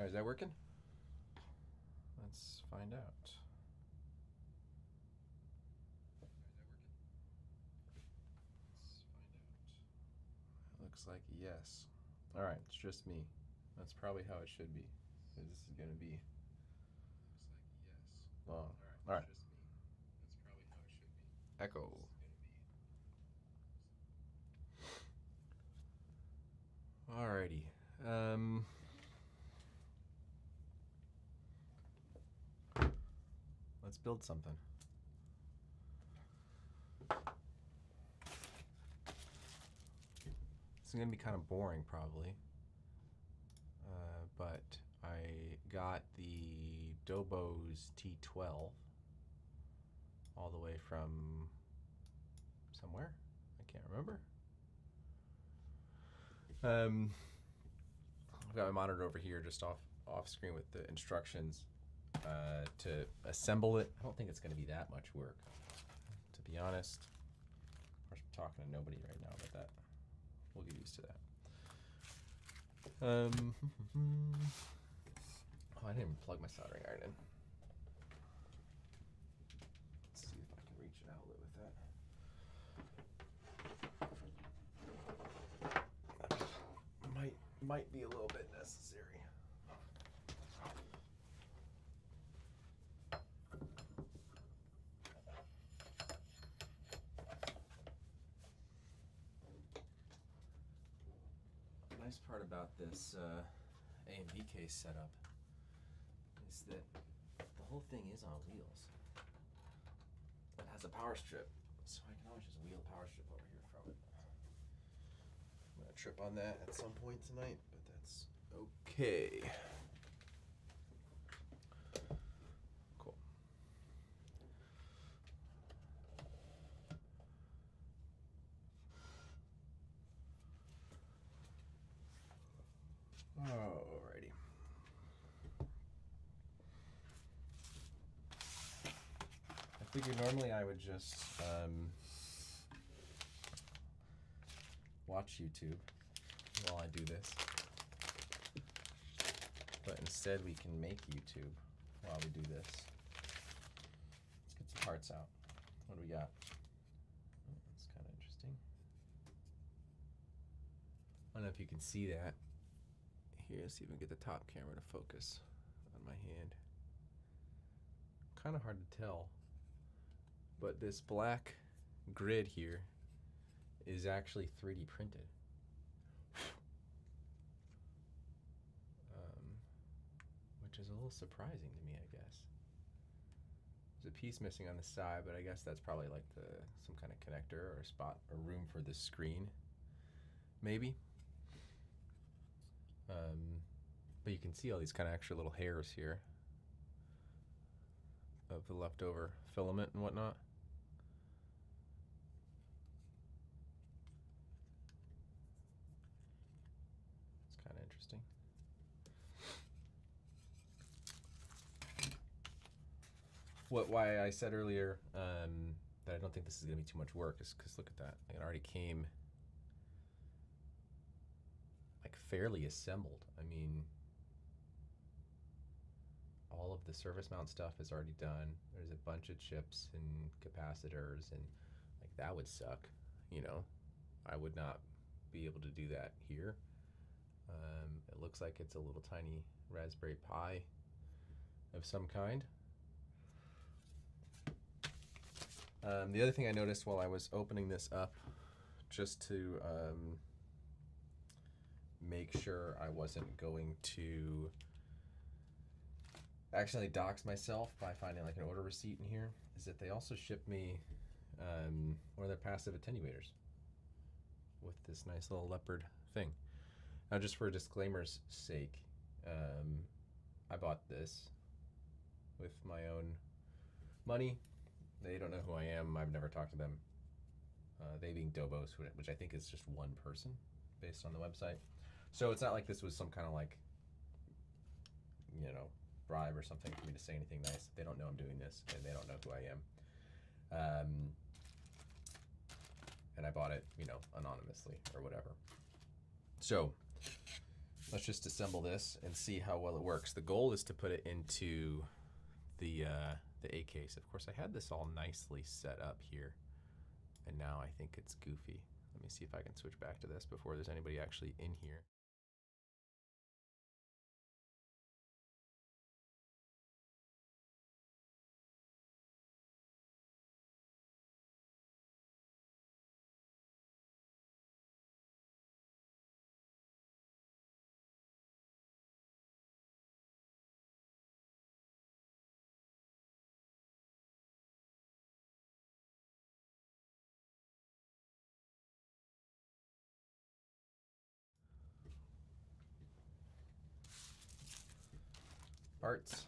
Alright, is that working? Let's find out. Looks like yes. Alright, it's just me. That's probably how it should be. This is going to be long. Alright. Echo. Alrighty. Let's build something. This is going to be kind of boring, probably. But I got the Doboz T12 all the way from somewhere. I can't remember. I've got my monitor over here just off screen with the instructions to assemble it. I don't think it's going to be that much work, to be honest. Of course, I'm talking to nobody right now, but that we'll get used to that. Oh, I didn't even plug my soldering iron in. Let's see if I can reach an outlet with that. Might be a little bit necessary. The nice part about this A&B case setup is that the whole thing is on wheels. It has a power strip, so I can always just wheel a power strip over here from it. I'm going to trip on that at some point tonight, but that's okay. Cool. Alrighty. I figured normally I would just watch YouTube while I do this, but instead we can make YouTube while we do this. Let's get some parts out. What do we got? Oh, that's kind of interesting. I don't know if you can see that. Here, let's see if we can get the top camera to focus on my hand. Kind of hard to tell, but this black grid here is actually 3D printed. Which is a little surprising to me, I guess. There's a piece missing on the side, but I guess that's probably like some kind of connector or a spot or room for the screen, maybe. But you can see all these kind of extra little hairs here of the leftover filament and whatnot. It's kind of interesting. Why I said earlier that I don't think this is going to be too much work is because look at that. It already came like fairly assembled. I mean, all of the surface mount stuff is already done. There's a bunch of chips and capacitors, and like that would suck, you know. I would not be able to do that here. It looks like it's a little tiny Raspberry Pi of some kind. The other thing I noticed while I was opening this up, just to make sure I wasn't going to accidentally dox myself by finding like an order receipt in here, is that they also shipped me one of their passive attenuators with this nice little leopard thing. Now, just for disclaimer's sake, I bought this with my own money. They don't know who I am. I've never talked to them. They being Doboz, which I think is just one person based on the website. So it's not like this was some kind of like, you know, bribe or something for me to say anything nice. They don't know I'm doing this, and they don't know who I am. And I bought it, you know, anonymously or whatever. So let's just assemble this and see how well it works. The goal is to put it into the A case. Of course, I had this all nicely set up here, and now I think it's goofy. Let me see if I can switch back to this before there's anybody actually in here. Parts.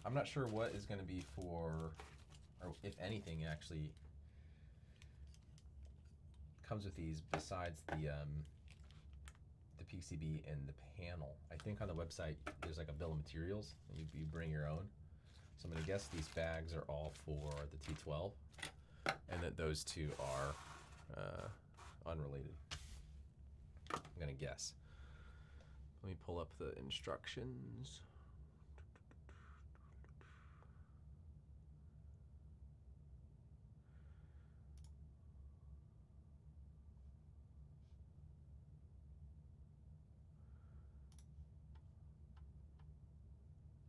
I'm not sure what is going to be for, or if anything actually comes with these besides the PCB and the panel. I think on the website there's like a bill of materials, and you bring your own. So I'm going to guess these bags are all for the T12, and that those two are unrelated. I'm going to guess. Let me pull up the instructions.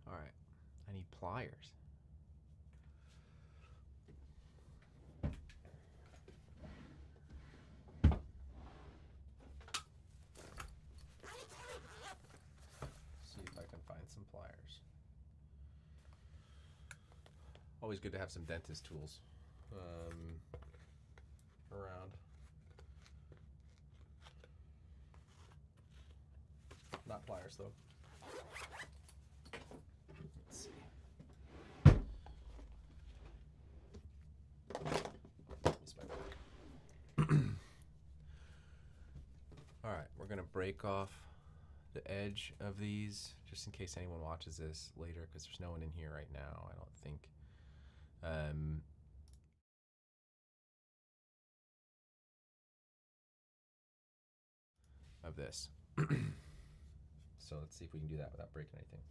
All right, I need pliers. See if I can find some pliers. Always good to have some dentist tools around. Not pliers though. Let's see. This might work. All right, we're gonna break off the edge of these just in case anyone watches this later, because there's no one in here right now, I don't think. Of this. So let's see if we can do that without breaking anything.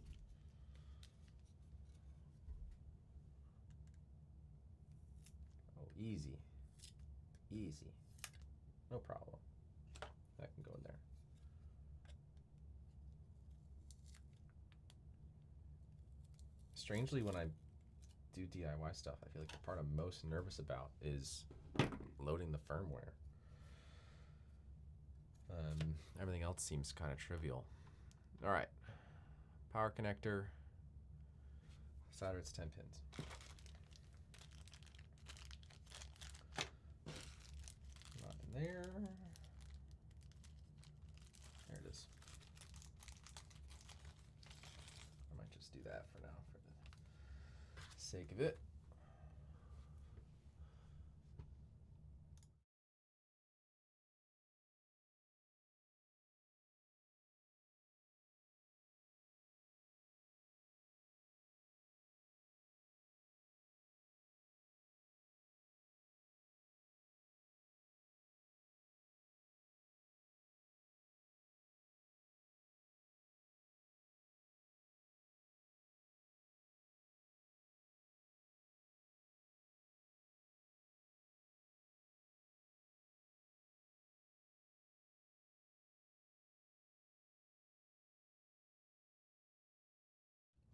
Oh, easy. Easy. No problem. That can go in there. Strangely, when I do DIY stuff, I feel like the part I'm most nervous about is loading the firmware. Everything else seems kind of trivial. All right, power connector, solder, it's 10 pins. Not in there. There it is. I might just do that for now for the sake of it.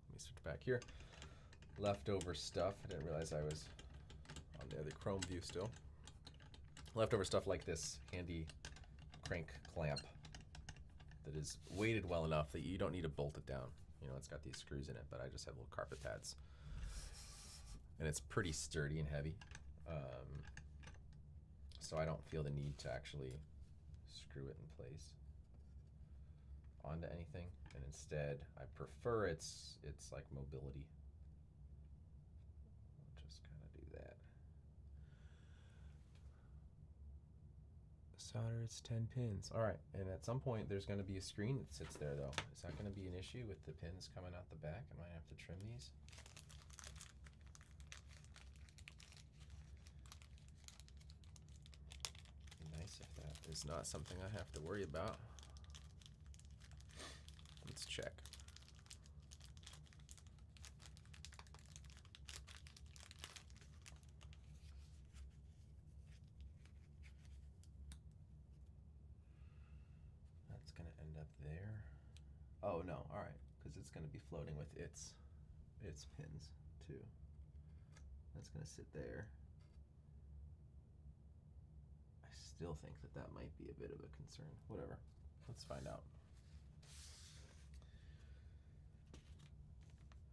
Let me switch back here. Leftover stuff. I didn't realize I was on the other Chrome view still. Leftover stuff like this handy crank clamp that is weighted well enough that you don't need to bolt it down. You know, it's got these screws in it, but I just have little carpet pads. And it's pretty sturdy and heavy. So I don't feel the need to actually screw it in place onto anything. And instead, I prefer its like mobility. I'll just kind of do that. Solder, it's 10 pins. All right, and at some point there's going to be a screen that sits there though. Is that going to be an issue with the pins coming out the back? I might have to trim these. Be nice if that is not something I have to worry about. Let's check. That's going to end up there. Oh no, all right, because it's going to be floating with its pins too. That's going to sit there. I still think that that might be a bit of a concern. Whatever, let's find out.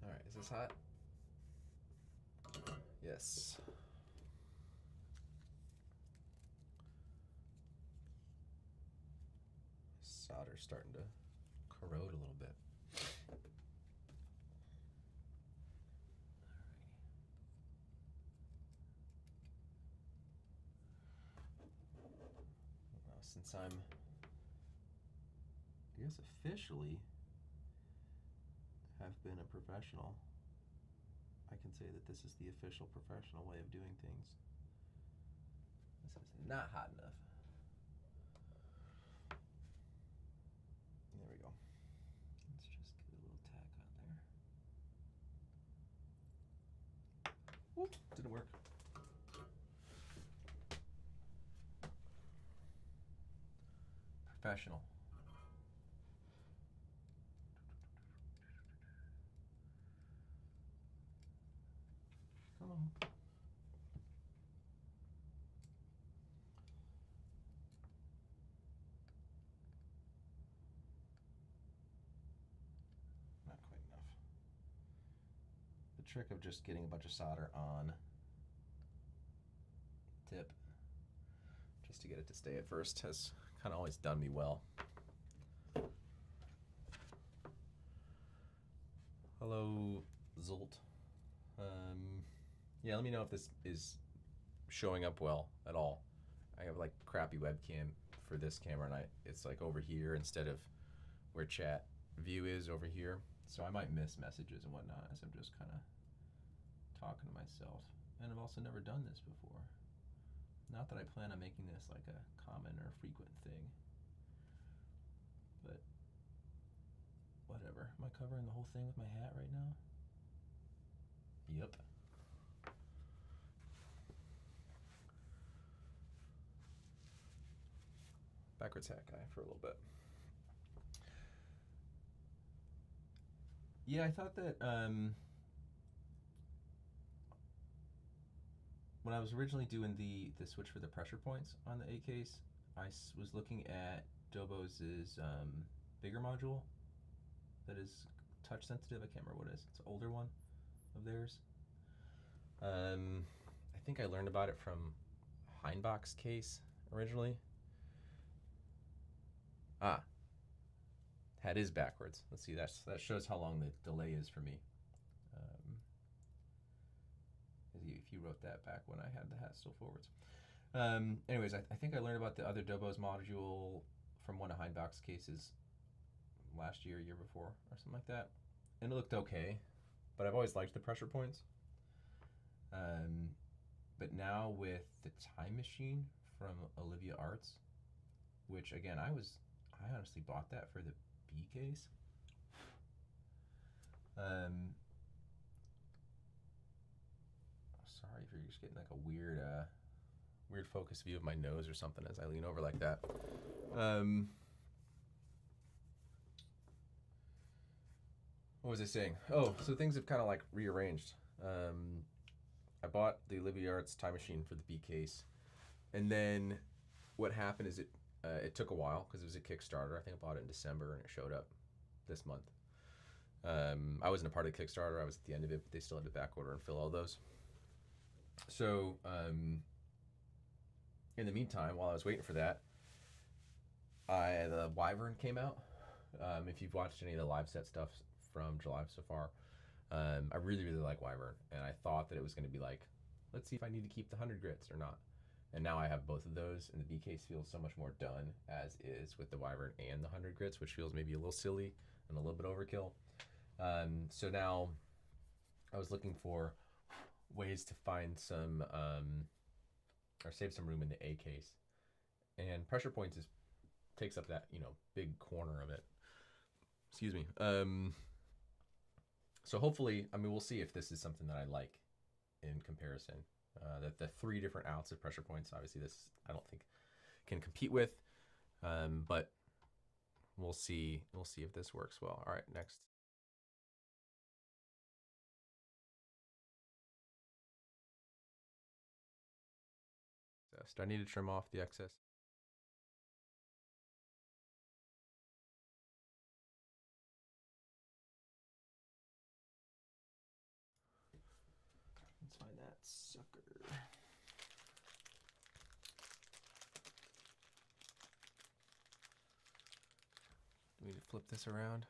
All right, is this hot? Yes. Solder's starting to corrode a little bit. Well, since I'm, I guess, officially have been a professional, I can say that this is the official professional way of doing things. This is not hot enough. There we go. Let's just get a little tack on there. Whoop, didn't work. Professional. Come on. Not quite enough. The trick of just getting a bunch of solder on tip just to get it to stay at first has kind of always done me well. Hello, Zolt. Yeah, let me know if this is showing up well at all. I have like crappy webcam for this camera, and it's like over here instead of where chat view is over here. So I might miss messages and whatnot as I'm just kind of talking to myself. And I've also never done this before. Not that I plan on making this like a common or frequent thing, but whatever. Am I covering the whole thing with my hat right now? Yep. Backwards hat guy for a little bit. Yeah, I thought that when I was originally doing the switch for the pressure points on the A case, I was looking at Doboz's bigger module that is touch sensitive. I can't remember what it is. It's an older one of theirs. I think I learned about it from Heinbach's case originally. Ah, hat is backwards. Let's see, that shows how long the delay is for me. If you wrote that back when I had the hat still forwards. Anyways, I think I learned about the other Doboz module from one of Heinbach's cases last year, year before, or something like that. And it looked okay, but I've always liked the pressure points. But now with the Time Machine from Olivia Arts, which again, I honestly bought that for the B case. Sorry if you're just getting like a weird focus view of my nose or something as I lean over like that. What was I saying? Oh, so things have kind of like rearranged. I bought the Olivia Arts Time Machine for the B case, and then what happened is it took a while because it was a Kickstarter. I think I bought it in December and it showed up this month. I wasn't a part of the Kickstarter. I was at the end of it, but they still had to back order and fill all those. So in the meantime, while I was waiting for that, the Wyvern came out. If you've watched any of the live set stuff from July so far, I really like Wyvern, and I thought that it was going to be like, let's see if I need to keep the 100 grits or not. And now I have both of those, and the B case feels so much more done as is with the Wyvern and the 100 grits, which feels maybe a little silly and a little bit overkill. So now I was looking for ways to find some or save some room in the A case, and pressure points takes up that big corner of it. Excuse me. So hopefully, I mean, we'll see if this is something that I like in comparison. That the 3 different outs of pressure points, obviously this I don't think can compete with, but we'll see. We'll see if this works well. All right, next. Do I need to trim off the excess? Let's find that sucker. Do we need to flip this around?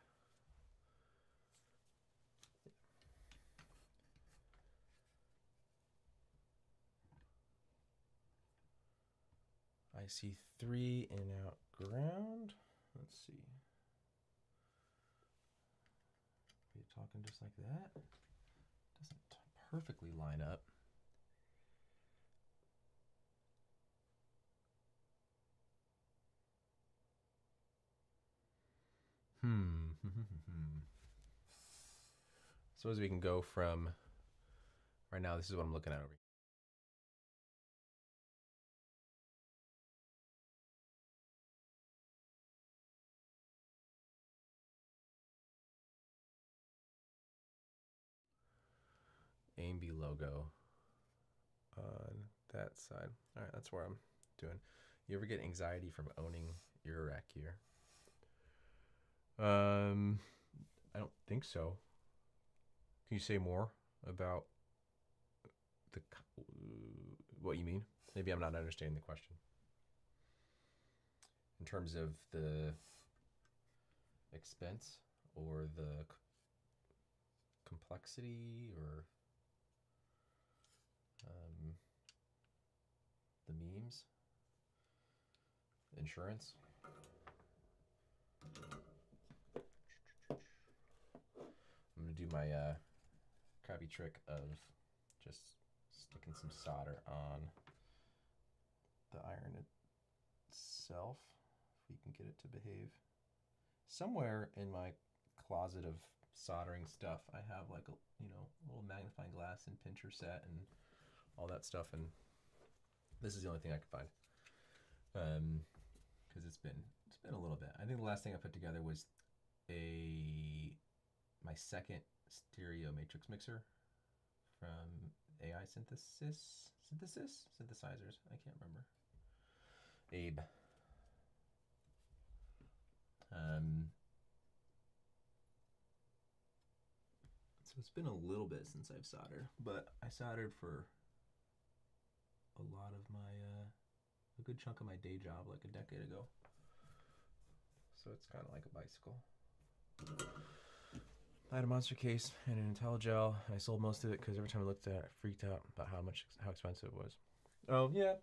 I see 3 in out ground. Let's see. Are you talking just like that? Doesn't perfectly line up. Suppose we can go from, right now this is what I'm looking at over here. AMB logo on that side. All right, that's where I'm doing. You ever get anxiety from owning your rack gear? I don't think so. Can you say more about the what you mean? Maybe I'm not understanding the question. In terms of the expense or the complexity or the memes, insurance. I'm gonna do my crappy trick of just sticking some solder on the iron itself, if we can get it to behave. Somewhere in my closet of soldering stuff, I have like a little magnifying glass and pincher set and all that stuff, and this is the only thing I could find, because it's been a little bit. I think the last thing I put together was my second stereo matrix mixer from AI synthesizers. I can't remember. Abe. So it's been a little bit since I've soldered, but I soldered for a lot of my a good chunk of my day job like a decade ago. So it's kind of like a bicycle. I had a monster case and an IntelliGel. I sold most of it because every time I looked at it, I freaked out about how expensive it was. Oh yeah,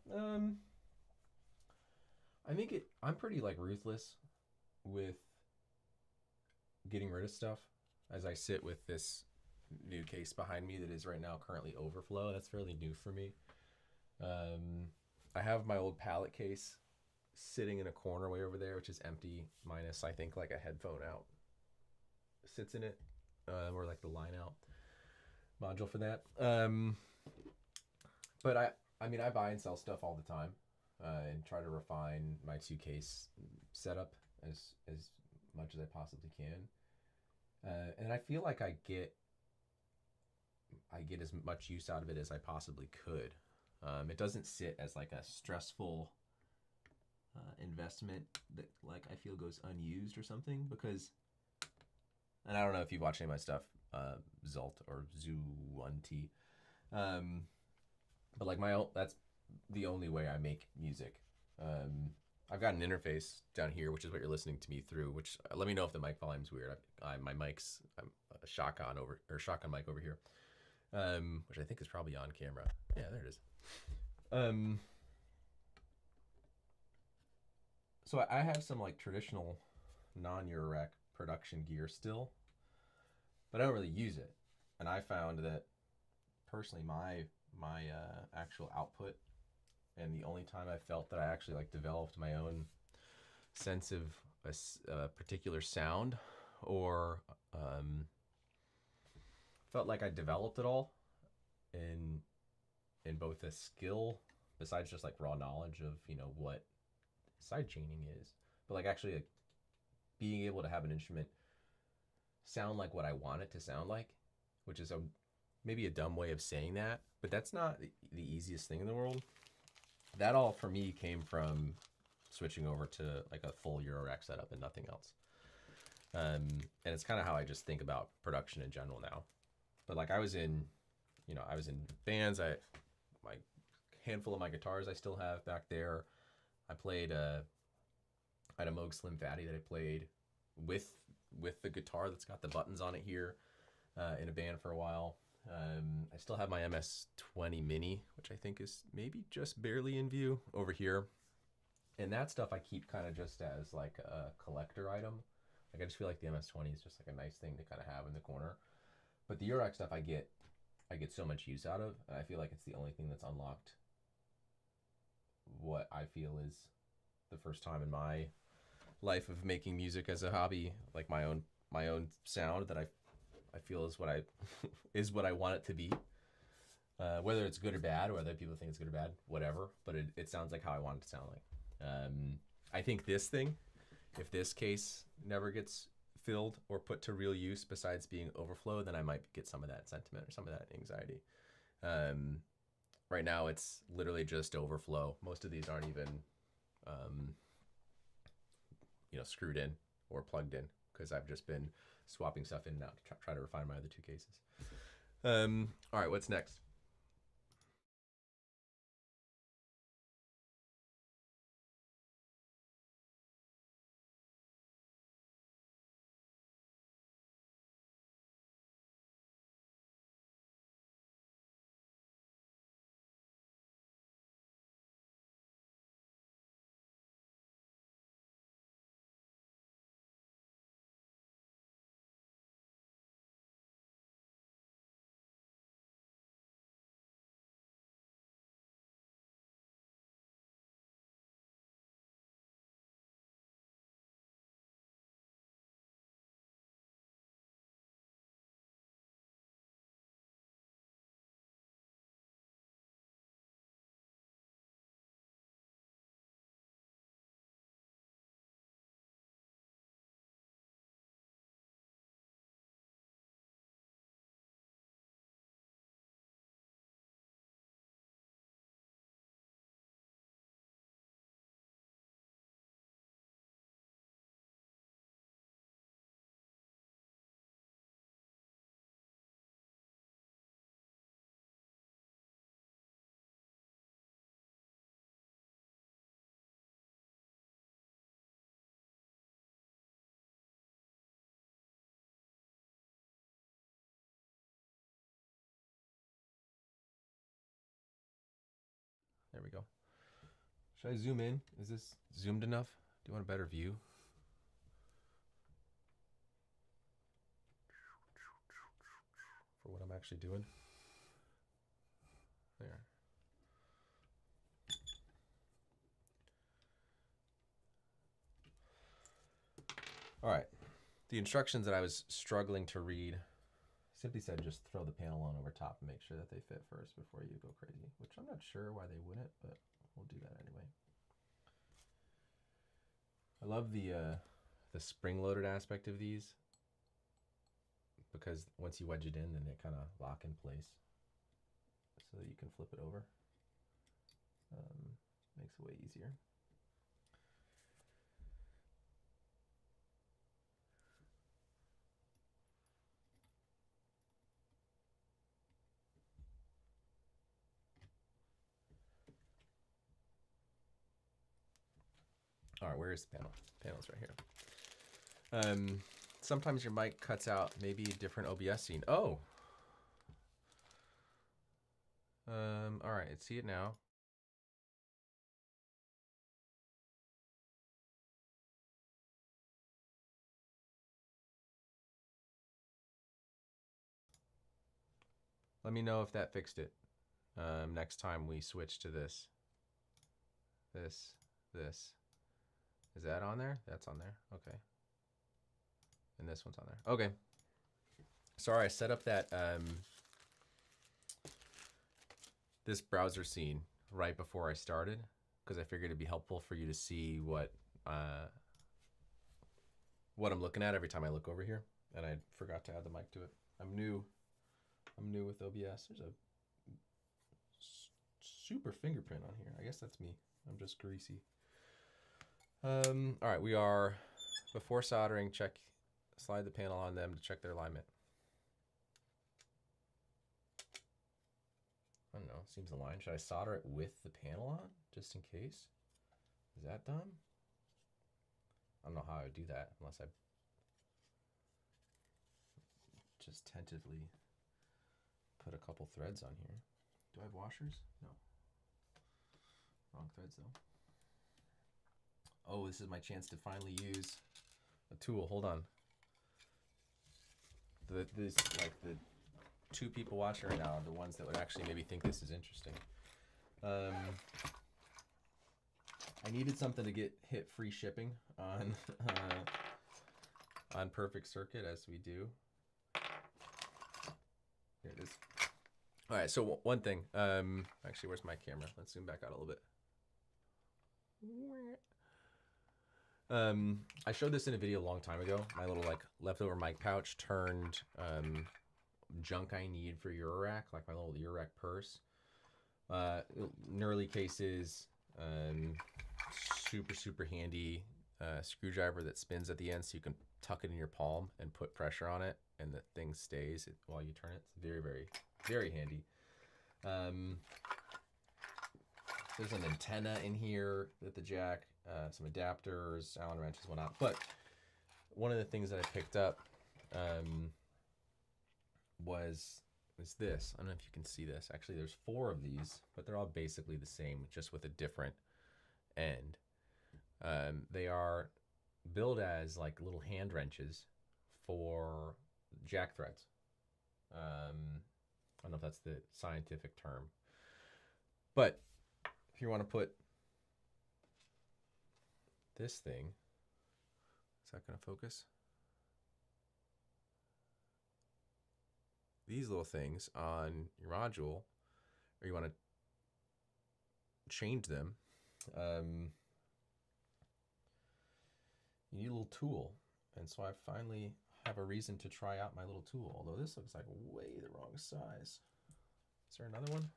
I think I'm pretty like ruthless with getting rid of stuff as I sit with this new case behind me that is right now currently overflow. That's fairly new for me. I have my old pallet case sitting in a corner way over there, which is empty, minus I think like a headphone out sits in it, or like the line out module for that. But I mean I buy and sell stuff all the time, and try to refine my 2-case setup as much as I possibly can. And I feel like I get as much use out of it as I possibly could. It doesn't sit as like a stressful investment that like I feel goes unused or something, because, and I don't know if you watch any of my stuff, Zult or Zoo1T, but like that's the only way I make music. I've got an interface down here, which is what you're listening to me through, which let me know if the mic volume's weird. My mic's a shotgun mic over here, which I think is probably on camera. Yeah, there it is. So I have some like traditional non-Eurorack production gear still, but I don't really use it. And I found that personally my actual output, and the only time I felt that I actually like developed my own sense of a particular sound or felt like I developed it all in both a skill, besides just like raw knowledge of what sidechaining is, but like actually like being able to have an instrument sound like what I want it to sound like, which is maybe a dumb way of saying that, but that's not the easiest thing in the world. That all for me came from switching over to like a full Euro rack setup and nothing else. And it's kind of how I just think about production in general now. But like I was in bands. My handful of my guitars I still have back there. I played I had a Moog Slim Fatty that I played with the guitar that's got the buttons on it here in a band for a while. I still have my MS-20 Mini, which I think is maybe just barely in view over here. And that stuff I keep kind of just as like a collector item. Like I just feel like the MS-20 is just like a nice thing to kind of have in the corner. But the Eurorack stuff I get so much use out of, and I feel like it's the only thing that's unlocked what I feel is the first time in my life of making music as a hobby, like my own sound that I feel is what I is what I want it to be. Whether it's good or bad, or whether people think it's good or bad, whatever. But it sounds like how I want it to sound like. I think this thing, if this case never gets filled or put to real use besides being overflow, then I might get some of that sentiment or some of that anxiety. Right now it's literally just overflow. Most of these aren't even screwed in or plugged in, because I've just been swapping stuff in and out to try to refine my other two cases. All right, what's next? There we go. Should I zoom in? Is this zoomed enough? Do you want a better view? For what I'm actually doing? There. All right. The instructions that I was struggling to read simply said just throw the panel on over top and make sure that they fit first before you go crazy, which I'm not sure why they wouldn't, but we'll do that anyway. I love the spring-loaded aspect of these, because once you wedge it in, then they kind of lock in place so that you can flip it over. Makes it way easier. All right, where is the panel? The panel's right here. Sometimes your mic cuts out maybe a different OBS scene. Oh. All right, see it now. Let me know if that fixed it. Next time we switch to this. This. Is that on there? That's on there. Okay. and this one's on there. Okay. Sorry, I set up that this browser scene right before I started because I figured it'd be helpful for you to see what I'm looking at every time I look over here, and I forgot to add the mic to it. I'm new with OBS. There's a super fingerprint on here. I guess that's me. I'm just greasy. All right, we are before soldering. Slide the panel on them to check their alignment. I don't know. Seems aligned. Should I solder it with the panel on just in case? Is that dumb? I don't know how I would do that unless I just tentatively put a couple threads on here. Do I have washers? No. Wrong threads though. Oh, this is my chance to finally use a tool. Hold on. The two people watching right now are the ones that would actually maybe think this is interesting. I needed something to hit free shipping on Perfect Circuit, as we do. Here it is. All right, so one thing. Actually, where's my camera? Let's zoom back out a little bit. I showed this in a video a long time ago. My little like leftover mic pouch turned junk I need for Eurorack, like my little Eurorack purse. Knurly cases, super handy screwdriver that spins at the end so you can tuck it in your palm and put pressure on it and the thing stays while you turn it. It's very handy. There's an antenna in here with the jack, some adapters, Allen wrenches, whatnot. But one of the things that I picked up was this. I don't know if you can see this. Actually, there's 4 of these, but they're all basically the same, just with a different end. They are billed as like little hand wrenches for jack threads. I don't know if that's the scientific term, but if you want to put this thing, is that going to focus? These little things on your module, or you want to change them, you need a little tool. And so I finally have a reason to try out my little tool, although this looks like way the wrong size. Is there another one?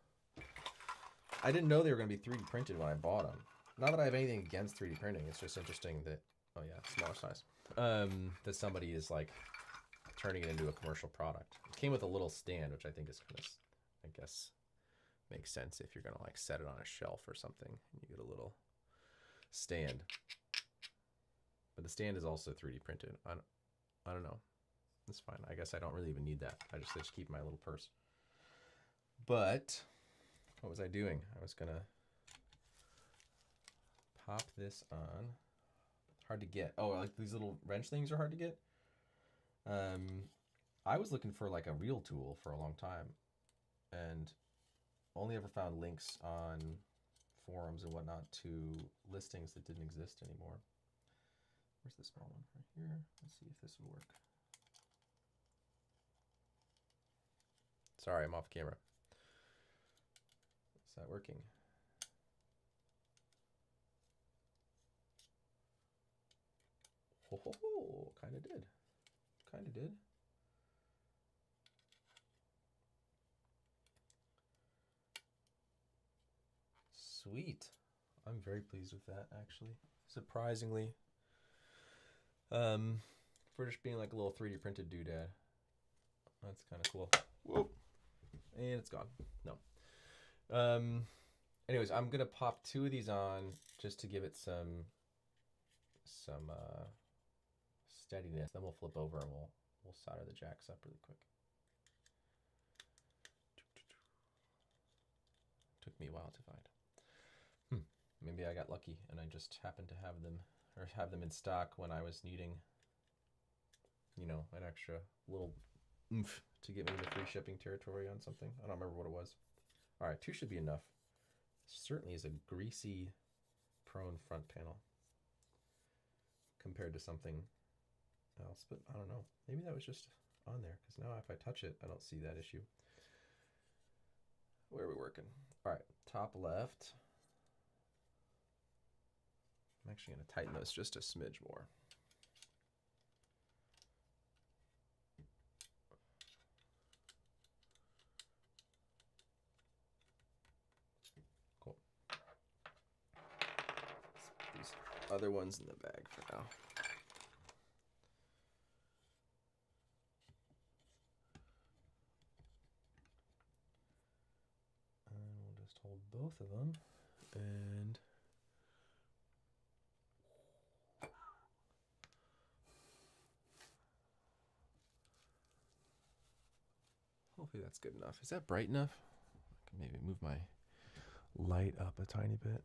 I didn't know they were going to be 3D printed when I bought them. Not that I have anything against 3D printing. It's just interesting that, oh yeah, smaller size, that somebody is like turning it into a commercial product. It came with a little stand, which I think is kind of, I guess, makes sense if you're going to like set it on a shelf or something. You get a little stand. But the stand is also 3D printed. I don't know. That's fine. I guess I don't really even need that. I just keep my little purse. But what was I doing? I was gonna pop this on. Hard to get. Oh, like these little wrench things are hard to get. I was looking for like a real tool for a long time, and only ever found links on forums and whatnot to listings that didn't exist anymore. Where's the small one? Right here. Let's see if this will work. Sorry, I'm off camera. Is that working? Oh, kind of did. Kind of did. Sweet. I'm very pleased with that, actually. Surprisingly. For just being like a little 3D printed doodad. That's kind of cool. Whoa. And it's gone. No. Anyways, I'm gonna pop 2 of these on just to give it some steadiness. Then we'll flip over and we'll solder the jacks up really quick. Took me a while to find. Maybe I got lucky and I just happened to have them in stock when I was needing, you know, an extra little oomph to get me into free shipping territory on something. I don't remember what it was. All right, 2 should be enough. Certainly is a greasy prone front panel compared to something else, but I don't know. Maybe that was just on there, because now if I touch it, I don't see that issue. Where are we working? All right, top left. I'm actually going to tighten those just a smidge more. Cool. Let's put these other ones in the bag for now. And we'll just hold both of them and hopefully that's good enough. Is that bright enough? I can maybe move my light up a tiny bit.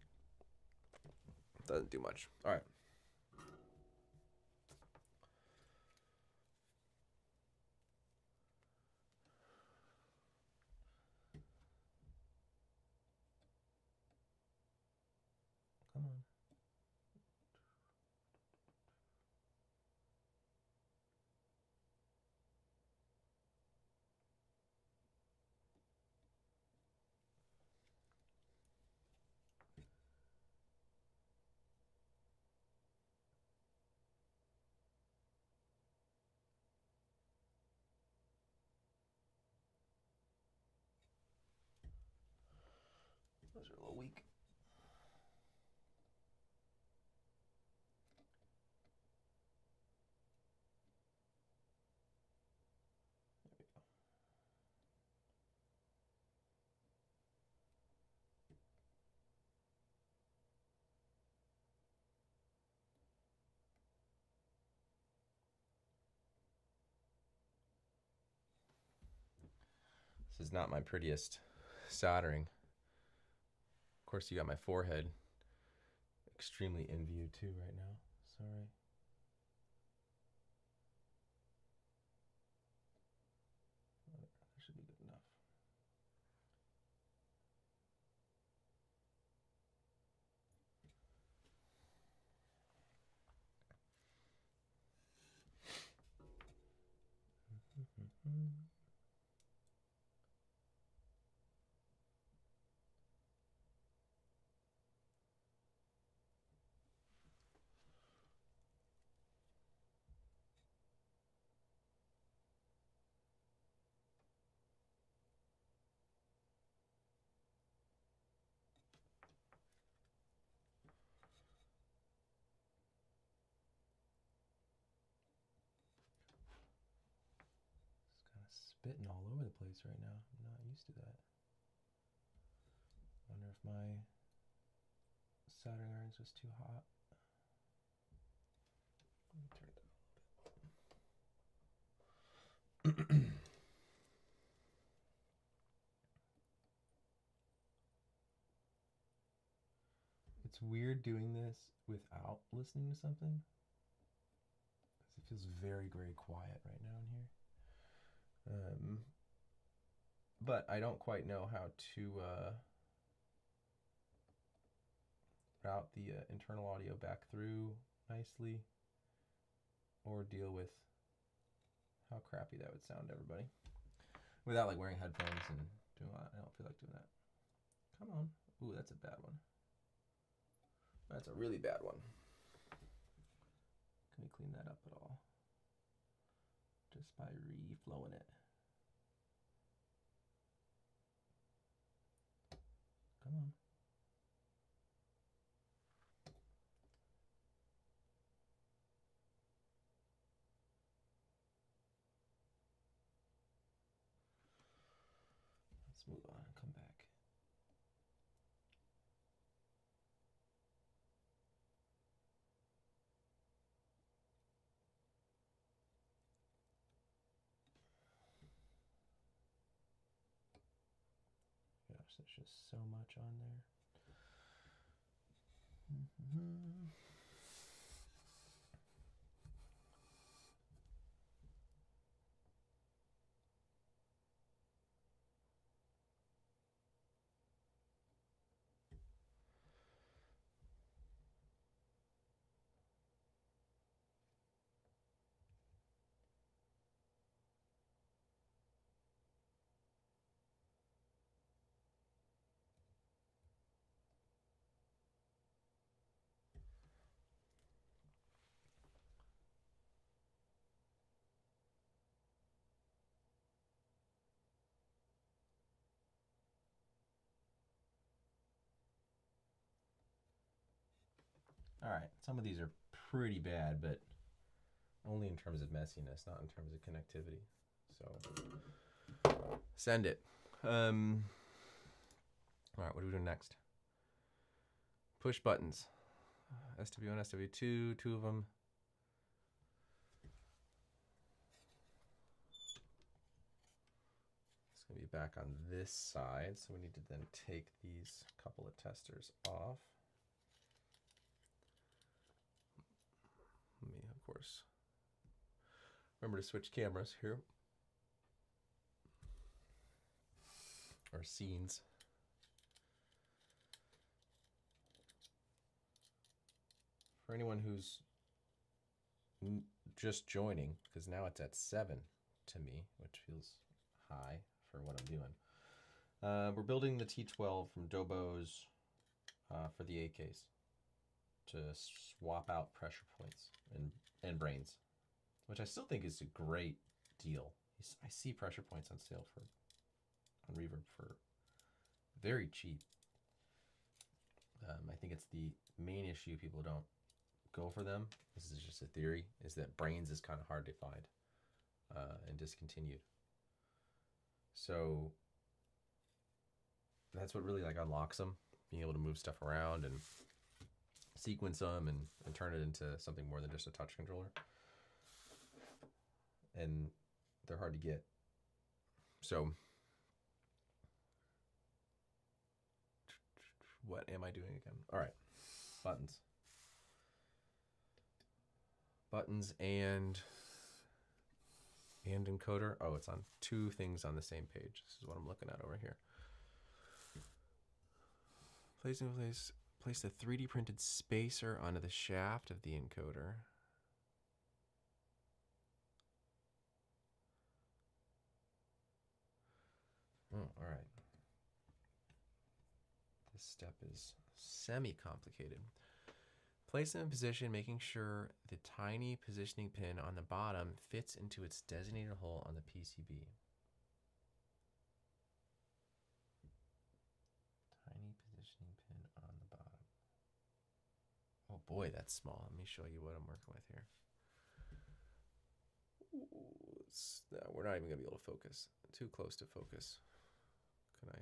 Doesn't do much. All right. Come on. Those are a little weak. This is not my prettiest soldering. Of course, you got my forehead extremely in view too right now. Sorry. That should be good enough. Spitting all over the place right now. I'm not used to that. Wonder if my soldering irons was too hot. Let me turn it down a little bit. It's weird doing this without listening to something, because it feels very, very quiet right now in here. But I don't quite know how to route the internal audio back through nicely, or deal with how crappy that would sound to everybody without like wearing headphones and doing all that. I don't feel like doing that. Come on. Ooh, that's a bad one. That's a really bad one. Can we clean that up at all? Just by reflowing it. Come on. Let's move on and come back. Gosh, there's just so much on there. All right, some of these are pretty bad, but only in terms of messiness, not in terms of connectivity. So send it. All right, what are we doing next? Push buttons. SW1, SW2, two of them. It's going to be back on this side, so we need to then take these couple of testers off. Let me, of course, remember to switch cameras here. Or scenes. For anyone who's just joining, because now it's at 7 to me, which feels high for what I'm doing. We're building the T12 from Doboz for the A case to swap out pressure points and brains, which I still think is a great deal. I see pressure points on sale on Reverb for very cheap. I think it's the main issue people don't go for them. This is just a theory, is that brains is kind of hard to find and discontinued. So that's what really like unlocks them, being able to move stuff around and sequence them and turn it into something more than just a touch controller. And they're hard to get. So what am I doing again? All right, buttons. Buttons and encoder. Oh, it's on two things on the same page. This is what I'm looking at over here. Place the 3D printed spacer onto the shaft of the encoder. Oh, all right. This step is semi-complicated. Place them in position, making sure the tiny positioning pin on the bottom fits into its designated hole on the PCB. Tiny positioning pin on the bottom. Oh boy, that's small. Let me show you what I'm working with here. No, we're not even going to be able to focus. Too close to focus. Can I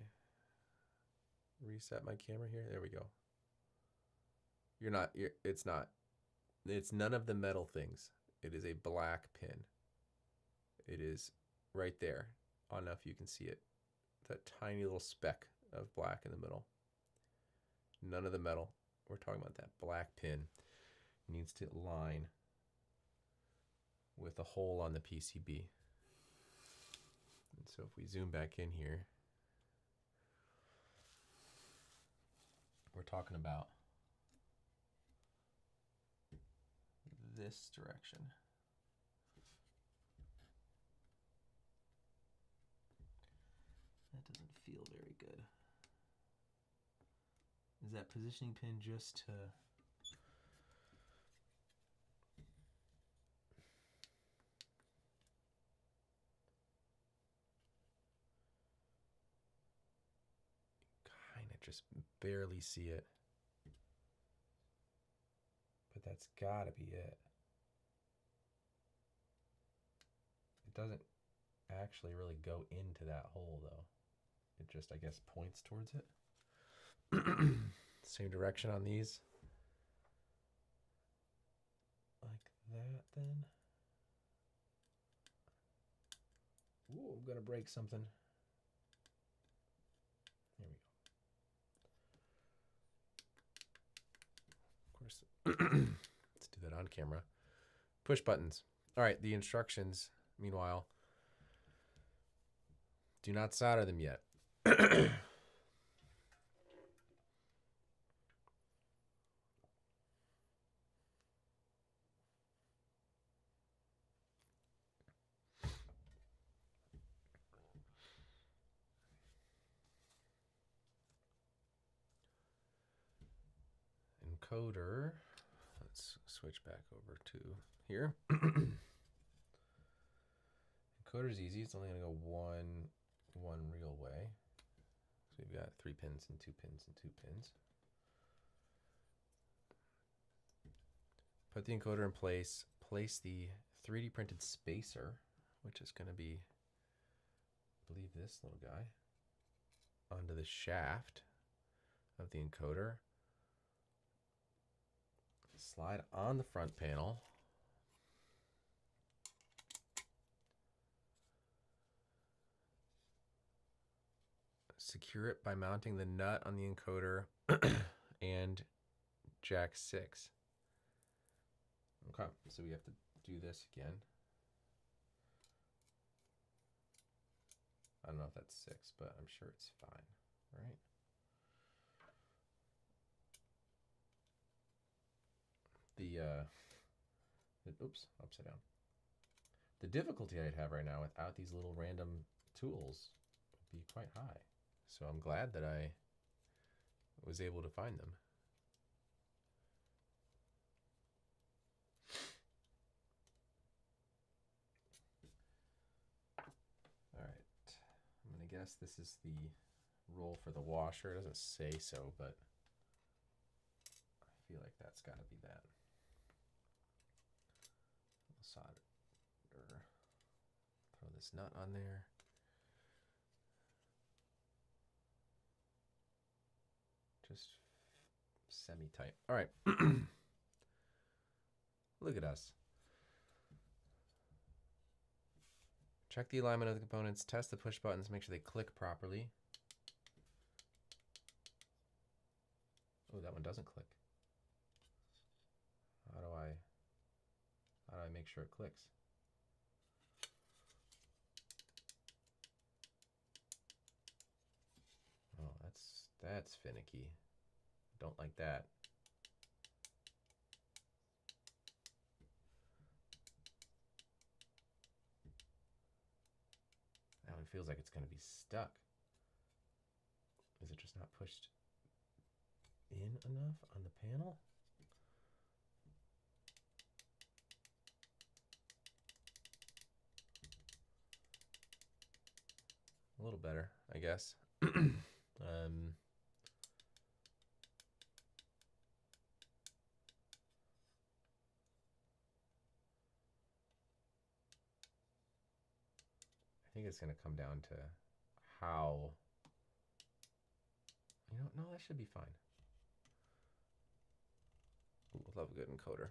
reset my camera here? There we go. It's none of the metal things. It is a black pin. It is right there. I don't know if you can see it. That tiny little speck of black in the middle. None of the metal. We're talking about that black pin. It needs to line with a hole on the PCB. And so if we zoom back in here, we're talking about this direction. That doesn't feel very good. Is that positioning pin just to... kind of just barely see it. But that's gotta be it. It doesn't actually really go into that hole though. It just, I guess, points towards it. Same direction on these. Like that then. Ooh, I'm gonna break something. Here we go. Of course, let's do that on camera. Push buttons. All right, the instructions, meanwhile, do not solder them yet. Encoder. Let's switch back over to here. Encoder is easy. It's only going to go one real way. So we've got 3 pins and 2 pins and 2 pins. Put the encoder in place. Place the 3D printed spacer, which is going to be, I believe, this little guy, onto the shaft of the encoder. Slide on the front panel. Secure it by mounting the nut on the encoder and jack 6. Okay, so we have to do this again. I don't know if that's 6, but I'm sure it's fine, right? Oops, upside down. The difficulty I'd have right now without these little random tools would be quite high. So I'm glad that I was able to find them. All right, I'm gonna guess this is the roll for the washer. It doesn't say so, but I feel like that's gotta be that. Solder, throw this nut on there. Just semi-tight. All right. Look at us. Check the alignment of the components. Test the push buttons. Make sure they click properly. Oh, that one doesn't click. How do I make sure it clicks? Oh, that's finicky. Don't like that. Now it feels like it's going to be stuck. Is it just not pushed in enough on the panel? A little better, I guess. I think it's going to come down to how, no, that should be fine. Ooh, love a good encoder.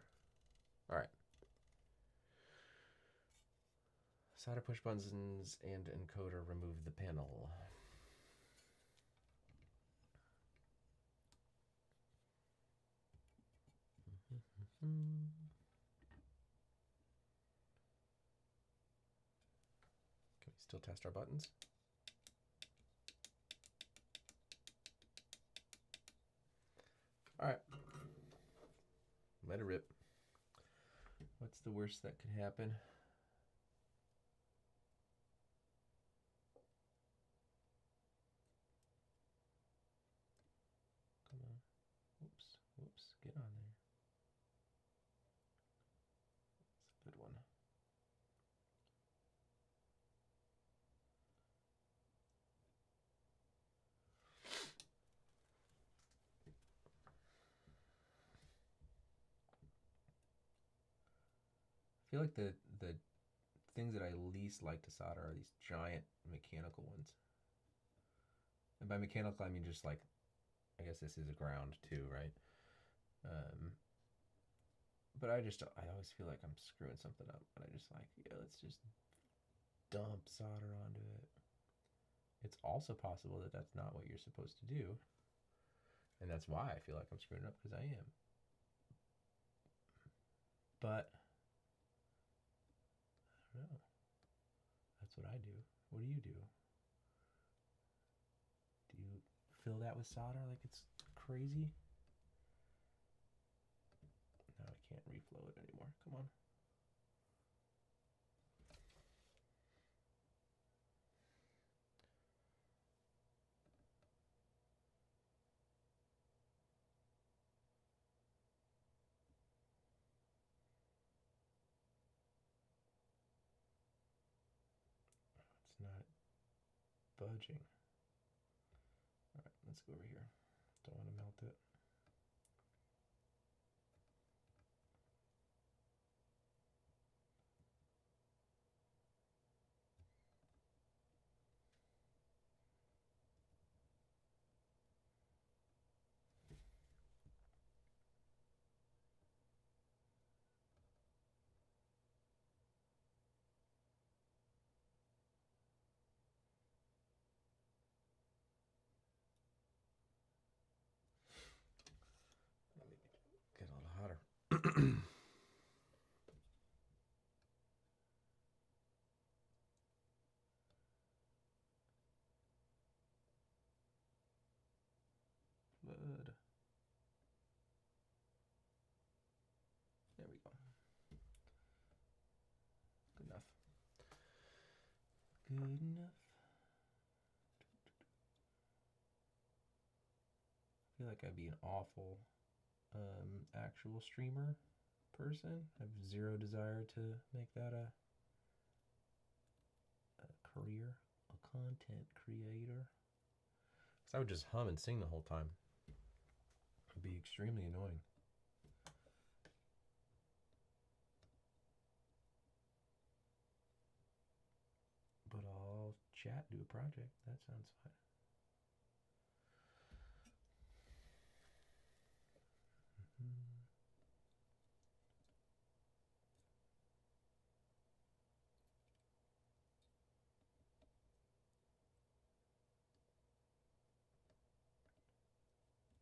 All right. Solder push buttons and encoder, remove the panel. Can we still test our buttons? All right. Let it rip. What's the worst that could happen? Come on. Whoops. Get on there. That's a good one. I feel like the things that I least like to solder are these giant mechanical ones. And by mechanical, I mean just like, I guess this is a ground too, right? But I always feel like I'm screwing something up, and I just like, yeah, let's just dump solder onto it. It's also possible that that's not what you're supposed to do, and that's why I feel like I'm screwing up, because I am. But I don't know. That's what I do. What do you do? Do you fill that with solder like it's crazy? No, I can't reflow it anymore. Come on. It's not budging. All right, let's go over here. Don't want to melt it. There we go. Good enough. Good enough. I feel like I'd be an awful actual streamer person. I have zero desire to make that a career, a content creator. Because I would just hum and sing the whole time. It'd be extremely annoying. But I'll chat, do a project. That sounds fine.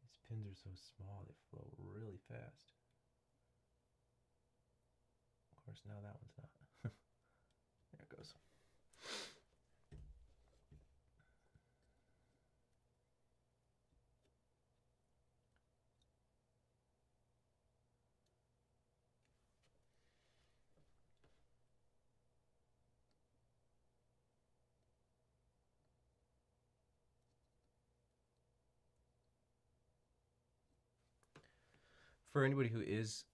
These pins are so small, they flow really fast. Of course, now that one's not. There it goes. For anybody who is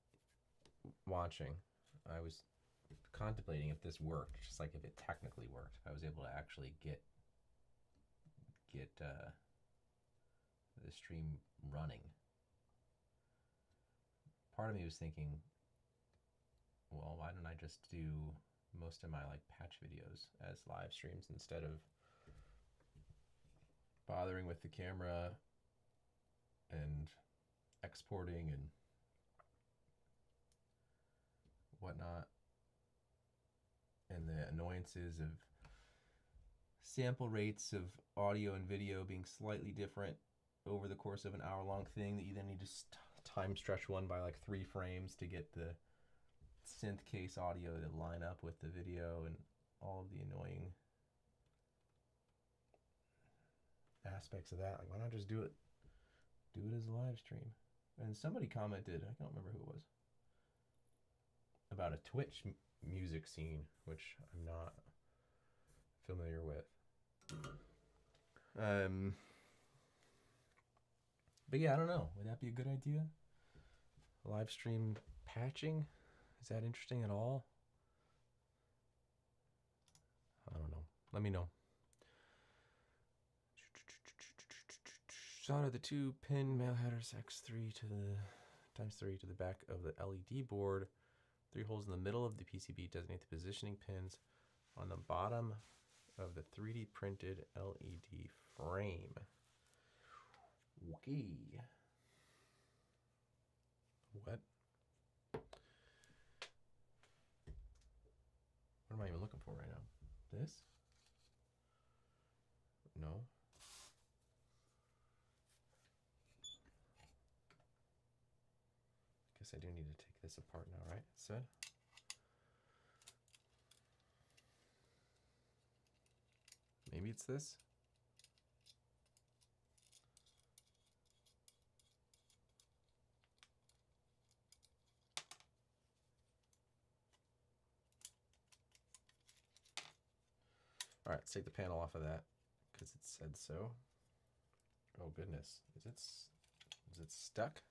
watching, I was contemplating if this worked, just like if it technically worked. If I was able to actually get the stream running. Part of me was thinking, well, why don't I just do most of my like patch videos as live streams instead of bothering with the camera and exporting and whatnot, and the annoyances of sample rates of audio and video being slightly different over the course of an hour-long thing, that you then need to time stretch one by like 3 frames to get the synth case audio to line up with the video, and all of the annoying aspects of that. Like, why not just do it as a live stream? And somebody commented, I don't remember who it was, about a Twitch music scene, which I'm not familiar with. But yeah, I don't know. Would that be a good idea? Live stream patching? Is that interesting at all? I don't know. Let me know. Solder the 2-pin male headers X3 to the ×3 to the back of the LED board. 3 holes in the middle of the PCB designate the positioning pins on the bottom of the 3D printed LED frame. Okay. What? What am I even looking for right now? This? No. Guess I do need to take this apart now, right? It said. Maybe it's this? All right, let's take the panel off of that because it said so. Oh goodness, is it stuck?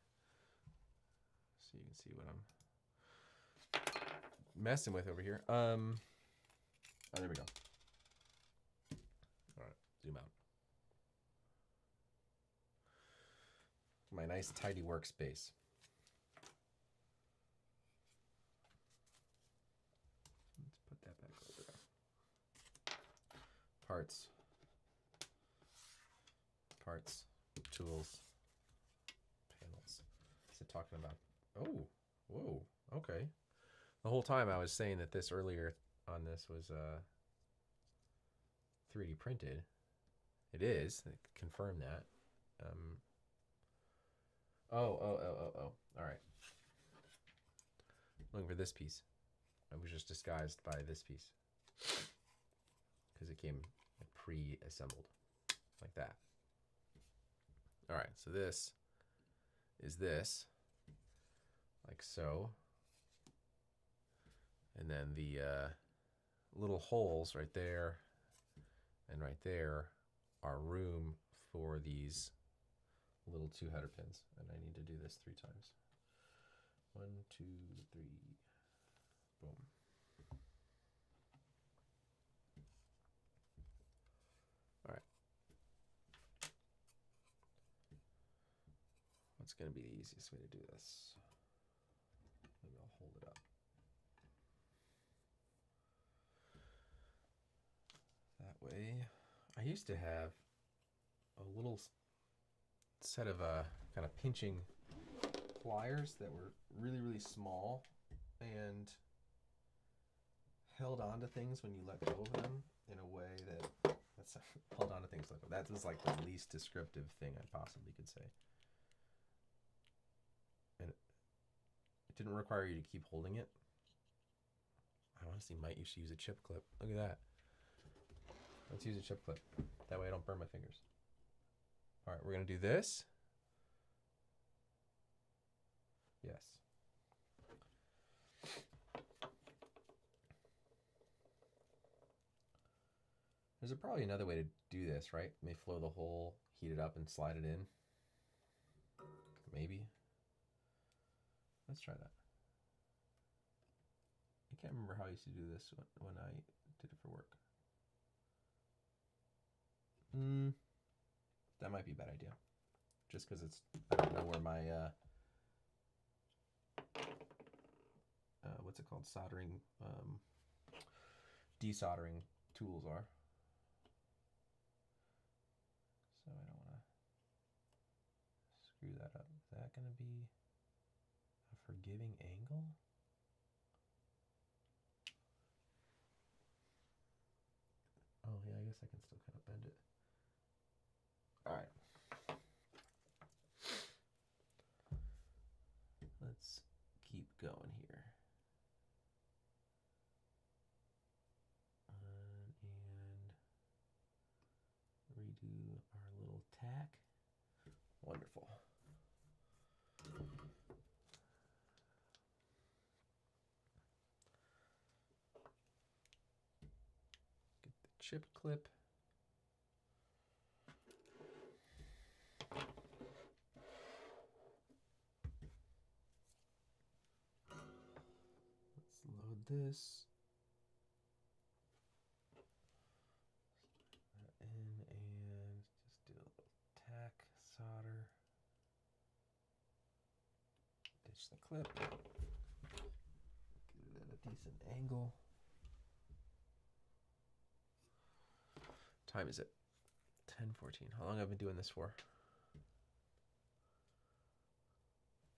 So you can see what I'm messing with over here. Oh, there we go. All right, zoom out. My nice tidy workspace. Let's put that back over there. Parts, tools, panels. What's it talking about? Oh, whoa, okay. The whole time I was saying that this earlier on this was 3D printed. It is. I confirm that. Oh. All right. looking for this piece. It was just disguised by this piece because it came pre-assembled like that. All right, so this is this, like so. And then the little holes right there and right there are room for these little 2 header pins. And I need to do this 3 times. 1, 2, 3, boom. All right. What's going to be the easiest way to do this? Maybe I'll hold it up. That way, I used to have a little set of kind of pinching pliers that were really, really small and held on to things when you let go of them in a way that's held on to things like that. That was like the least descriptive thing I possibly could say. And it didn't require you to keep holding it. I honestly might used to use a chip clip. Look at that. Let's use a chip clip. That way I don't burn my fingers. All right, we're gonna do this. Yes. There's probably another way to do this, right? May flow the hole, heat it up, and slide it in. Maybe. Let's try that. I can't remember how I used to do this when I did it for work. That might be a bad idea. Just because I don't know where my, what's it called? Soldering, desoldering tools are. So I don't want to screw that up. Is that going to be a forgiving angle? Oh yeah, I guess I can still kind of bend it. All right. Let's keep going here. And redo our little tack. Wonderful. Get the chip clip. Let's load this. In and just do a little tack, solder. Ditch the clip. Get it at a decent angle. Time is it? 10:14. How long have I been doing this for?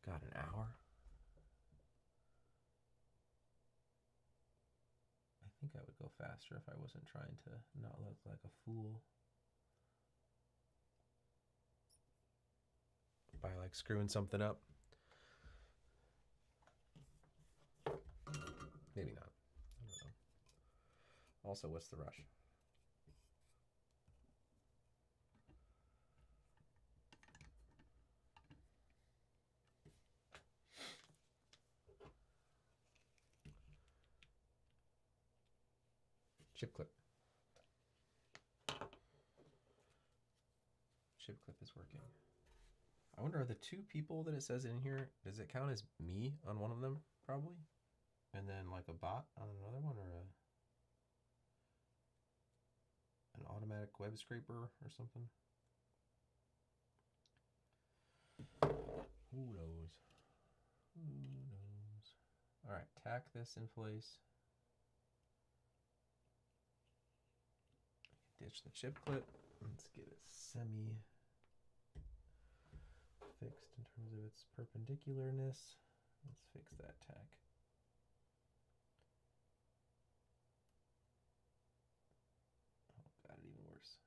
God, an hour? I think I would go faster if I wasn't trying to not look like a fool. By like screwing something up. Maybe not. I don't know. Also, what's the rush? Chip clip. Chip clip is working. I wonder, are the 2 people that it says in here, does it count as me on one of them? Probably. And then like a bot on another one, or an automatic web scraper or something? Who knows? Who knows? All right, tack this in place. Ditch the chip clip. Let's get it semi fixed in terms of its perpendicularness. Let's fix that tack. Oh, got it even worse.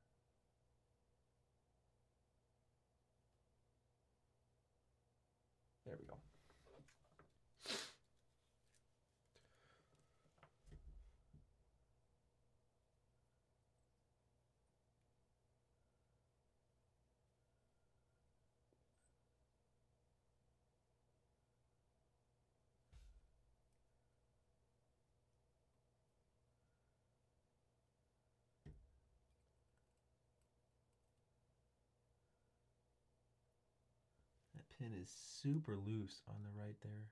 There we go. pin is super loose on the right there.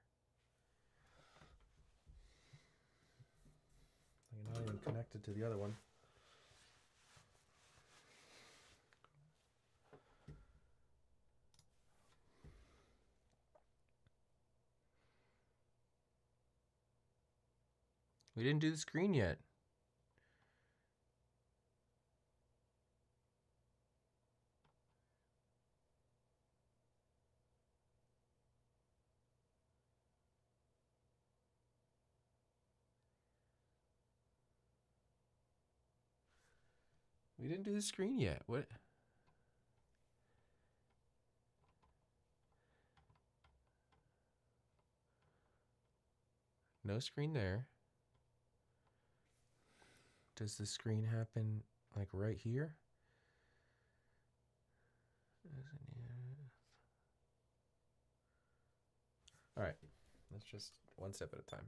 Like not even connected to the other one. We didn't do the screen yet. We didn't do the screen yet. What? No screen there. Does the screen happen like right here? All right, let's just one step at a time.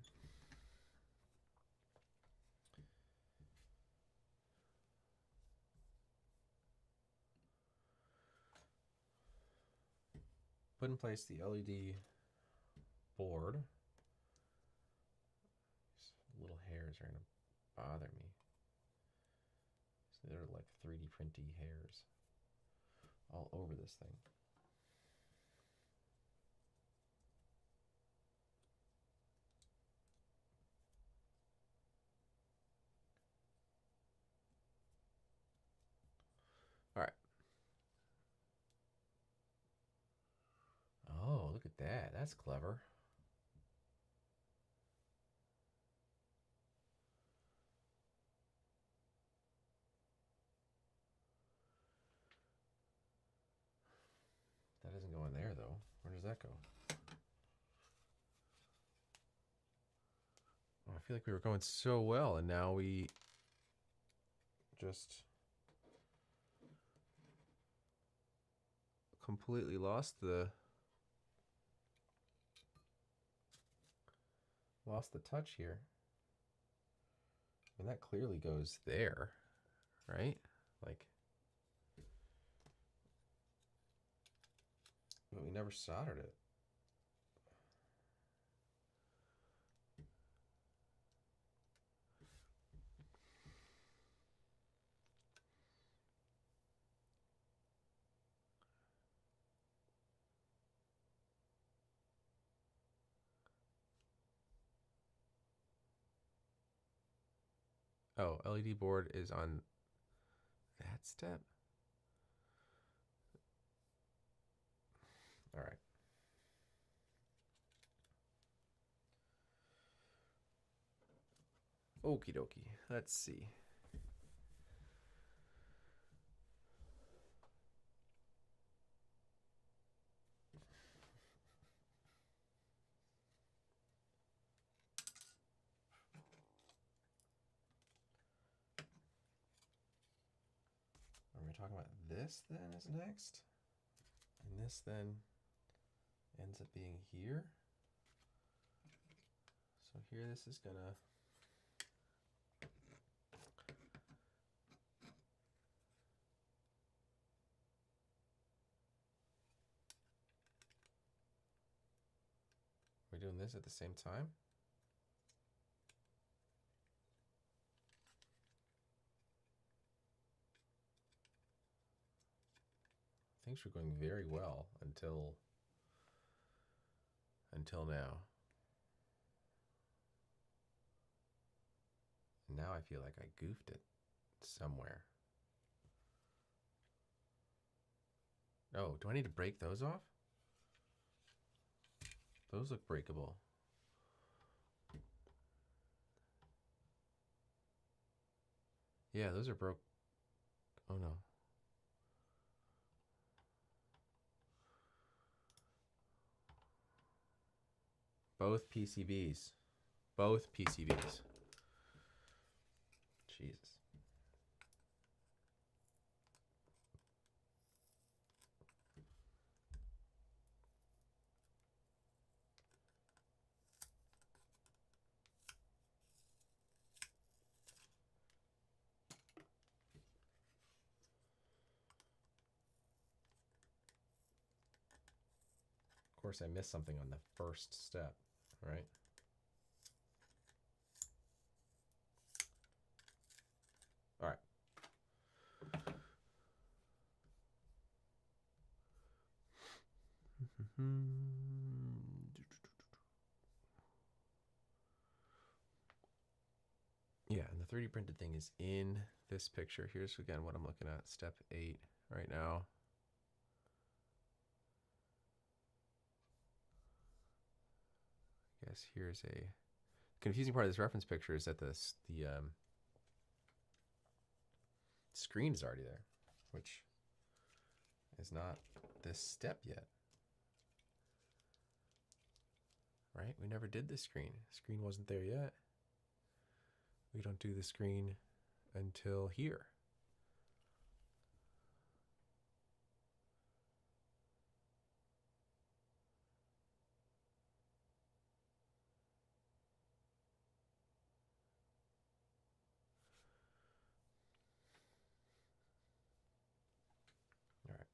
Put in place the LED board. These little hairs are gonna bother me. So they're like 3D printy hairs all over this thing. All right. Oh, look at that. That's clever. That doesn't go in there, though. Where does that go? Oh, I feel like we were going so well, and now we just completely lost the touch here. And that clearly goes there, right? Like, but we never soldered it. Oh, LED board is on that step. All right. Okie dokie. Let's see. Are we talking about this then is next? And this then ends up being here. So here this is gonna we're doing this at the same time. Things were going very well until now. And now I feel like I goofed it somewhere. Oh, do I need to break those off? Those look breakable. Yeah, those are broke. Oh no. Both PCBs. Both PCBs. Jesus. course, I missed something on the first step, right? All right. Yeah, and the 3D printed thing is in this picture. Here's again what I'm looking at, step 8 right now. I guess here's a confusing part of this reference picture is that the screen is already there, which is not this step yet. Right? We never did this screen. Screen wasn't there yet. We don't do the screen until here. All right.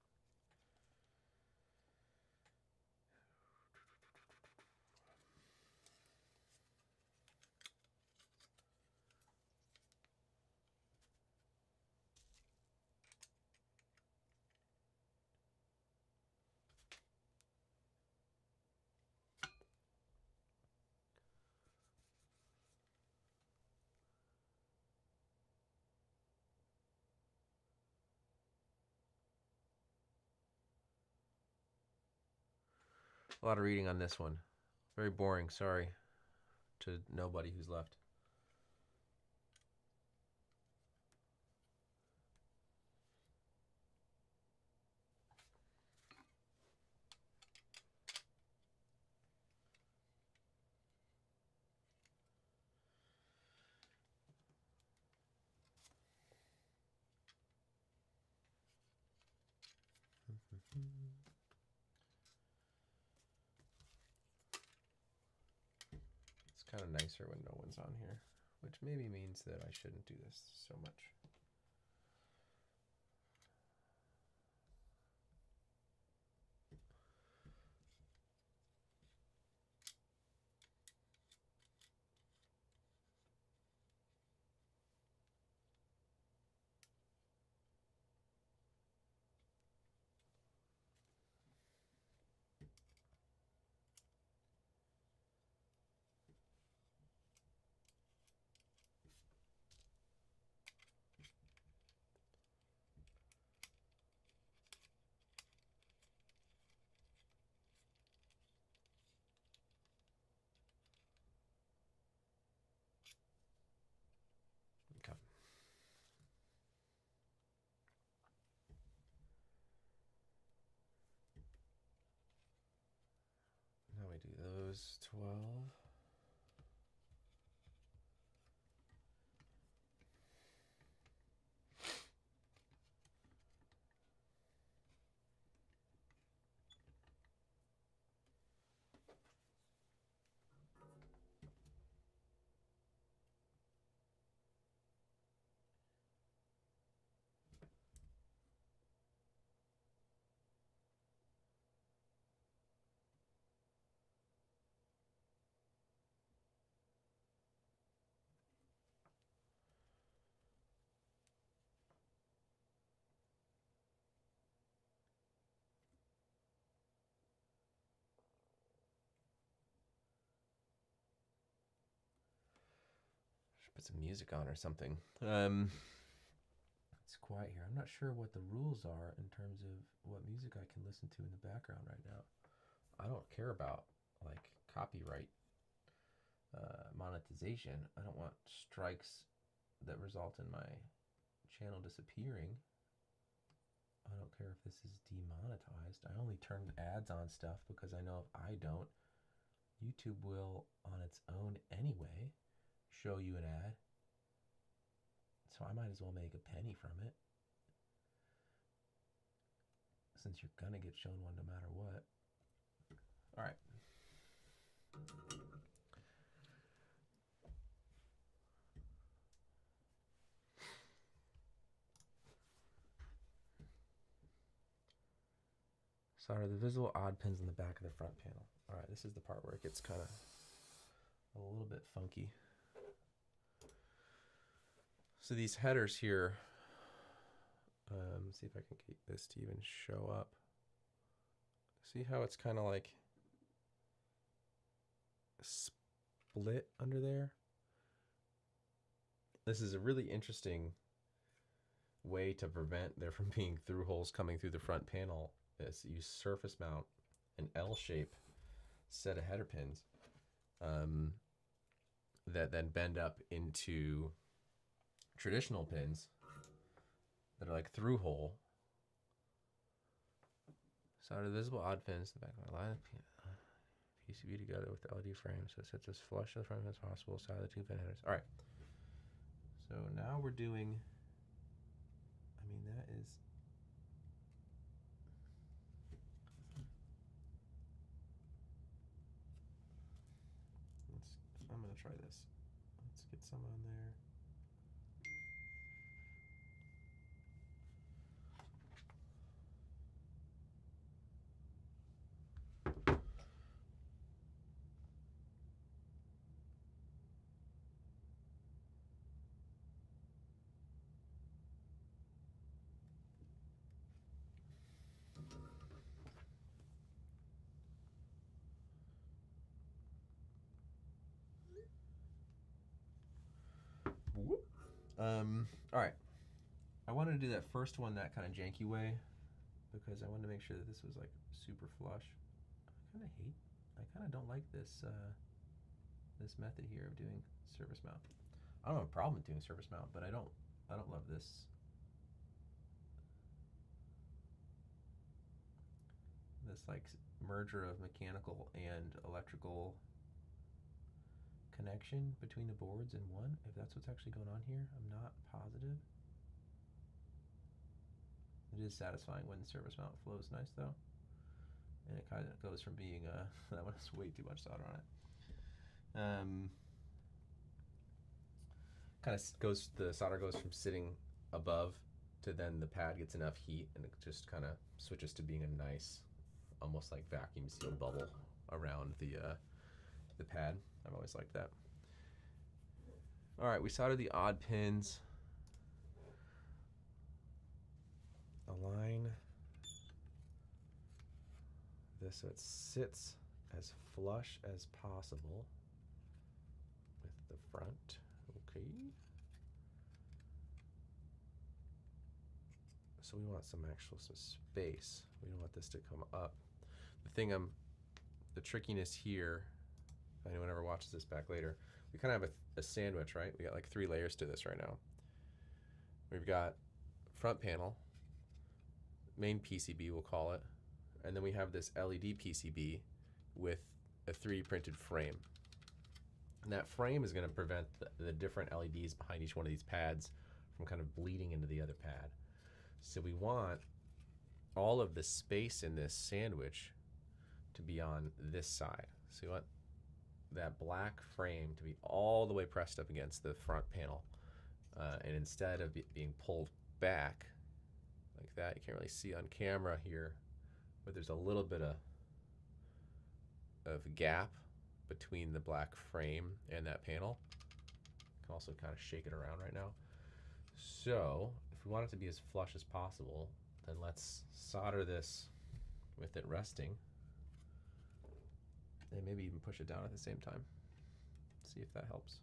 A lot of reading on this one. Very boring, sorry to nobody who's left. It's kind of nicer when no one's on here, which maybe means that I shouldn't do this so much. Okay. Now we do those 12. Should put some music on or something. It's quiet here. I'm not sure what the rules are in terms of what music I can listen to in the background right now. I don't care about like copyright monetization. I don't want strikes that result in my channel disappearing. I don't care if this is demonetized. I only turn ads on stuff because I know if I don't, YouTube will on its own anyway show you an ad. So I might as well make a penny from it, since you're gonna get shown one no matter what. All right. Solder the visible odd pins in the back of the front panel. All right, this is the part where it gets kind of a little bit funky. So these headers here, see if I can get this to even show up. See how it's kind of like split under there? This is a really interesting way to prevent there from being through holes coming through the front panel. Is you surface mount an L-shape set of header pins that then bend up into traditional pins that are like through hole. Solder visible odd pins in the back of my line PCB together with the LED frame so it sits as flush to the front as possible. Solder the two pin headers. All right. So now we're doing, I mean, that is, I'm going to try this. Let's get some on there. All right. I wanted to do that first one that kind of janky way because I wanted to make sure that this was like super flush. I kind of don't like this this method here of doing surface mount. I don't have a problem with doing surface mount, but I don't love this. This like merger of mechanical and electrical connection between the boards in one, if that's what's actually going on here. I'm not positive. It is satisfying when the surface mount flows nice though. And it kind of goes from being that one has way too much solder on it. The solder goes from sitting above to then the pad gets enough heat and it just kind of switches to being a nice, almost like vacuum sealed bubble around the pad. I've always liked that. All right, we soldered the odd pins. Align this so it sits as flush as possible with the front. Okay. So we want some space. We don't want this to come up. The trickiness here, if anyone ever watches this back later, we kind of have a sandwich, right? We got like 3 layers to this right now. We've got front panel, main PCB we'll call it, and then we have this LED PCB with a 3D printed frame. And that frame is going to prevent the different LEDs behind each one of these pads from kind of bleeding into the other pad. So we want all of the space in this sandwich to be on this side. So you want that black frame to be all the way pressed up against the front panel. And instead of being pulled back like that, you can't really see on camera here, but there's a little bit of gap between the black frame and that panel. You can also kind of shake it around right now. So if we want it to be as flush as possible, then let's solder this with it resting and maybe even push it down at the same time. See if that helps.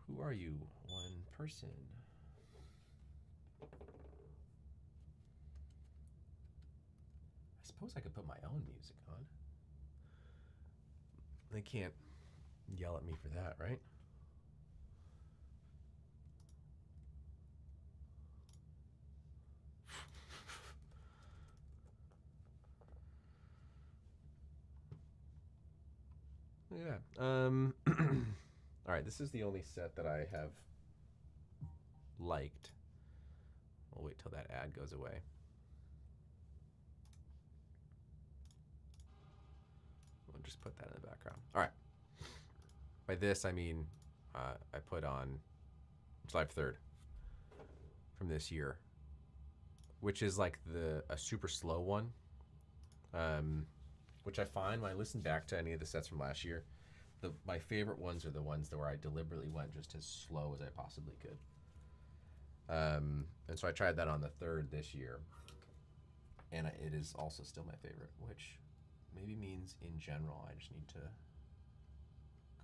Who are you? One person. I suppose I could put my own music on. They can't yell at me for that, right? Look at that. All right, this is the only set that I have liked. We'll wait till that ad goes away. We'll just put that in the background. All right. By this, I mean I put on July 3rd from this year. which is like a super slow one, which I find when I listen back to any of the sets from last year, my favorite ones are the ones where I deliberately went just as slow as I possibly could. And so I tried that on the third this year, and it is also still my favorite, which maybe means in general I just need to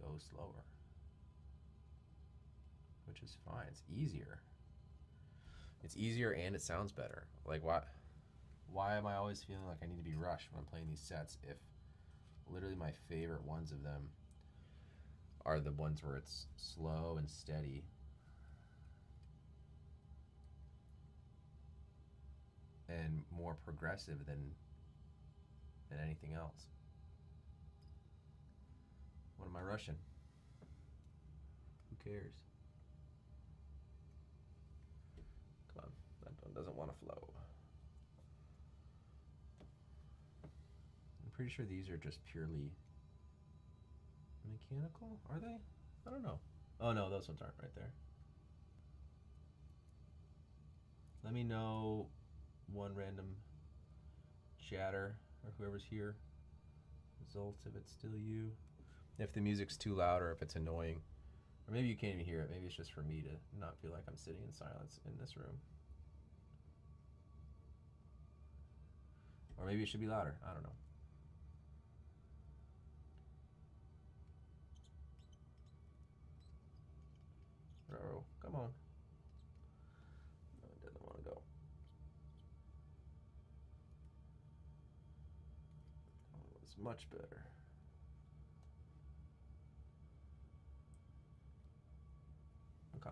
go slower, which is fine. It's easier. It's easier and it sounds better. Like, why am I always feeling like I need to be rushed when I'm playing these sets if literally my favorite ones of them are the ones where it's slow and steady? And more progressive than anything else. What am I rushing? Who cares? Come on, that one doesn't want to flow. I'm pretty sure these are just purely mechanical, are they? I don't know. Oh no, those ones aren't right there. Let me know, one random chatter or whoever's here, results if it's still you, if the music's too loud or if it's annoying, or maybe you can't even hear it. Maybe it's just for me to not feel like I'm sitting in silence in this room, or maybe it should be louder. I don't know. Oh, come on. No, it doesn't want to go. Oh, it's much better. Okay.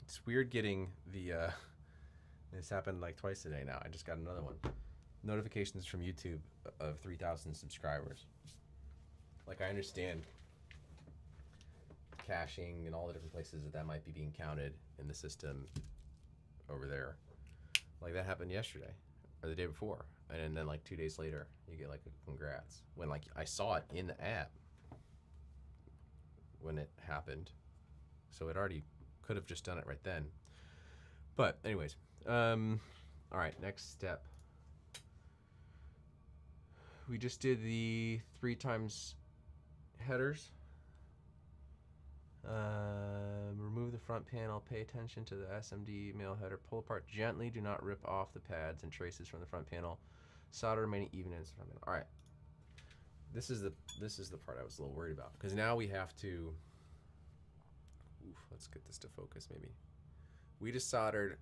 It's weird getting the this happened like twice today now. I just got another one. Notifications from YouTube of 3,000 subscribers. Like, I understand caching and all the different places that might be being counted in the system over there. Like, that happened yesterday or the day before, and then like 2 days later you get like a congrats when like I saw it in the app when it happened, so it already could have just done it right then. But anyways, all right, next step. We just did the 3 times headers. Remove the front panel, pay attention to the SMD male header, pull apart gently, do not rip off the pads and traces from the front panel, solder remaining even ends. All right, this is the part I was a little worried about, because now we have to, let's get this to focus maybe. We just soldered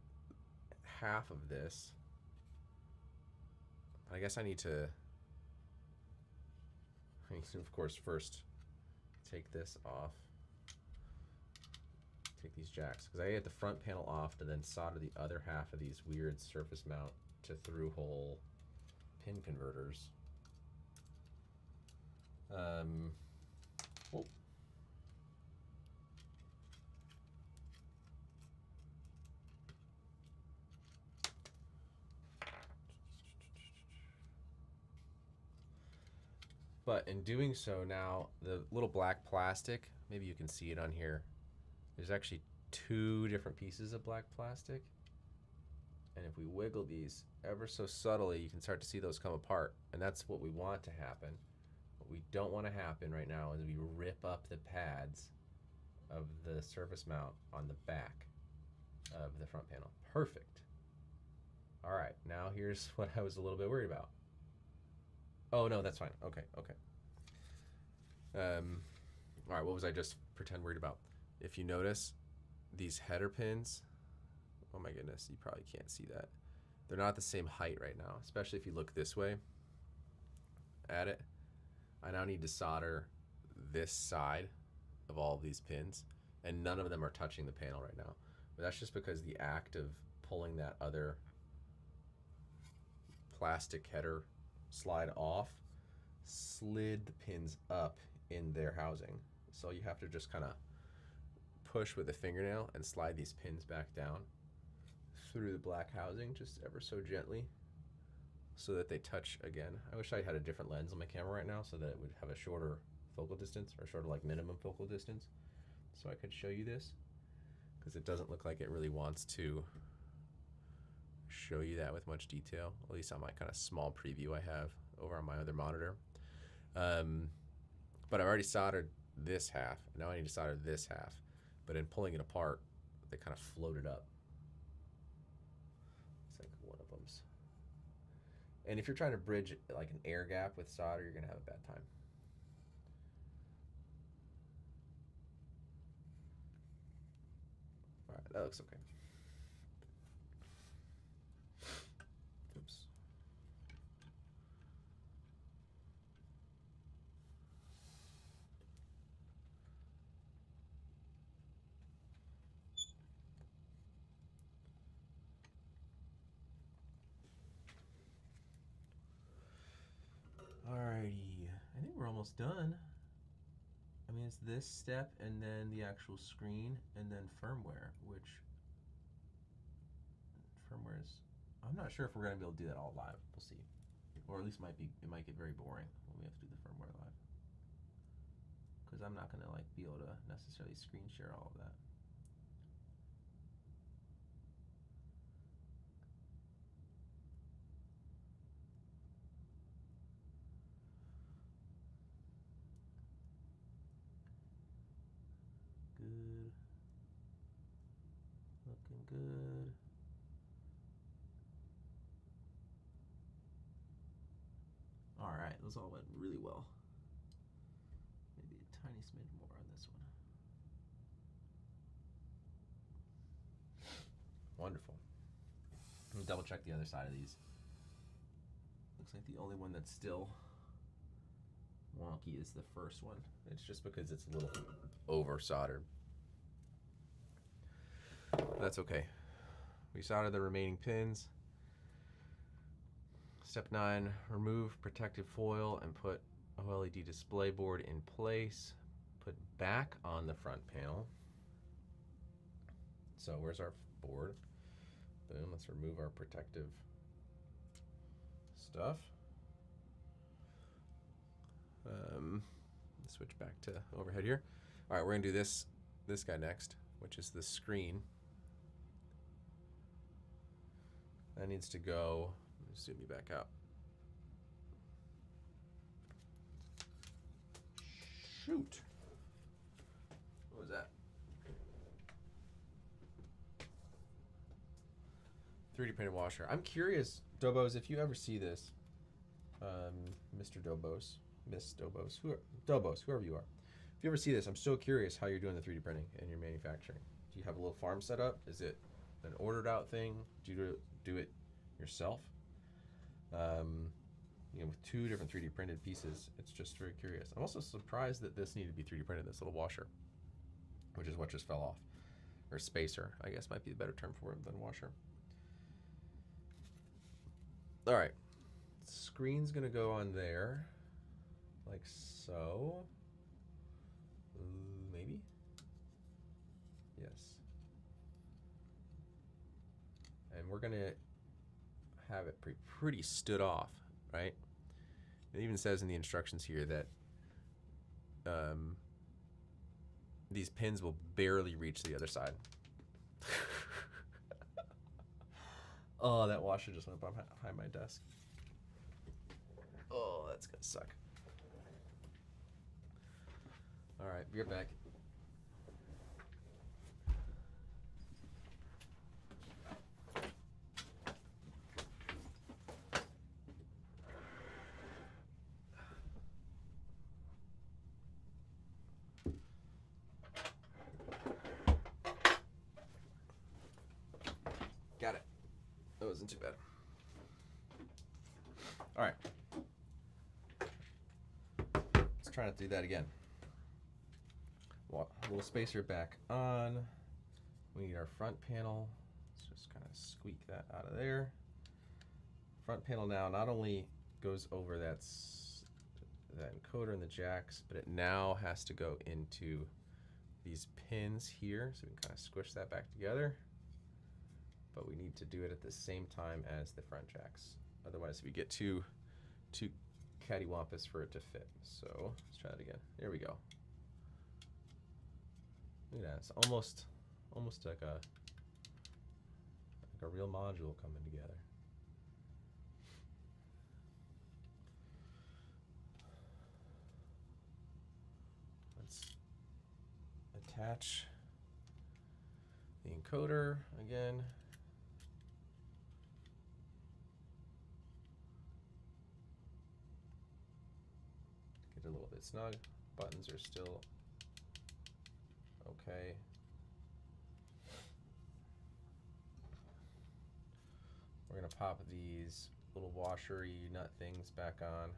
half of this. I guess I need to, of course, first take this off. Take these jacks, because I get the front panel off to then solder the other half of these weird surface mount to through hole pin converters. Oh. But in doing so, now the little black plastic, maybe you can see it on here, there's actually 2 different pieces of black plastic, and if we wiggle these ever so subtly, you can start to see those come apart, and that's what we want to happen. What we don't want to happen right now is we rip up the pads of the surface mount on the back of the front panel. Perfect. All right, now here's what I was a little bit worried about. Oh no, that's fine. Okay. All right, what was I just pretend worried about? If you notice, these header pins, oh my goodness, you probably can't see that. They're not the same height right now, especially if you look this way at it. I now need to solder this side of all of these pins, and none of them are touching the panel right now. But that's just because the act of pulling that other plastic header slide off slid the pins up in their housing. So you have to just kind of push with a fingernail and slide these pins back down through the black housing just ever so gently so that they touch again. I wish I had a different lens on my camera right now so that it would have a shorter focal distance, or sort of like minimum focal distance, so I could show you this, because it doesn't look like it really wants to show you that with much detail, at least on my kind of small preview I have over on my other monitor. But I've already soldered this half, and now I need to solder this half, but in pulling it apart, they kind of floated up. It's like one of them's. And if you're trying to bridge like an air gap with solder, you're gonna have a bad time. All right, that looks okay. Oops. Alrighty, I think we're almost done. I mean, it's this step and then the actual screen and then firmware, which firmware is, I'm not sure if we're gonna be able to do that all live. We'll see. Or at least it might get very boring when we have to do the firmware live. Because I'm not gonna like be able to necessarily screen share all of that. Good. Looking good. All right, those all went really well. Maybe a tiny smidge more on this one. Wonderful. Let me double check the other side of these. Looks like the only one that's still wonky is the first one. It's just because it's a little over soldered. That's okay. We soldered the remaining pins. Step 9, remove protective foil and put OLED display board in place. Put back on the front panel. So where's our board? Boom, let's remove our protective stuff. Switch back to overhead here. All right, we're gonna do this guy next, which is the screen. That needs to go, let me zoom you back out. Shoot. What was that? 3D printed washer. I'm curious, Doboz, if you ever see this, Mr. Doboz, Miss Doboz, Doboz, whoever you are. If you ever see this, I'm so curious how you're doing the 3D printing and your manufacturing. Do you have a little farm set up? Is it an ordered out thing? Do you do it yourself? You know, with 2 different 3D printed pieces, it's just very curious. I'm also surprised that this needed to be 3D printed, this little washer, which is what just fell off. Or spacer, I guess might be a better term for it than washer. All right, screen's gonna go on there, like so. Maybe? Yes. And we're gonna have it pretty stood off, right? It even says in the instructions here that these pins will barely reach the other side. Oh, that washer just went behind my desk. Oh, that's gonna suck. All right, be right back. wasn't too bad. All right. Let's try not to do that again. Little spacer back on. We need our front panel. Let's just kind of squeak that out of there. Front panel now not only goes over that encoder and the jacks, but it now has to go into these pins here, so we can kind of squish that back together. But we need to do it at the same time as the front jacks. Otherwise, we get too cattywampus for it to fit. So let's try that again. There we go. Look at that. It's almost like a real module coming together. Let's attach the encoder again. Get a little bit snug. Buttons are still okay. We're gonna pop these little washery nut things back on.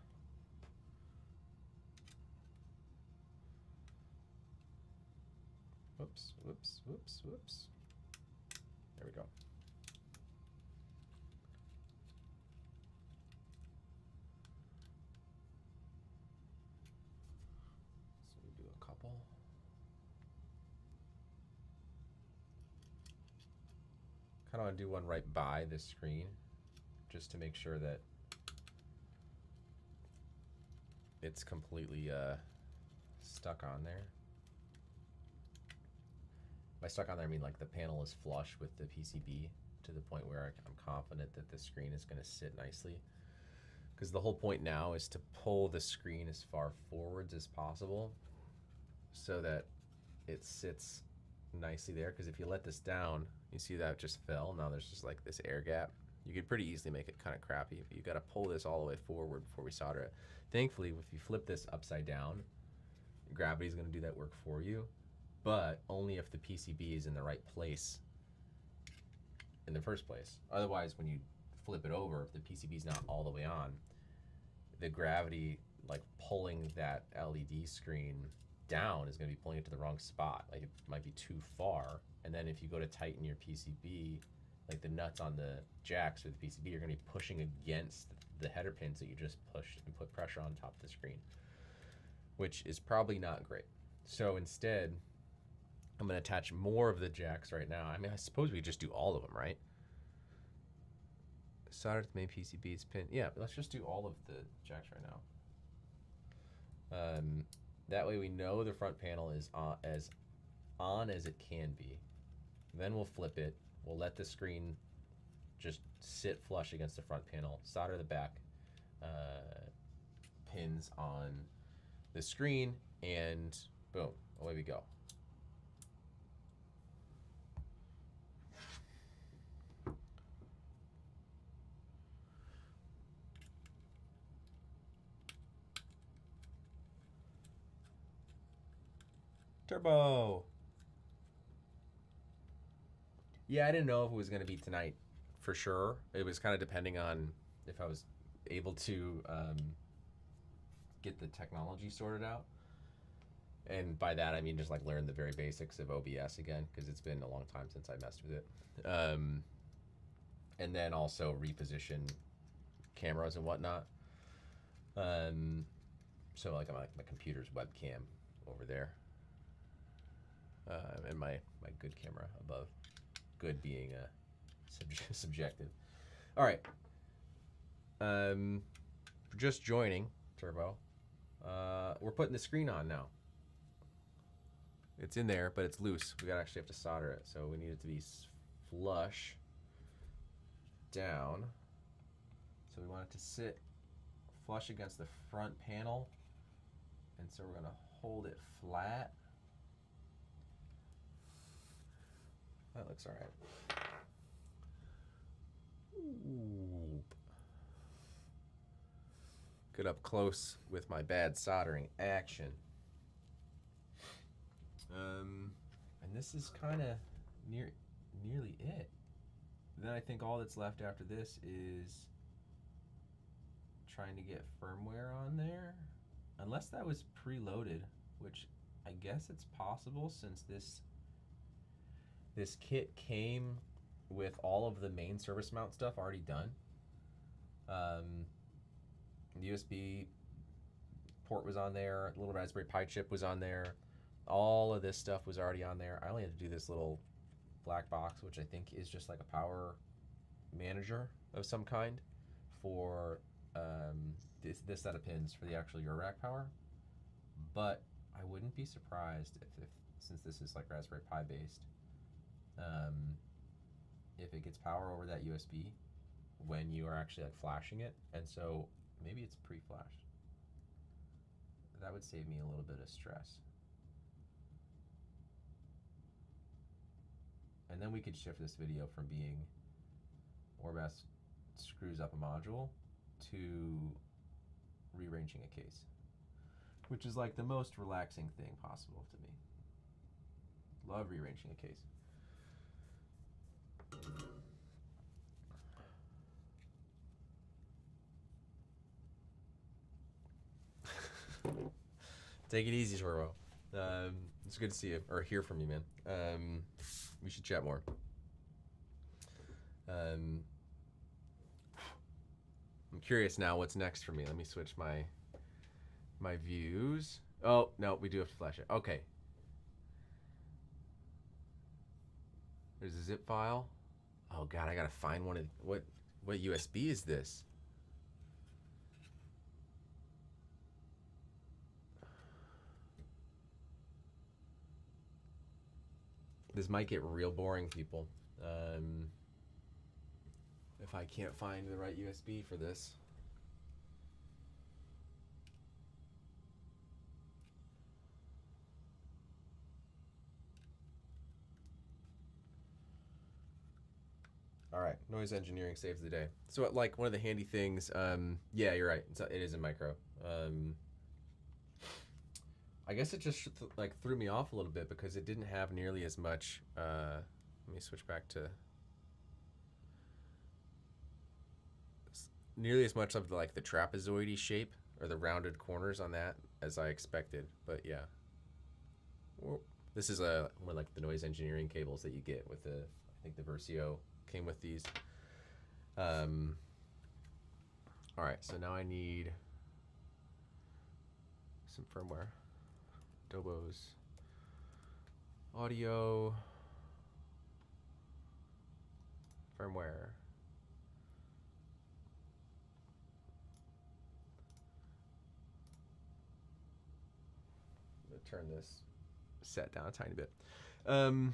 Whoops, whoops, whoops, whoops. There we go. So we do a couple. Kind of want to do one right by the screen, just to make sure that it's completely stuck on there. By stuck on there, I mean like the panel is flush with the PCB to the point where I'm confident that the screen is going to sit nicely. Because the whole point now is to pull the screen as far forwards as possible so that it sits nicely there. Because if you let this down, you see that it just fell. Now there's just like this air gap. You could pretty easily make it kind of crappy. But you got to pull this all the way forward before we solder it. Thankfully, if you flip this upside down, gravity is going to do that work for you. But only if the PCB is in the right place in the first place. Otherwise, when you flip it over, if the PCB is not all the way on, the gravity, like pulling that LED screen down, is going to be pulling it to the wrong spot. Like it might be too far. And then if you go to tighten your PCB, like the nuts on the jacks with the PCB, you're going to be pushing against the header pins that you just pushed and put pressure on top of the screen, which is probably not great. So instead, I'm going to attach more of the jacks right now. I mean, I suppose we could just do all of them, right? Solder to the main PCB's pin. Yeah, let's just do all of the jacks right now. That way we know the front panel is on as it can be. Then we'll flip it. We'll let the screen just sit flush against the front panel. Solder the back pins on the screen, and boom, away we go. Turbo. Yeah, I didn't know if it was going to be tonight for sure. It was kind of depending on if I was able to get the technology sorted out. And by that, I mean just like learn the very basics of OBS again, because it's been a long time since I messed with it. And then also reposition cameras and whatnot. So like my computer's webcam over there. And my good camera above. Good being subjective. All right. Just joining, Turbo. We're putting the screen on now. It's in there, but it's loose. We actually have to solder it, so we need it to be flush down. So we want it to sit flush against the front panel, and so we're gonna hold it flat. That looks all right. Ooh. Get up close with my bad soldering action. And this is kind of nearly it. Then I think all that's left after this is trying to get firmware on there, unless that was preloaded, which I guess it's possible since this kit came with all of the main service mount stuff already done. The USB port was on there, the little Raspberry Pi chip was on there, all of this stuff was already on there. I only had to do this little black box, which I think is just like a power manager of some kind for this set of pins for the actual Euro rack power. But I wouldn't be surprised if since this is like Raspberry Pi based, if it gets power over that USB when you are actually like flashing it, and so maybe it's pre-flashed. That would save me a little bit of stress. And then we could shift this video from being Orbas screws up a module to rearranging a case, which is like the most relaxing thing possible to me. Love rearranging a case. Take it easy, Sorbo. It's good to see you, or hear from you, man. We should chat more. I'm curious now what's next for me. Let me switch my views. Oh, no, we do have to flash it. Okay. There's a zip file. Oh God, I gotta find one of, what USB is this? This might get real boring, people. If I can't find the right USB for this. All right, noise engineering saves the day. So like one of the handy things, yeah, you're right. It is a micro. I guess it just like threw me off a little bit because it didn't have nearly as much. Let me switch back to nearly as much of the, like the trapezoidy shape or the rounded corners on that as I expected. But yeah, this is one of like the noise engineering cables that you get with the, I think the Versio came with these. All right, so now I need some firmware. Doboz audio firmware. I'm gonna turn this set down a tiny bit. I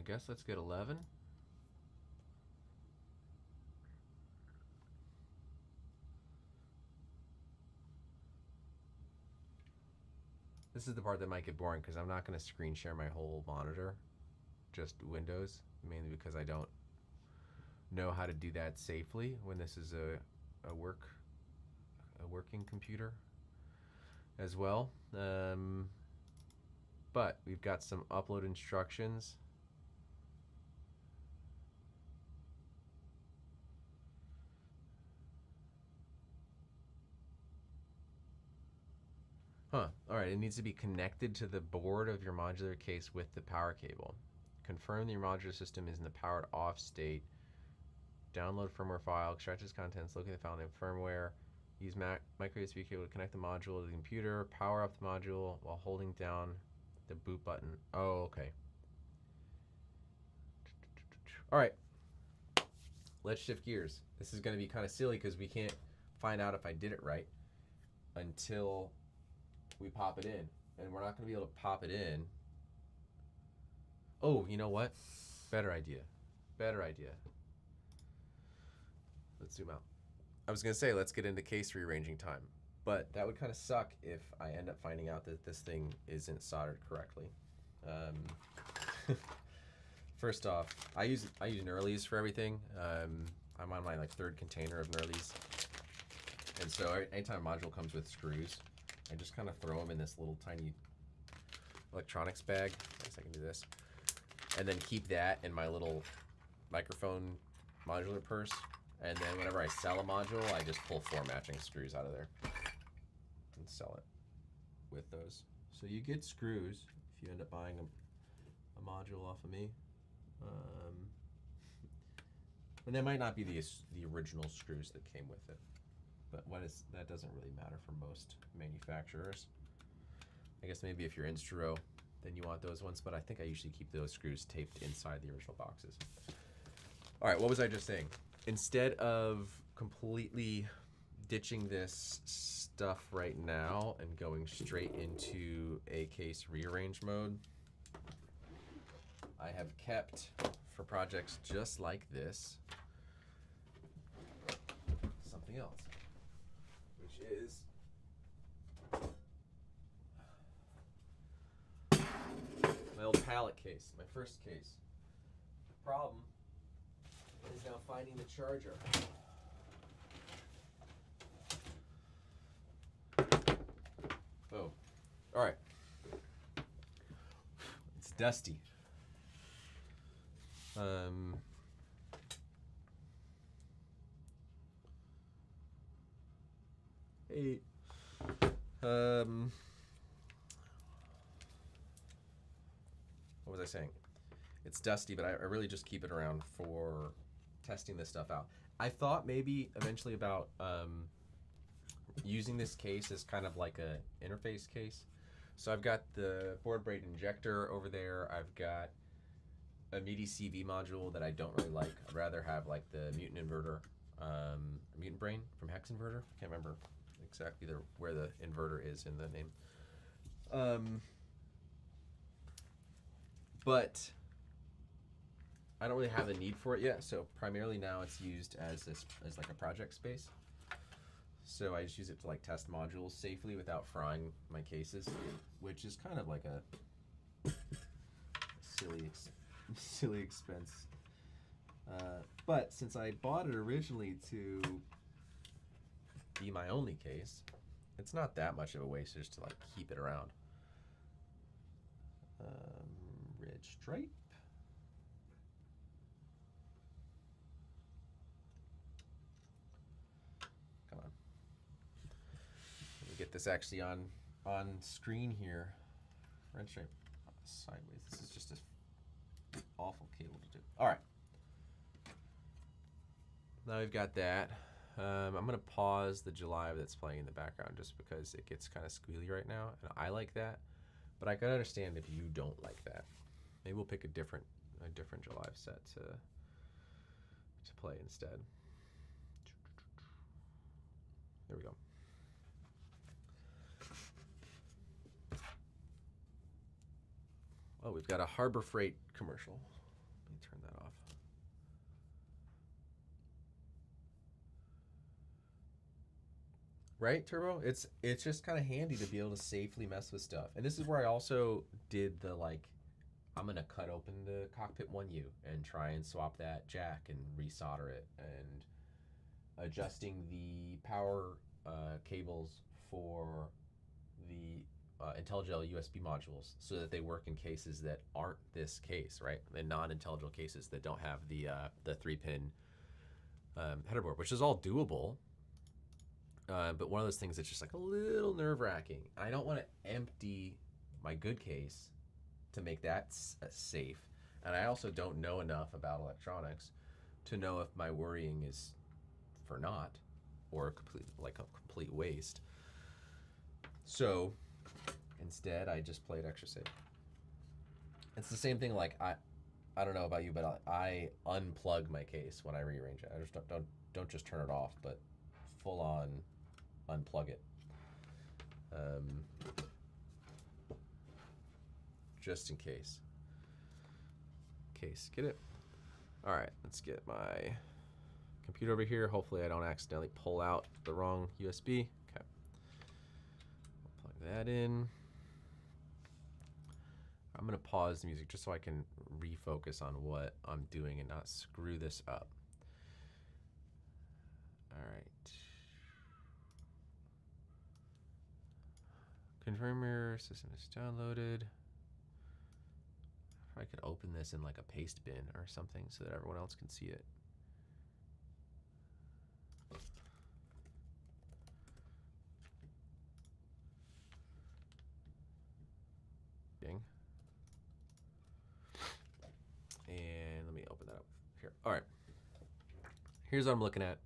guess let's get 11. This is the part that might get boring because I'm not going to screen share my whole monitor, just Windows, mainly because I don't know how to do that safely when this is a working computer as well. But we've got some upload instructions. All right, it needs to be connected to the board of your modular case with the power cable. Confirm that your modular system is in the powered off state. Download firmware file, extract its contents, locate the file name firmware. Use micro USB cable to connect the module to the computer. Power up the module while holding down the boot button. Oh, okay. All right, let's shift gears. This is going to be kind of silly because we can't find out if I did it right until we pop it in, and we're not going to be able to pop it in. Oh, you know what? Better idea. Let's zoom out. I was going to say let's get into case rearranging time, but that would kind of suck if I end up finding out that this thing isn't soldered correctly. First off, I use Knurlies for everything. I'm on my like third container of Knurlies, and so anytime a module comes with screws, I just kind of throw them in this little tiny electronics bag. I guess I can do this. and then keep that in my little microphone modular purse. And then whenever I sell a module, I just pull 4 matching screws out of there and sell it with those. So you get screws if you end up buying a module off of me. And they might not be the original screws that came with it, but that doesn't really matter for most manufacturers. I guess maybe if you're Instro, then you want those ones, but I think I usually keep those screws taped inside the original boxes. All right, what was I just saying? Instead of completely ditching this stuff right now and going straight into a case rearrange mode, I have kept, for projects just like this, something else, which is my old palette case, my first case. The problem is now finding the charger. Oh, all right. It's dusty. Hey. What was I saying? It's dusty, but I really just keep it around for testing this stuff out. I thought maybe eventually about using this case as kind of like a interface case. So I've got the board braid injector over there. I've got a MIDI CV module that I don't really like. I'd rather have like the mutant inverter, mutant brain from Hex Inverter. I can't remember exactly where the inverter is in the name. But I don't really have the need for it yet, so primarily now it's used as like a project space. So I just use it to like test modules safely without frying my cases, which is kind of like a silly expense. But since I bought it originally to be my only case, it's not that much of a waste just to like keep it around. Red stripe. Come on. Let me get this actually on screen here. Red stripe sideways. This is just an awful cable to do. All right. Now we've got that. I'm going to pause the July that's playing in the background just because it gets kind of squealy right now, and I like that. But I can understand if you don't like that. Maybe we'll pick a different July set to play instead. There we go. Oh, we've got a Harbor Freight commercial. Let me turn that off. Right, Turbo? It's just kind of handy to be able to safely mess with stuff. And this is where I also did the like, I'm gonna cut open the cockpit 1U and try and swap that jack and resolder it, and adjusting the power cables for the IntelliGel USB modules so that they work in cases that aren't this case, right? In non-IntelliGel cases that don't have the 3-pin header board, which is all doable. But one of those things that's just like a little nerve-wracking. I don't want to empty my good case to make that safe. And I also don't know enough about electronics to know if my worrying is for naught or a complete waste. So instead, I just play it extra safe. It's the same thing. Like I don't know about you, but I unplug my case when I rearrange it. I just don't just turn it off, but full on unplug it. Just in case. Get it? All right, let's get my computer over here. Hopefully I don't accidentally pull out the wrong USB. Okay. Plug that in. I'm gonna pause the music just so I can refocus on what I'm doing and not screw this up. All right. Confirm your system is downloaded. I could open this in like a paste bin or something so that everyone else can see it. And let me open that up here. All right. Here's what I'm looking at.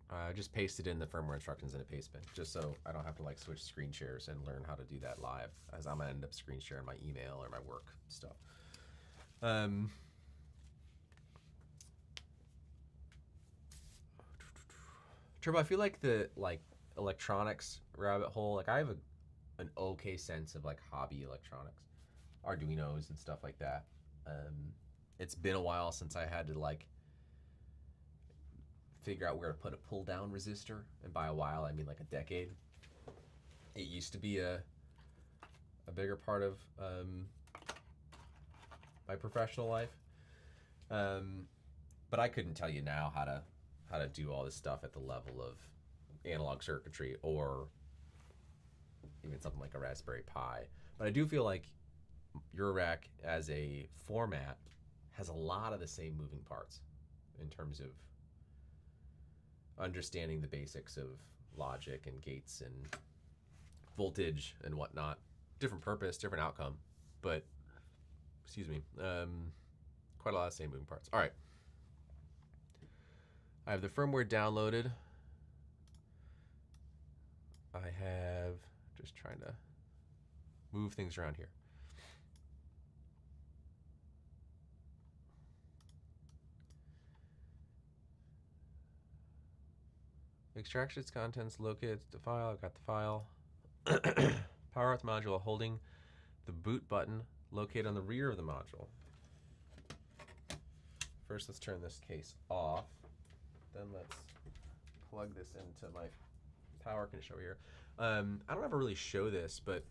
I just pasted in the firmware instructions in a paste bin, just so I don't have to like switch screen shares and learn how to do that live, as I'm gonna end up screen sharing my email or my work stuff. Turbo, I feel like the electronics rabbit hole, like I have an okay sense of like hobby electronics, Arduinos and stuff like that. It's been a while since I had to like figure out where to put a pull down resistor, and by a while I mean like a decade. It used to be a bigger part of my professional life, but I couldn't tell you now how to do all this stuff at the level of analog circuitry or even something like a Raspberry Pi. But I do feel like Eurorack as a format has a lot of the same moving parts in terms of understanding the basics of logic and gates and voltage and whatnot. Different purpose, different outcome, but excuse me, quite a lot of the same moving parts. All right, I have the firmware downloaded. I have, just trying to move things around here. Extraction its contents, locate the file. I've got the file. Power up the module holding the boot button located on the rear of the module. First, let's turn this case off. Then let's plug this into my power conditioner over here. I don't ever really show this, but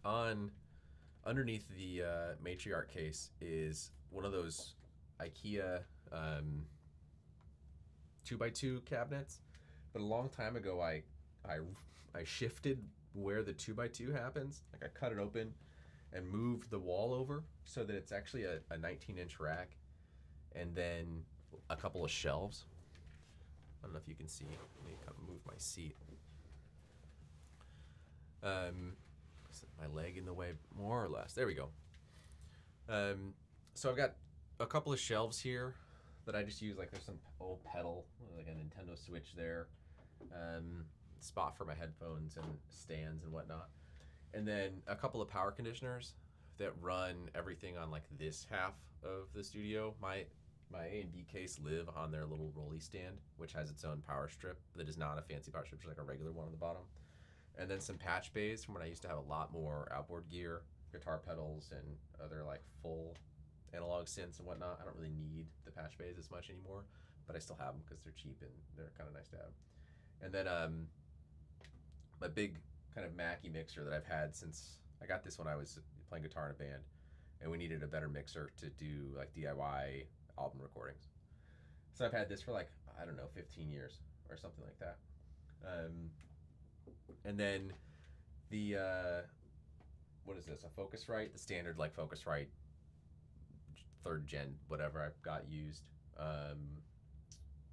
underneath the matriarch case is one of those IKEA 2x2 cabinets. But a long time ago, I shifted where the 2x2 happens. Like I cut it open and moved the wall over so that it's actually a 19-inch rack, and then a couple of shelves. I don't know if you can see. Let me kind of move my seat. My leg in the way, more or less. There we go. So I've got a couple of shelves here that I just use. Like there's some old pedal, like a Nintendo Switch there. Spot for my headphones and stands and whatnot. And then a couple of power conditioners that run everything on like this half of the studio. My A&D case live on their little rolly stand, which has its own power strip that is not a fancy power strip, just like a regular one on the bottom. And then some patch bays from when I used to have a lot more outboard gear, guitar pedals, and other like full analog synths and whatnot. I don't really need the patch bays as much anymore, but I still have them because they're cheap and they're kind of nice to have. And then my big kind of Mackie mixer that I've had since I got this when I was playing guitar in a band, and we needed a better mixer to do like DIY album recordings. So I've had this for like, I don't know, 15 years or something like that. And then the, what is this? A Focusrite, the standard like Focusrite 3rd gen, whatever I've got used,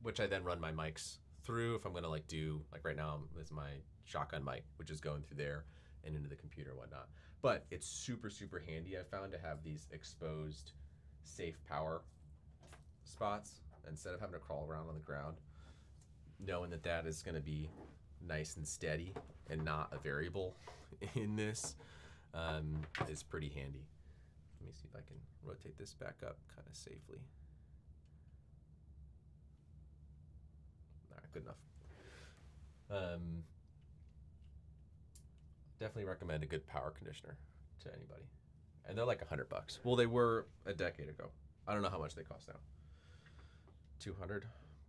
which I then run my mics through if I'm gonna like do, like right now is my shotgun mic, which is going through there and into the computer and whatnot. But it's super, super handy, I found, to have these exposed safe power spots instead of having to crawl around on the ground, knowing that that is gonna be nice and steady and not a variable in this is pretty handy. Let me see if I can rotate this back up kind of safely. All right, good enough. Definitely recommend a good power conditioner to anybody. And they're like $100. Well, they were a decade ago. I don't know how much they cost now. 200?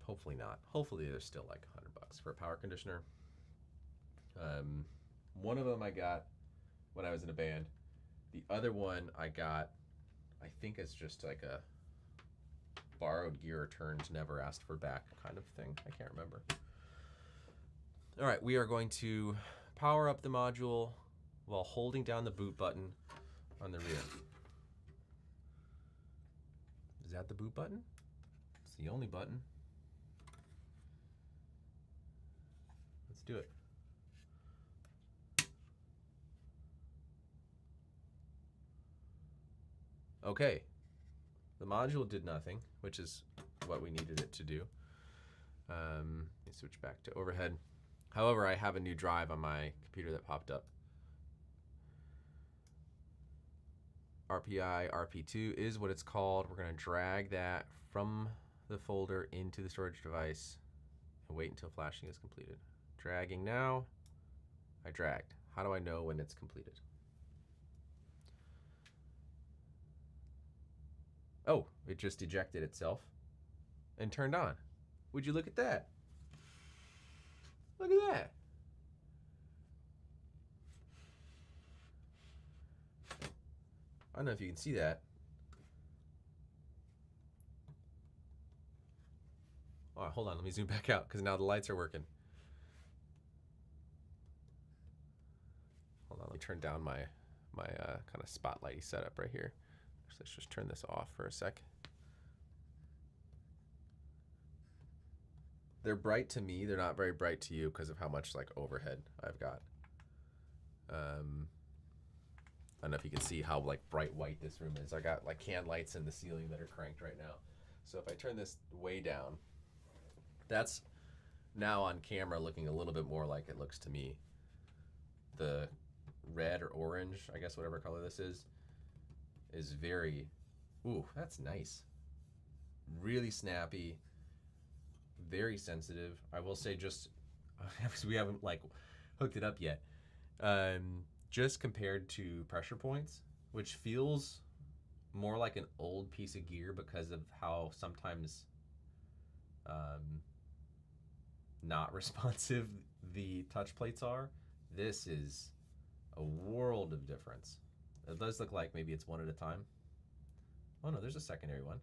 Hopefully not. Hopefully they're still like $100 for a power conditioner. One of them I got when I was in a band. The other one I got, I think it's just like a borrowed gear returned, never asked for back kind of thing. I can't remember. All right, we are going to power up the module while holding down the boot button on the rear. Is that the boot button? It's the only button. Let's do it. Okay. The module did nothing, which is what we needed it to do. Let me switch back to overhead. However, I have a new drive on my computer that popped up. RPI RP2 is what it's called. We're going to drag that from the folder into the storage device and wait until flashing is completed. Dragging now. I dragged. How do I know when it's completed? Oh, it just ejected itself and turned on. Would you look at that? Look at that. I don't know if you can see that. Oh, hold on, let me zoom back out because now the lights are working. Hold on, let me turn down my kind of spotlighty setup right here. So let's just turn this off for a sec. They're bright to me. They're not very bright to you because of how much like overhead I've got. I don't know if you can see how like bright white this room is. I got like can lights in the ceiling that are cranked right now. So if I turn this way down, that's now on camera looking a little bit more like it looks to me. The red or orange, I guess whatever color this is very, ooh, that's nice. Really snappy, very sensitive. I will say just, because we haven't like hooked it up yet, just compared to pressure points, which feels more like an old piece of gear because of how sometimes not responsive the touch plates are. This is a world of difference. It does look like maybe it's one at a time. Oh no, there's a secondary one.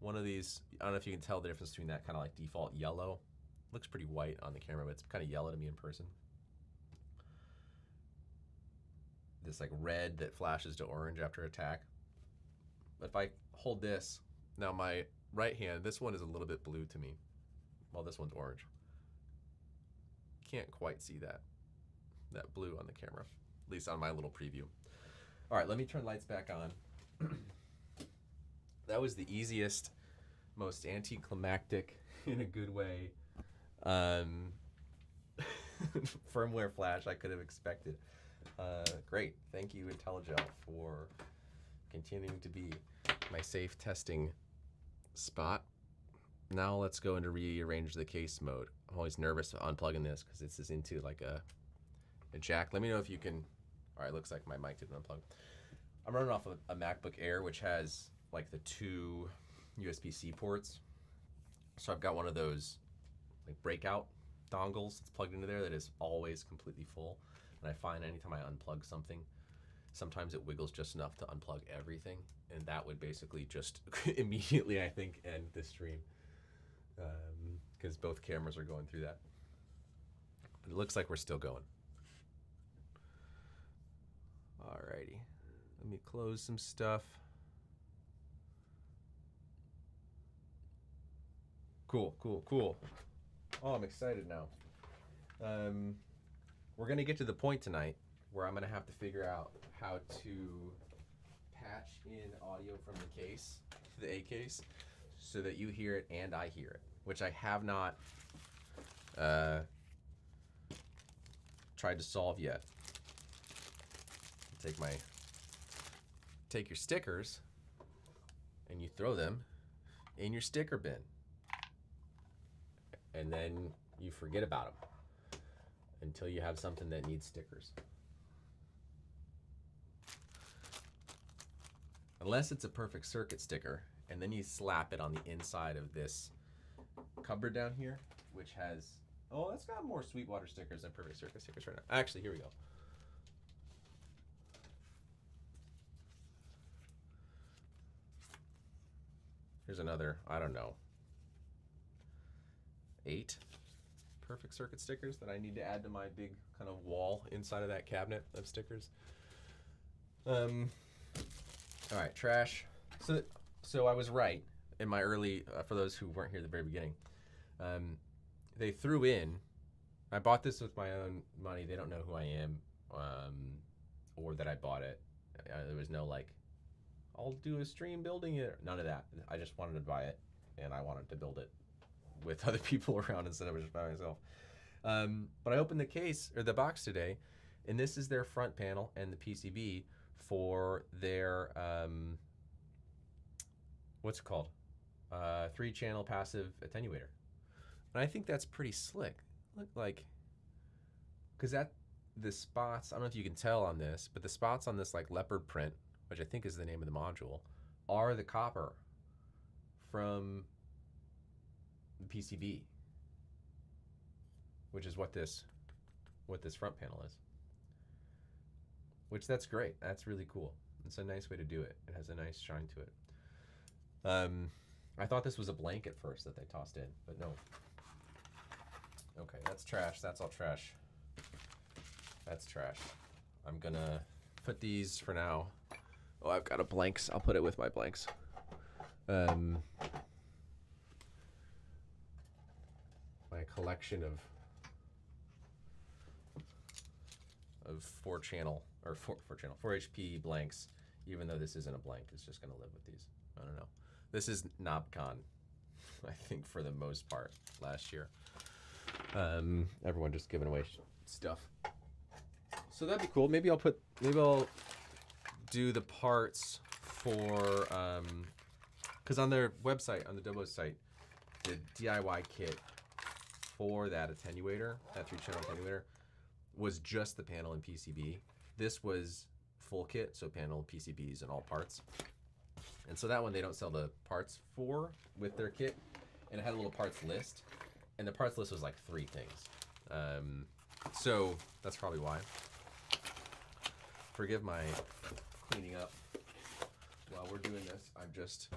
One of these, I don't know if you can tell the difference between that kind of like default yellow. Looks pretty white on the camera, but it's kind of yellow to me in person. This like red that flashes to orange after attack. If I hold this, now my right hand, this one is a little bit blue to me, while this one's orange. Can't quite see that blue on the camera, at least on my little preview. All right, let me turn lights back on. That was the easiest, most anticlimactic, in a good way, firmware flash I could have expected. Great, thank you IntelliGel for continuing to be my safe testing spot. Now let's go into rearrange the case mode. I'm always nervous unplugging this because this is into like a jack. Let me know if you can. All right, looks like my mic didn't unplug. I'm running off of a MacBook Air, which has like the 2 USB-C ports. So I've got one of those like breakout dongles that's plugged into there that is always completely full. And I find anytime I unplug something, sometimes it wiggles just enough to unplug everything. And that would basically just immediately, I think, end the stream. Because both cameras are going through that. But it looks like we're still going. Alrighty, let me close some stuff. Cool, cool, cool. Oh, I'm excited now. We're gonna get to the point tonight where I'm gonna have to figure out how to patch in audio from the case, the A case, so that you hear it and I hear it, which I have not tried to solve yet. Take your stickers and you throw them in your sticker bin, and then you forget about them until you have something that needs stickers. Unless it's a perfect circuit sticker, and then you slap it on the inside of this cupboard down here, which has, oh, that's got more Sweetwater stickers than perfect circuit stickers right now. Actually, here we go. Here's another, I don't know, 8 perfect circuit stickers that I need to add to my big kind of wall inside of that cabinet of stickers. All right, trash. So I was right in my early, for those who weren't here at the very beginning. They threw in, I bought this with my own money. They don't know who I am, or that I bought it. There was no like, I'll do a stream building it. None of that. I just wanted to buy it, and I wanted to build it with other people around instead of just by myself. But I opened the case or the box today, and this is their front panel and the PCB for their what's it called? 3-channel passive attenuator. And I think that's pretty slick. Look like, because the spots, I don't know if you can tell on this, but the spots on this like leopard print, which I think is the name of the module, are the copper from the PCB, which is what this front panel is. Which that's great. That's really cool. It's a nice way to do it. It has a nice shine to it. I thought this was a blank at first that they tossed in, but no. Okay, that's trash. That's all trash. That's trash. I'm gonna put these for now. Oh, I've got a blanks. I'll put it with my blanks. My collection of 4-channel or 4 HP blanks. Even though this isn't a blank, it's just gonna live with these. I don't know. This is NobCon, I think, for the most part last year. Everyone just giving away stuff. So that'd be cool. Maybe I'll do the parts for, because on their website, on the Doboz site, the DIY kit for that attenuator, that 3-channel attenuator, was just the panel and PCB. This was full kit, so panel, PCBs, and all parts. And so that one they don't sell the parts for with their kit, and it had a little parts list, and the parts list was like 3 things. So that's probably why. Forgive my cleaning up while we're doing this. I'm just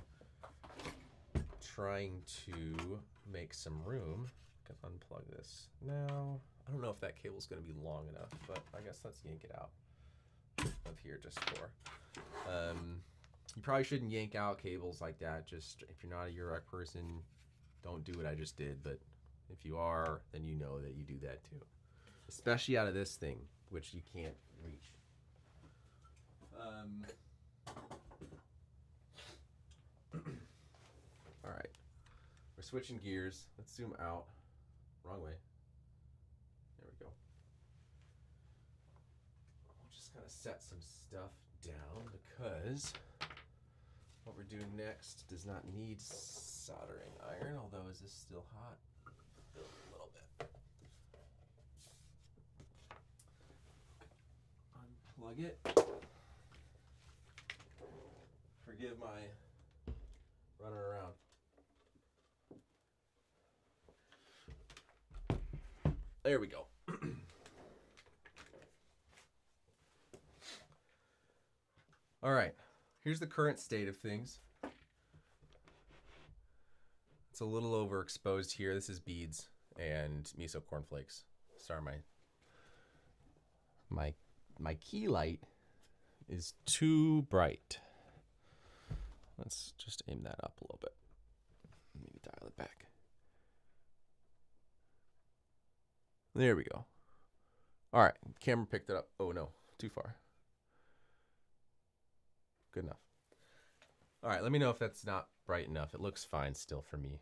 trying to make some room. I can unplug this now. I don't know if that cable's going to be long enough, but I guess let's yank it out of here just for. You probably shouldn't yank out cables like that. Just if you're not a Eurorack person, don't do what I just did. But if you are, then you know that you do that too. Especially out of this thing, which you can't reach. All right, we're switching gears. Let's zoom out. Wrong way. There we go. We'll just kind of set some stuff down because what we're doing next does not need soldering iron, although is this still hot? A little bit. Unplug it. Forgive my running around. There we go. All right, here's the current state of things. It's a little overexposed here. This is beads and miso cornflakes. Sorry, my key light is too bright. Let's just aim that up a little bit. Maybe dial it back. There we go. All right, camera picked it up. Oh no, too far. Good enough. All right, let me know if that's not bright enough. It looks fine still for me.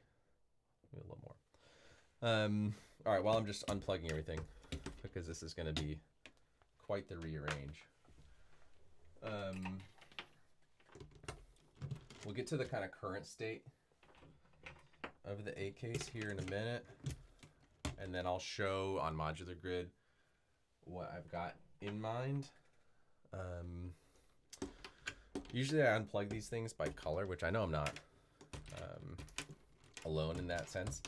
Maybe a little more. All right, while I'm just unplugging everything, because this is going to be quite the rearrange. We'll get to the kind of current state of the A case here in a minute, and then I'll show on Modular Grid what I've got in mind. Usually I unplug these things by color, which I know I'm not alone in that sense.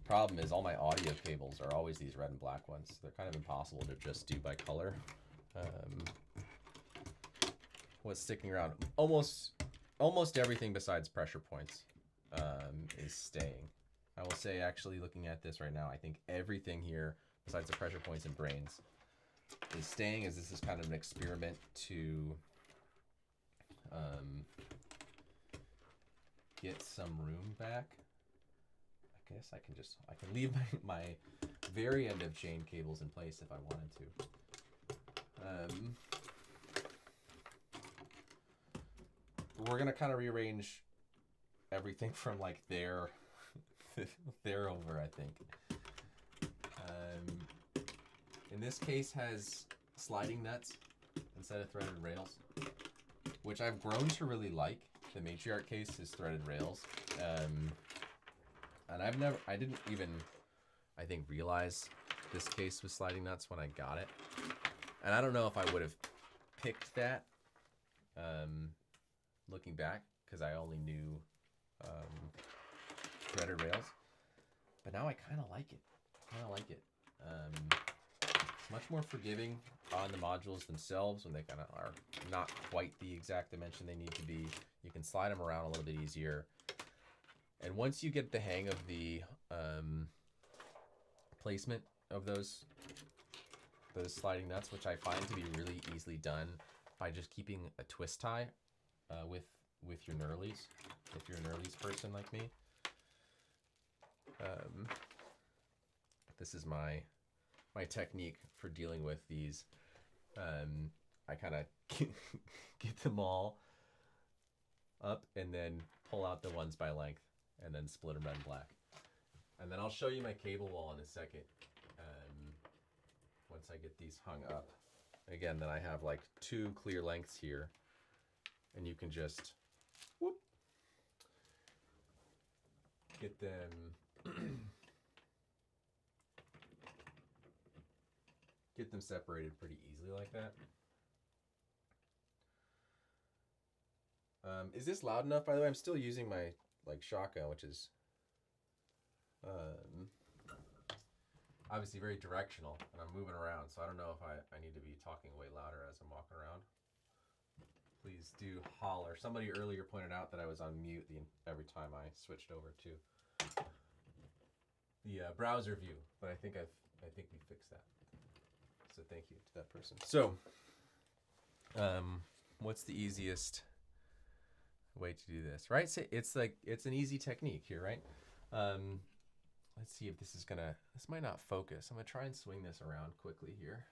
Problem is all my audio cables are always these red and black ones. They're kind of impossible to just do by color. What's sticking around? Almost everything besides pressure points is staying. I will say, actually, looking at this right now, I think everything here besides the pressure points and brains is staying, as this is kind of an experiment to get some room back, I guess I can leave my very end of chain cables in place if I wanted to. We're gonna kind of rearrange everything from like there over, I think. In this case has sliding nuts instead of threaded rails, which I've grown to really like. The matriarch case is threaded rails. And I didn't even, I think, realize this case was sliding nuts when I got it. And I don't know if I would have picked that looking back, because I only knew threaded rails. But now I kind of like it. It's much more forgiving on the modules themselves when they kind of are not quite the exact dimension they need to be. You can slide them around a little bit easier. And once you get the hang of the placement of those sliding nuts, which I find to be really easily done by just keeping a twist tie with your knurlies, if you're a knurlies person like me. This is my technique for dealing with these. I kind of get them all up and then pull out the ones by length and then split them red and black. And then I'll show you my cable wall in a second. Once I get these hung up. Again, then I have like 2 clear lengths here, and you can just whoop, get them separated pretty easily like that. Is this loud enough? By the way, I'm still using my shotgun, which is obviously very directional, and I'm moving around, so I don't know if I need to be talking way louder as I'm walking around. Please do holler. Somebody earlier pointed out that I was on mute every time I switched over to the browser view, but I think we fixed that. So thank you to that person. So, what's the easiest way to do this? Right? So it's an easy technique here, right? Let's see if this might not focus. I'm gonna try and swing this around quickly here.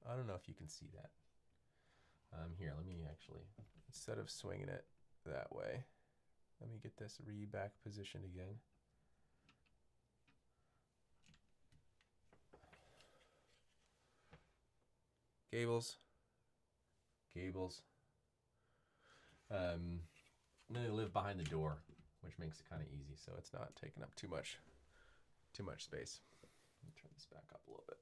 I don't know if you can see that. Here, let me actually, instead of swinging it that way, let me get this back positioned again. Cables. And then they live behind the door, which makes it kind of easy, so it's not taking up too much space. Let me turn this back up a little bit.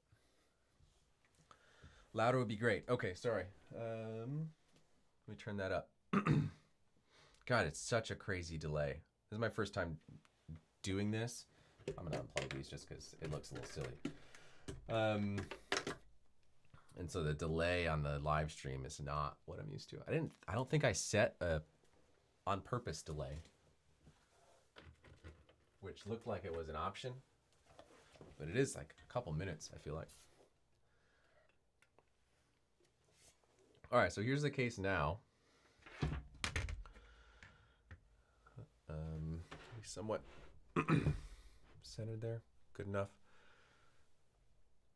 Louder would be great. Okay, sorry. Let me turn that up. God, it's such a crazy delay. This is my first time doing this. I'm gonna unplug these just because it looks a little silly. And so the delay on the live stream is not what I'm used to. I don't think I set a on purpose delay, which looked like it was an option, but it is like a couple minutes, I feel like. All right, so here's the case now. Somewhat centered there, good enough.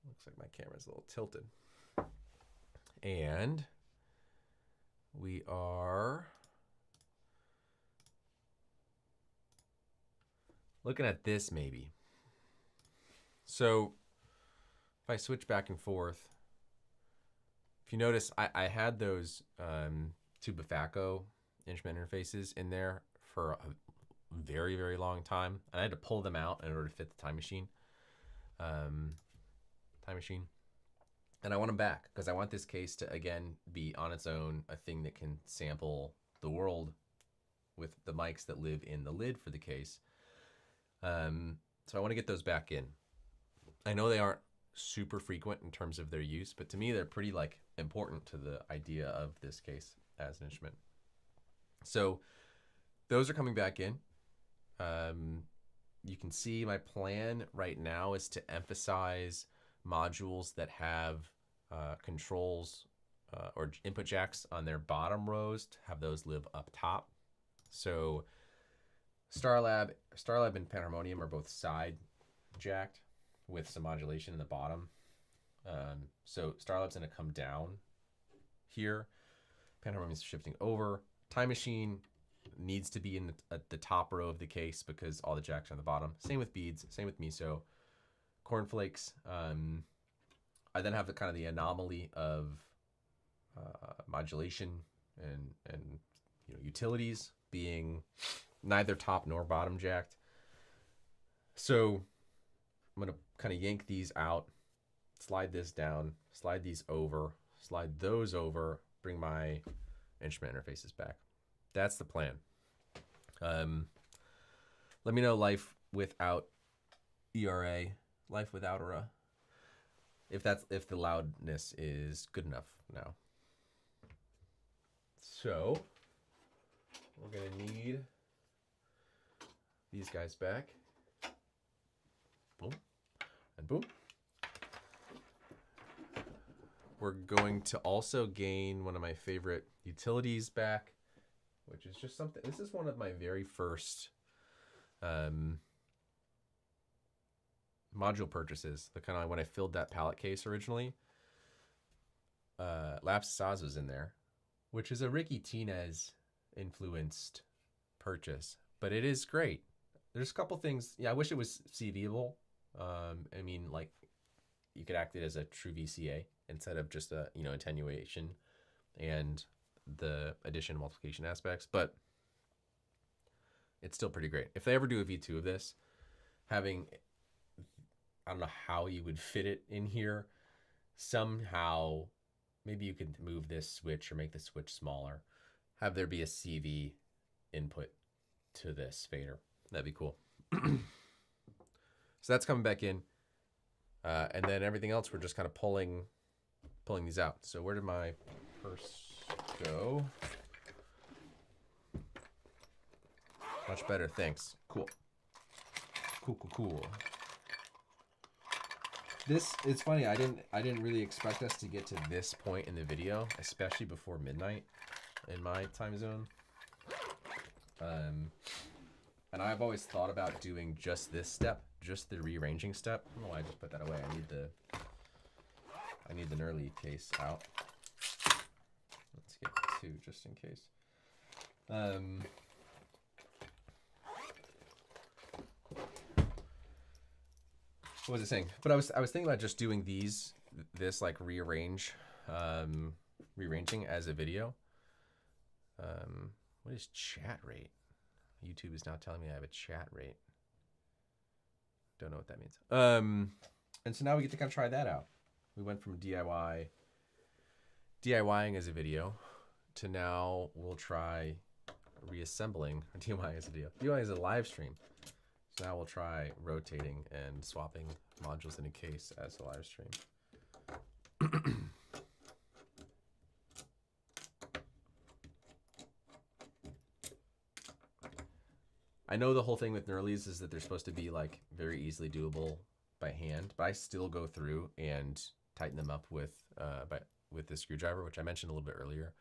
Looks like my camera's a little tilted. And we are looking at this maybe. So if I switch back and forth, if you notice, I had those two Bafacco instrument interfaces in there for a very, very long time. And I had to pull them out in order to fit the time machine. And I want them back because I want this case to, again, be on its own, a thing that can sample the world with the mics that live in the lid for the case. So I want to get those back in. I know they aren't super frequent in terms of their use, but to me, they're pretty important to the idea of this case as an instrument. So those are coming back in. You can see my plan right now is to emphasize modules that have controls or input jacks on their bottom rows, to have those live up top. So Starlab and Panharmonium are both side jacked with some modulation in the bottom. So Starlab's going to come down here. Panharmonium's shifting over. Time Machine needs to be in at the top row of the case because all the jacks are on the bottom. Same with beads. Same with miso. Cornflakes. I then have the kind of the anomaly of modulation and utilities being neither top nor bottom jacked. So I'm going to kind of yank these out, slide this down, slide these over, slide those over, bring my instrument interfaces back. That's the plan. Let me know life without ERA, life without ERA, if the loudness is good enough now. So we're gonna need these guys back. Boom and boom. We're going to also gain one of my favorite utilities back, which is just something. This is one of my very first module purchases. The kind of when I filled that pallet case originally. Lapsed Saws was in there, which is a Ricky Tinez influenced purchase, but it is great. There's a couple things. Yeah, I wish it was CVable. I mean, like you could act it as a true VCA instead of just a attenuation and the addition and multiplication aspects, but it's still pretty great. If they ever do a V2 of this, having, I don't know how you would fit it in here. Somehow, maybe you could move this switch or make the switch smaller. Have there be a CV input to this fader. That'd be cool. So that's coming back in. And then everything else, we're just kind of pulling these out. So where did my purse go? Much better, thanks. Cool. Cool. This, it's funny, I didn't really expect us to get to this point in the video, especially before midnight in my time zone. And I've always thought about doing just this step, just the rearranging step. I don't know why I just put that away. I need the Nerly case out. Let's get two just in case. What was I saying? But I was thinking about just doing this like rearranging as a video. What is chat rate? YouTube is now telling me I have a chat rate. Don't know what that means. And so now we get to kind of try that out. We went from DIYing as a video to now we'll try reassembling or DIY as a video. DIY as a live stream. So now we'll try rotating and swapping modules in a case as a live stream. I know the whole thing with Nerlies is that they're supposed to be like very easily doable by hand, but I still go through and tighten them up with the screwdriver, which I mentioned a little bit earlier.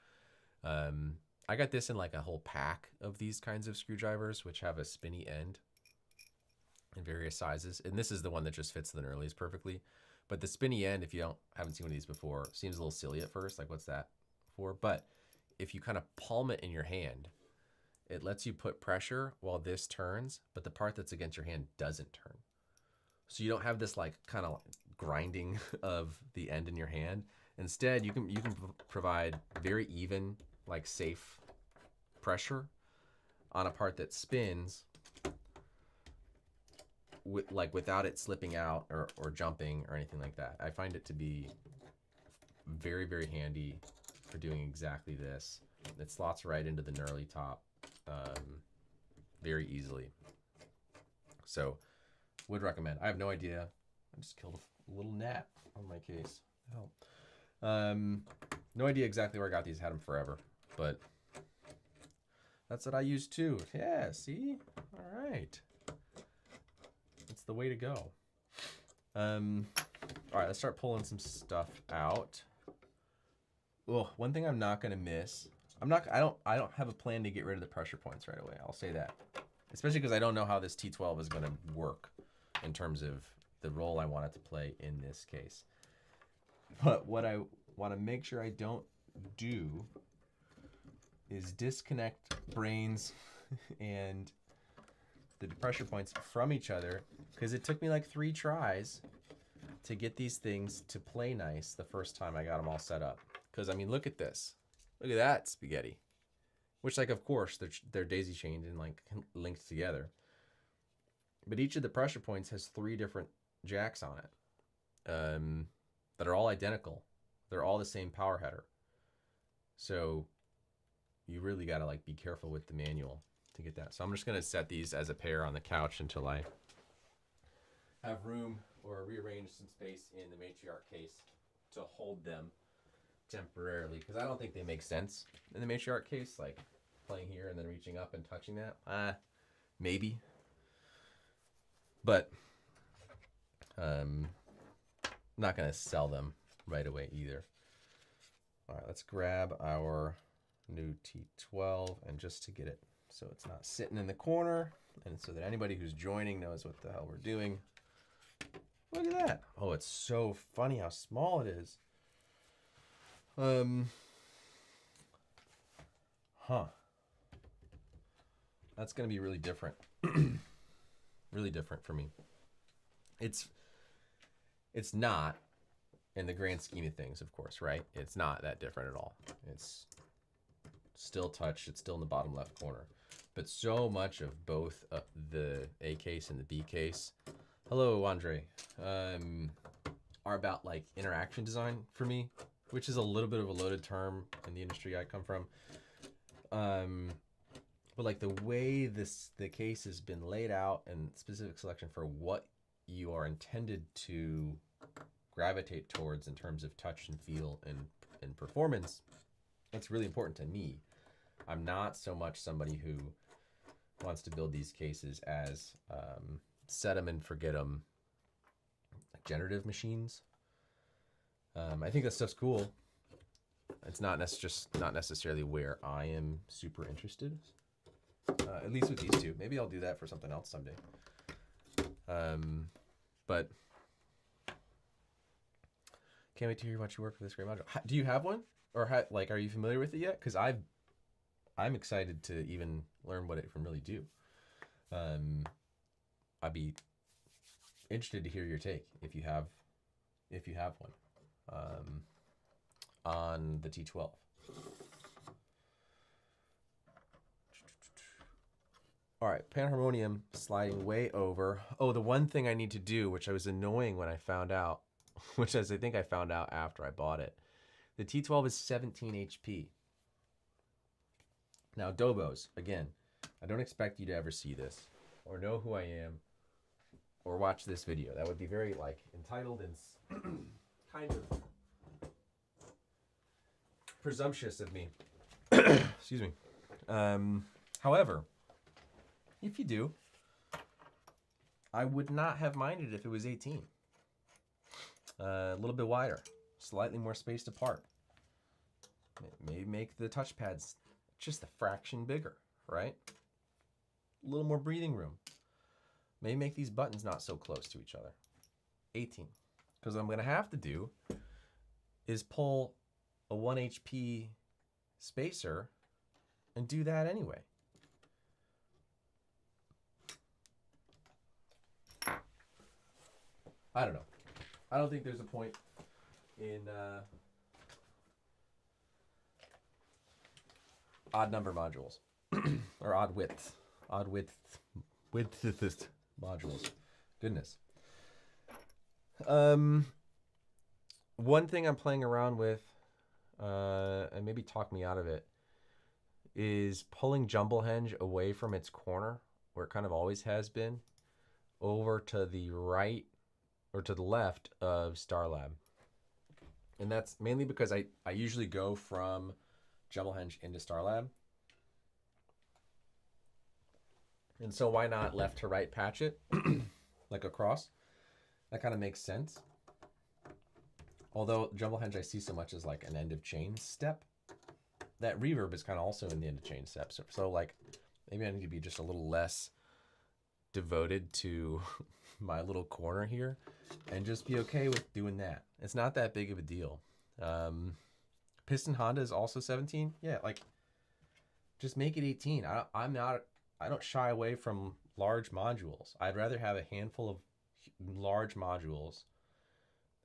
I got this in like a whole pack of these kinds of screwdrivers, which have a spinny end in various sizes, and this is the one that just fits the Nerlies perfectly. But the spinny end, if you haven't seen one of these before, seems a little silly at first, like what's that for? But if you kind of palm it in your hand, it lets you put pressure while this turns, but the part that's against your hand doesn't turn. So you don't have this like kind of grinding of the end in your hand. Instead, you can provide very even, like safe pressure on a part that spins without it slipping out or jumping or anything like that. I find it to be very, very handy for doing exactly this. It slots right into the Nerly top very easily. So would recommend. I have no idea. I just killed a little gnat on my case. No idea exactly where I got these. Had them forever, but that's what I use too. Yeah, see? All right. That's the way to go. All right, let's start pulling some stuff out. Oh, one thing I'm not going to miss I don't have a plan to get rid of the pressure points right away. I'll say that. Especially because I don't know how this T12 is going to work in terms of the role I want it to play in this case. But what I want to make sure I don't do is disconnect brains and the pressure points from each other, because it took me like 3 tries to get these things to play nice the first time I got them all set up. Because, I mean, look at this. Look at that spaghetti. Which, like, of course, they're daisy chained and, like, linked together. But each of the pressure points has 3 different jacks on it that are all identical. They're all the same power header. So you really got to, like, be careful with the manual to get that. So I'm just going to set these as a pair on the couch until I have room or rearrange some space in the matriarch case to hold them temporarily, because I don't think they make sense in the matriarch case, like playing here and then reaching up and touching that. Maybe, but not gonna sell them right away either. All right, let's grab our new T12, and just to get it so it's not sitting in the corner, and so that anybody who's joining knows what the hell we're doing. Look at that. Oh, it's so funny how small it is. That's gonna be really different. Really different for me. It's not, in the grand scheme of things, of course, right? It's not that different at all. It's still touch. It's still in the bottom left corner. But so much of both the A case and the B case, hello, Andre, are about like interaction design for me, which is a little bit of a loaded term in the industry I come from. But like the way the case has been laid out and specific selection for what you are intended to gravitate towards in terms of touch and feel and performance, that's really important to me. I'm not so much somebody who wants to build these cases as set them and forget them generative machines. I think that stuff's cool. It's not just not necessarily where I am super interested. At least with these two. Maybe I'll do that for something else someday. But can't wait to hear what you work for this great module. Do you have one, or are you familiar with it yet? Because I'm excited to even learn what it can really do. I'd be interested to hear your take if you have one on the T12. All right, panharmonium sliding way over. Oh, the one thing I need to do, which I was annoying when I found out, which is I think I found out after I bought it. The T12 is 17 HP. Now, Doboz, again, I don't expect you to ever see this or know who I am or watch this video. That would be very entitled and kind of presumptuous of me. Excuse me. However, if you do, I would not have minded if it was 18. A little bit wider, slightly more spaced apart. Maybe make the touchpads just a fraction bigger, right? A little more breathing room. Maybe make these buttons not so close to each other. 18. Because what I'm going to have to do is pull a 1 HP spacer and do that anyway. I don't know. I don't think there's a point in odd number modules or odd width modules. Goodness. One thing I'm playing around with, and maybe talk me out of it, is pulling Jumble Henge away from its corner, where it kind of always has been, over to the right or to the left of Starlab. And that's mainly because I usually go from Jumble Henge into Starlab. And so why not left to right patch it, like across? That kind of makes sense. Although Jumble Henge I see so much as like an end of chain step that reverb is kind of also in the interchange steps. So like maybe I need to be just a little less devoted to my little corner here and just be okay with doing that. It's not that big of a deal. Piston Honda is also 17. Yeah, like just make it 18. I don't shy away from large modules. I'd rather have a handful of large modules,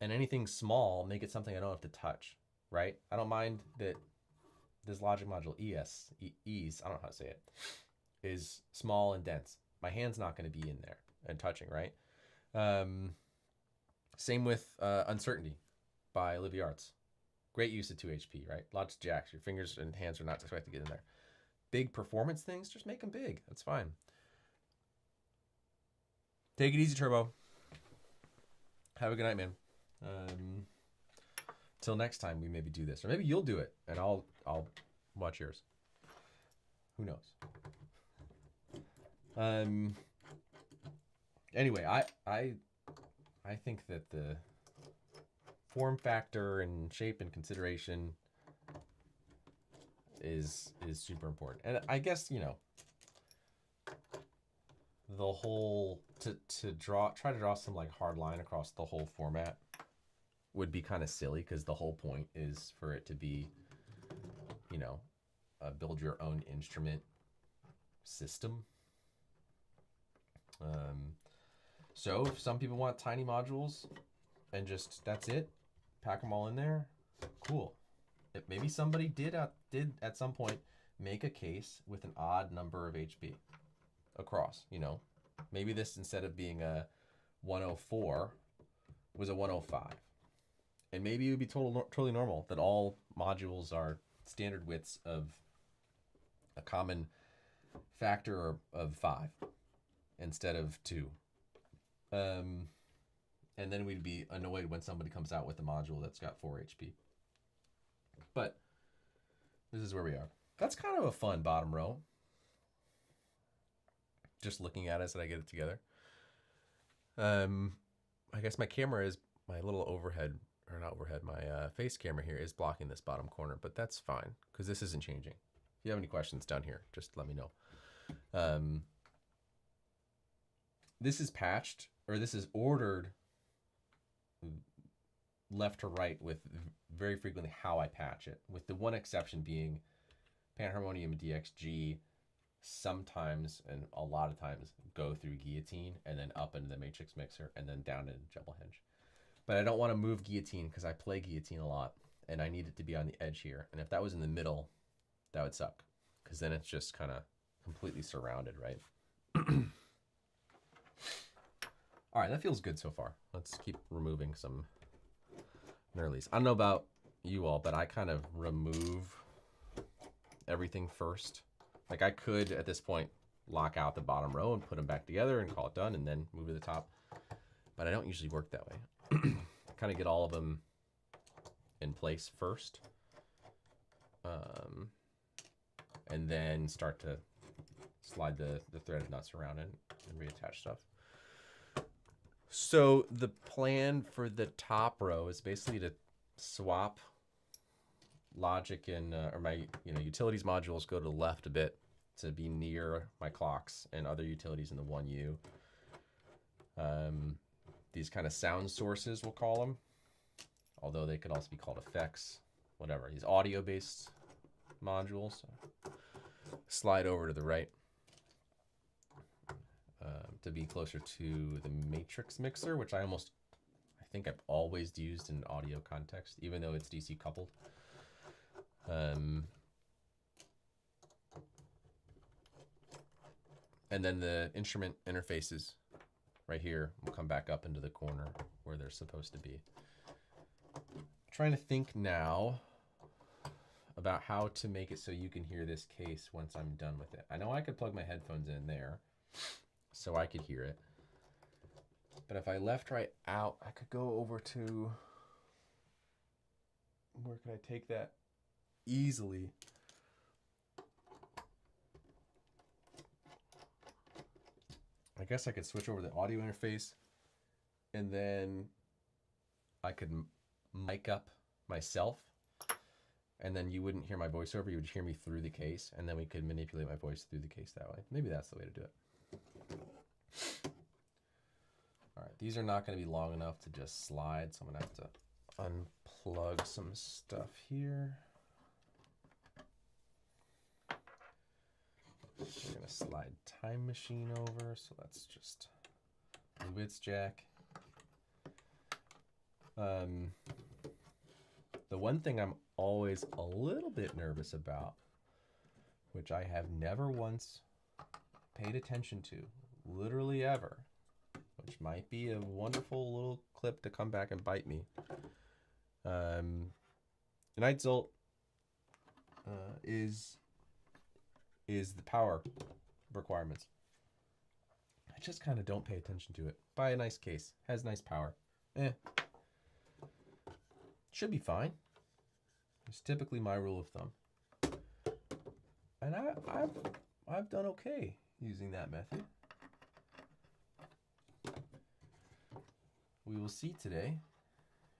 and anything small, make it something I don't have to touch, right? I don't mind that this Logic module ES, I don't know how to say it, is small and dense. My hand's not going to be in there and touching, right? Same with Uncertainty by Olivia Arts. Great use of 2 HP, right? Lots of jacks. Your fingers and hands are not expected to get in there. Big performance things, just make them big. That's fine. Take it easy, Turbo. Have a good night, man. Till next time, we maybe do this, or maybe you'll do it, and I'll watch yours. Who knows? Anyway, I think that the form factor and shape and consideration is super important, and I guess, you know, the whole try to draw some like hard line across the whole format would be kind of silly, because the whole point is for it to be, you know, build your own instrument system. So if some people want tiny modules and just that's it, pack them all in there, cool. If maybe somebody did at some point make a case with an odd number of HP across, you know, maybe this, instead of being a 104, was a 105, and maybe it would be totally normal that all modules are standard widths of a common factor of 5 instead of 2. And then we'd be annoyed when somebody comes out with a module that's got 4 HP. But this is where we are. That's kind of a fun bottom row. Just looking at it as I get it together. I guess my camera is, my little overhead, or not overhead, my face camera here is blocking this bottom corner, but that's fine, because this isn't changing. If you have any questions down here, just let me know. This is patched, or this is ordered left to right with very frequently how I patch it, with the one exception being Panharmonium DXG sometimes, and a lot of times, go through Guillotine and then up into the Matrix Mixer and then down into Jumble Hinge. But I don't want to move Guillotine because I play Guillotine a lot and I need it to be on the edge here. And if that was in the middle, that would suck, because then it's just kind of completely surrounded, right? All right, that feels good so far. Let's keep removing some knurlies. I don't know about you all, but I kind of remove everything first. Like I could, at this point, lock out the bottom row and put them back together and call it done and then move to the top. But I don't usually work that way. Kind of get all of them in place first. And then start to slide the threaded nuts around and reattach stuff. So the plan for the top row is basically to swap Logic and or my utilities modules go to the left a bit to be near my clocks and other utilities in the 1U. These kind of sound sources, we'll call them, although they could also be called effects, whatever. These audio-based modules slide over to the right to be closer to the Matrix Mixer, which I think I've always used in audio context, even though it's DC coupled. And then the instrument interfaces right here will come back up into the corner where they're supposed to be. I'm trying to think now about how to make it so you can hear this case once I'm done with it. I know I could plug my headphones in there so I could hear it. But if I left right out, I could go over to, where could I take that easily? I guess I could switch over the audio interface, and then I could mic up myself and then you wouldn't hear my voiceover, you would hear me through the case, and then we could manipulate my voice through the case that way. Maybe that's the way to do it. All right, these are not going to be long enough to just slide, so I'm going to have to unplug some stuff here. We're going to slide Time Machine over, so that's just blue bits jack. The one thing I'm always a little bit nervous about, which I have never once paid attention to, literally ever, which might be a wonderful little clip to come back and bite me. Night Zolt is the power requirements. I just kind of don't pay attention to it. Buy a nice case, has nice power. Should be fine. It's typically my rule of thumb. And I've done okay using that method. We will see today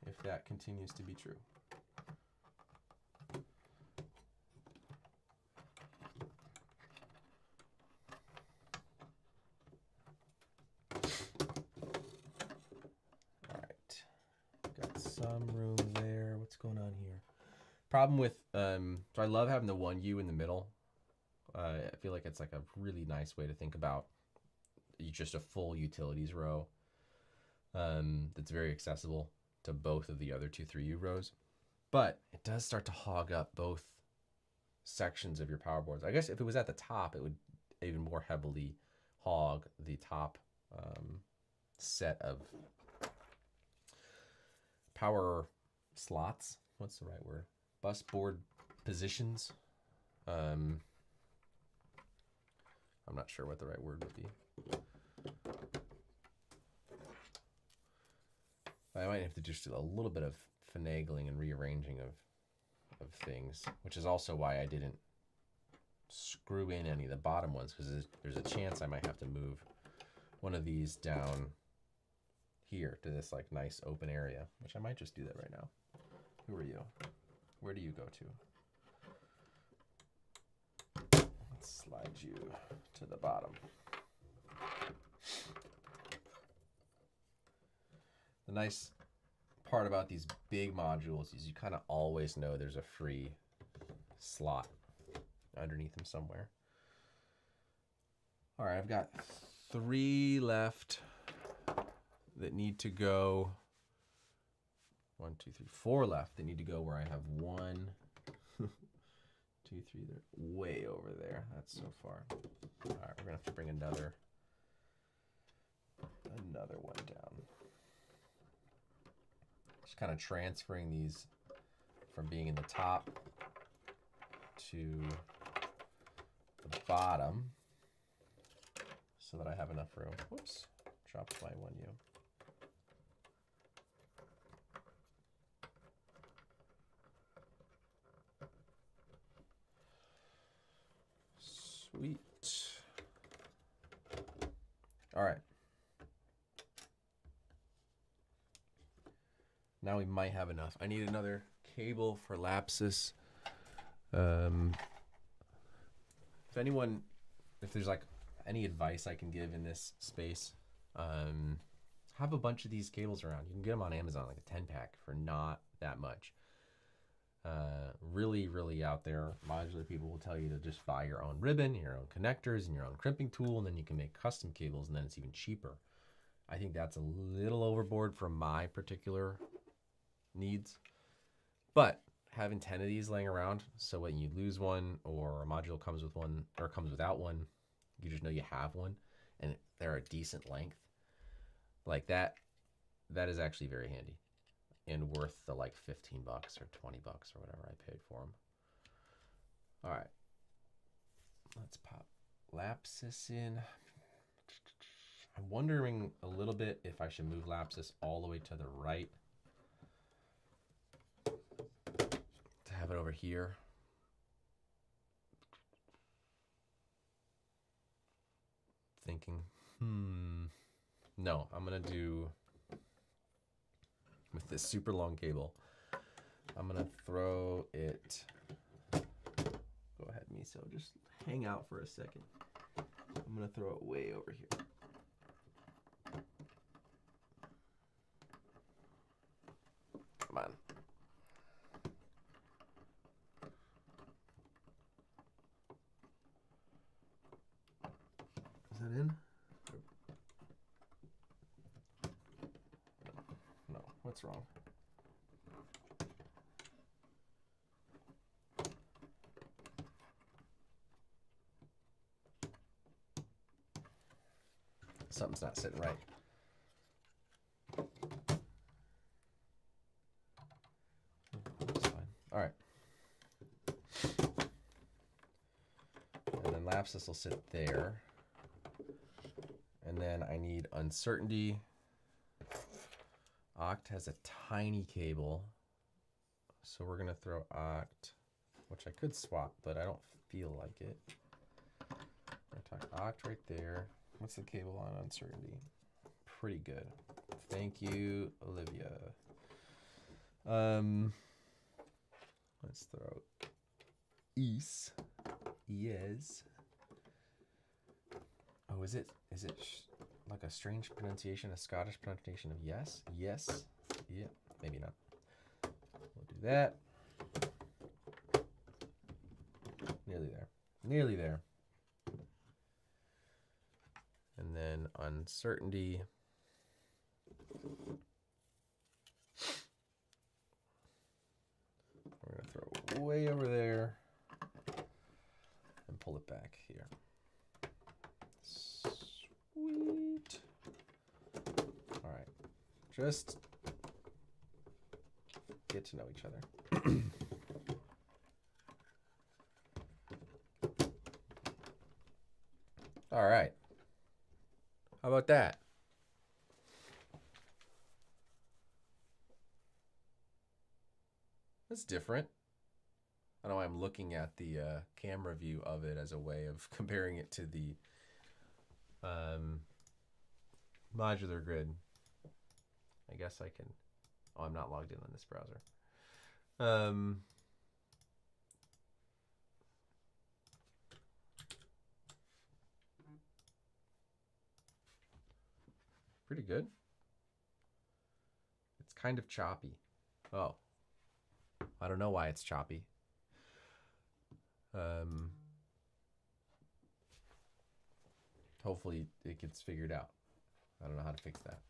if that continues to be true. All right, got some room there. What's going on here? Problem with, so I love having the 1U in the middle. I feel like it's like a really nice way to think about just a full utilities row. That's very accessible to both of the other 2 3U rows, but it does start to hog up both sections of your power boards. I guess if it was at the top, it would even more heavily hog the top set of power slots. What's the right word? Bus board positions. I'm not sure what the right word would be. I might have to just do a little bit of finagling and rearranging of things, which is also why I didn't screw in any of the bottom ones, because there's a chance I might have to move one of these down here to this like nice open area, which I might just do that right now. Who are you? Where do you go to? Let's slide you to the bottom. The nice part about these big modules is you kind of always know there's a free slot underneath them somewhere. All right, I've got 3 left that need to go. 1, 2, 3, 4 left that need to go where I have 1, 2, 3. They're way over there. That's so far. All right, we're gonna have to bring another one down. Just kind of transferring these from being in the top to the bottom so that I have enough room. Whoops, dropped my 1U. Sweet. All right. Now we might have enough. I need another cable for Lapsus. If there's like any advice I can give in this space, have a bunch of these cables around. You can get them on Amazon, like a 10-pack for not that much. Really, really out there, modular people will tell you to just buy your own ribbon, your own connectors, and your own crimping tool, and then you can make custom cables, and then it's even cheaper. I think that's a little overboard for my particular needs, but having 10 of these laying around, so when you lose one or a module comes with one or comes without one, you just know you have one and they're a decent length like that. That is actually very handy and worth the like $15 or $20 or whatever I paid for them. All right, let's pop Lapsus in. I'm wondering a little bit if I should move Lapsus all the way to the right to have it over here. Thinking, no, I'm gonna do with this super long cable. I'm gonna throw it. Go ahead, Miso. Just hang out for a second. I'm gonna throw it way over here. Come on. Is that in? No. What's wrong? Something's not sitting right. That's fine. All right. And then lapsus will sit there. And then I need uncertainty. Oct has a tiny cable. So we're going to throw Oct, which I could swap, but I don't feel like it. I'm going to talk Oct right there. What's the cable on uncertainty? Pretty good. Thank you, Olivia. Let's throw Is. Yes. Oh, is it like a strange pronunciation, a Scottish pronunciation of yes? Yes. Yeah, maybe not. We'll do that. Nearly there. Nearly there. And then uncertainty. We're going to throw way over there and pull it back here. Sweet. All right. Just get to know each other. All right. How about that? That's different. I know I'm looking at the camera view of it as a way of comparing it to the modular grid. I guess I can. Oh, I'm not logged in on this browser. Pretty good. It's kind of choppy. Oh, I don't know why it's choppy. Hopefully it gets figured out. I don't know how to fix that.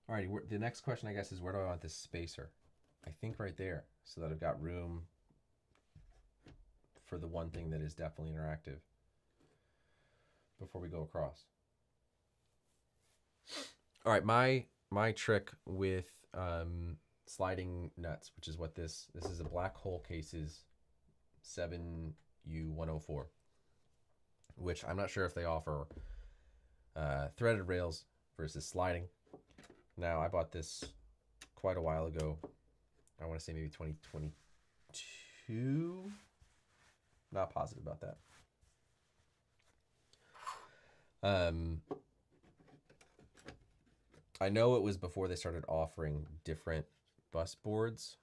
Alrighty, the next question I guess is where do I want this spacer? I think right there, so that I've got room for the one thing that is definitely interactive before we go across. All right, my trick with sliding nuts, which is what this is a Black Hole Cases 7U104, which I'm not sure if they offer threaded rails versus sliding. Now, I bought this quite a while ago. I want to say maybe 2022. Not positive about that. I know it was before they started offering different bus boards.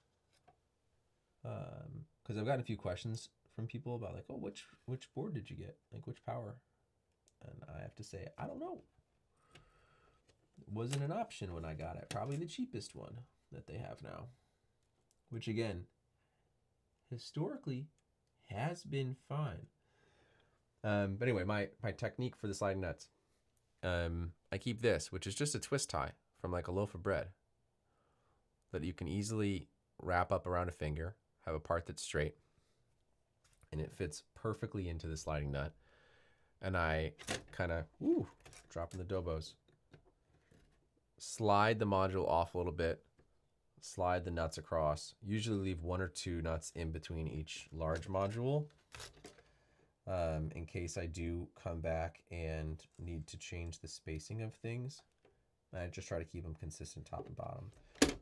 Because I've gotten a few questions from people about like, oh, which board did you get? Like which power? And I have to say, I don't know. It wasn't an option when I got it. Probably the cheapest one that they have now. Which again, historically has been fine. But anyway, my technique for the sliding nuts. I keep this, which is just a twist tie from like a loaf of bread that you can easily wrap up around a finger, have a part that's straight, and it fits perfectly into the sliding nut. And I kind of, dropping the Doboz, slide the module off a little bit, slide the nuts across, usually leave 1 or 2 nuts in between each large module. In case I do come back and need to change the spacing of things. I just try to keep them consistent top and bottom.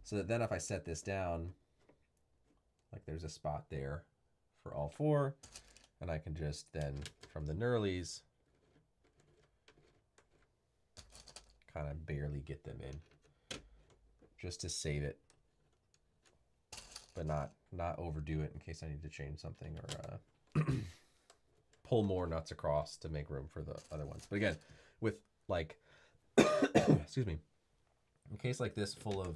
So that then if I set this down, like there's a spot there for all 4, and I can just then, from the knurlies, kind of barely get them in, just to save it, but not overdo it in case I need to change something or pull more nuts across to make room for the other ones. But again, with like, excuse me, in a case like this full of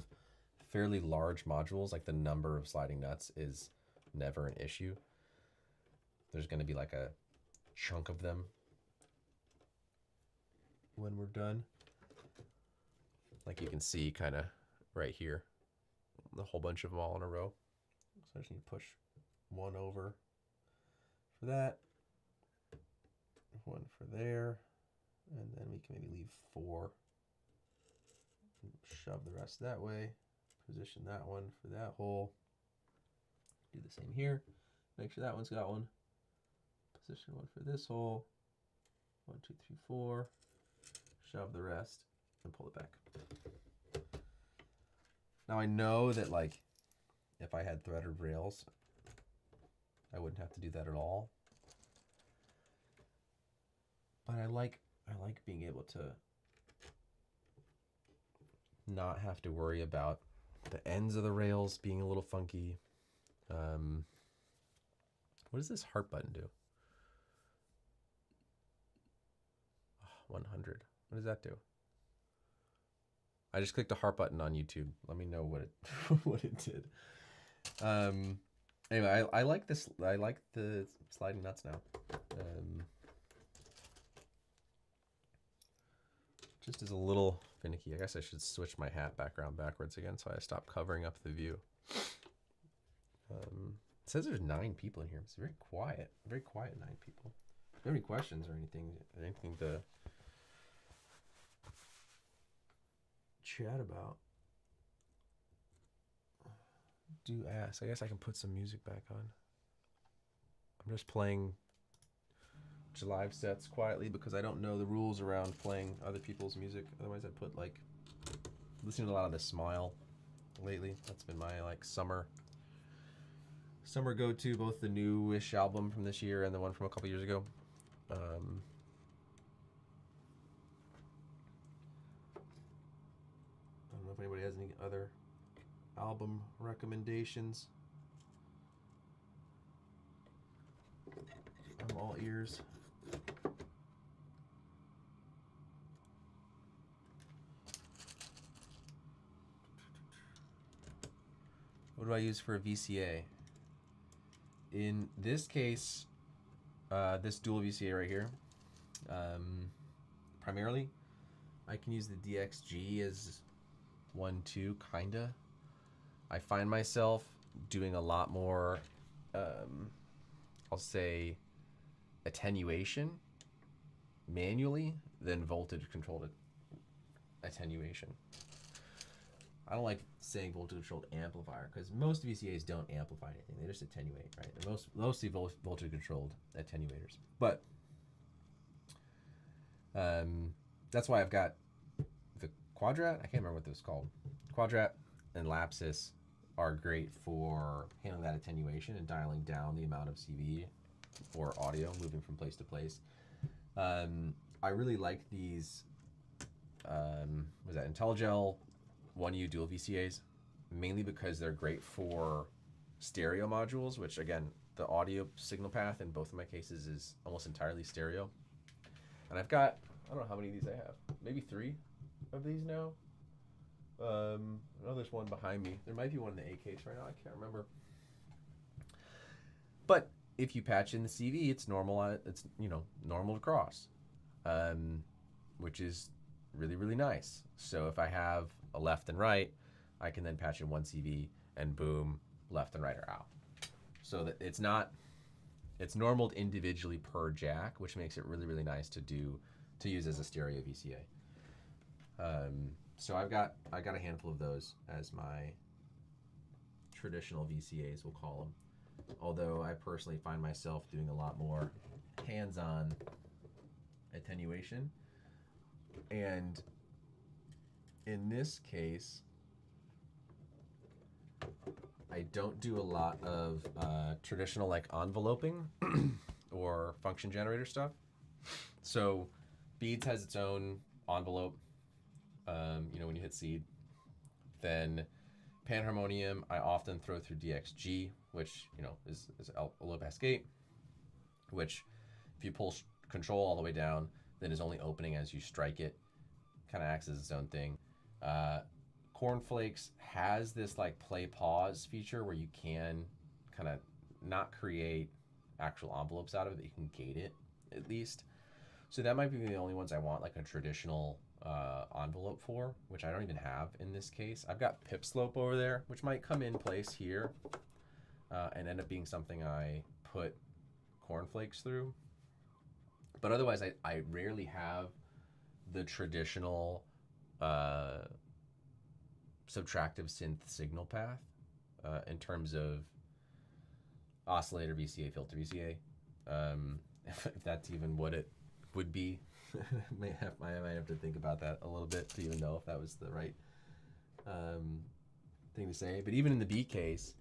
fairly large modules, like the number of sliding nuts is never an issue. There's going to be like a chunk of them when we're done. Like you can see kind of right here, a whole bunch of them all in a row. So I just need to push one over for that, one for there, and then we can maybe leave 4. Shove the rest that way. Position that one for that hole. Do the same here. Make sure that one's got one. Position one for this hole. 1, 2, 3, 4. Shove the rest and pull it back. Now I know that like if I had threaded rails, I wouldn't have to do that at all. But I like being able to not have to worry about the ends of the rails being a little funky. What does this heart button do? 100. What does that do? I just clicked the heart button on YouTube. Let me know what it what it did. Anyway, I like this. I like the sliding nuts now. Just as a little finicky. I guess I should switch my hat background backwards again so I stop covering up the view. It says there's 9 people in here. It's very quiet. Very quiet 9 people. If you have any questions or anything to chat about, do ask. I guess I can put some music back on. I'm just playing live sets quietly because I don't know the rules around playing other people's music. Otherwise I'd put like listening to a lot of the Smile lately. That's been my like summer go-to, both the newish album from this year and the one from a couple years ago. I don't know if anybody has any other album recommendations. I'm all ears. What do I use for a VCA? In this case, this dual VCA right here, primarily, I can use the DXG as 1-2, kinda. I find myself doing a lot more, I'll say, attenuation manually than voltage controlled attenuation. I don't like saying voltage controlled amplifier because most VCAs don't amplify anything. They just attenuate, right? They're mostly voltage controlled attenuators. But that's why I've got the Quadrat. I can't remember what this was called. Quadrat and Lapsus are great for handling that attenuation and dialing down the amount of CV or audio moving from place to place. I really like these, was that IntelliGel 1U dual VCAs, mainly because they're great for stereo modules, which again, the audio signal path in both of my cases is almost entirely stereo. And I've got, I don't know how many of these I have, maybe 3 of these now. I know there's one behind me. There might be one in the A case right now, I can't remember. But if you patch in the CV, it's normal, it's, you know, normal to cross, which is really, really nice. So if I have a left and right, I can then patch in one CV and boom, left and right are out. So that it's normaled individually per jack, which makes it really, really nice to use as a stereo VCA. So I got a handful of those as my traditional VCAs, we'll call them. Although I personally find myself doing a lot more hands-on attenuation. And in this case, I don't do a lot of traditional like enveloping or function generator stuff. So Beads has its own envelope. you know, when you hit seed. Then panharmonium, I often throw through DXG, which, you know, is a low pass gate, which if you pull control all the way down, then is only opening as you strike it. Kind of acts as its own thing. Cornflakes has this like play pause feature where you can kind of not create actual envelopes out of it, but you can gate it at least. So that might be the only ones I want like a traditional envelope for, which I don't even have in this case. I've got pip slope over there, which might come in place here and end up being something I put cornflakes through. But otherwise, I rarely have the traditional subtractive synth signal path in terms of oscillator VCA, filter VCA. If that's even what it would be. I might have to think about that a little bit to even know if that was the right thing to say. But even in the B case,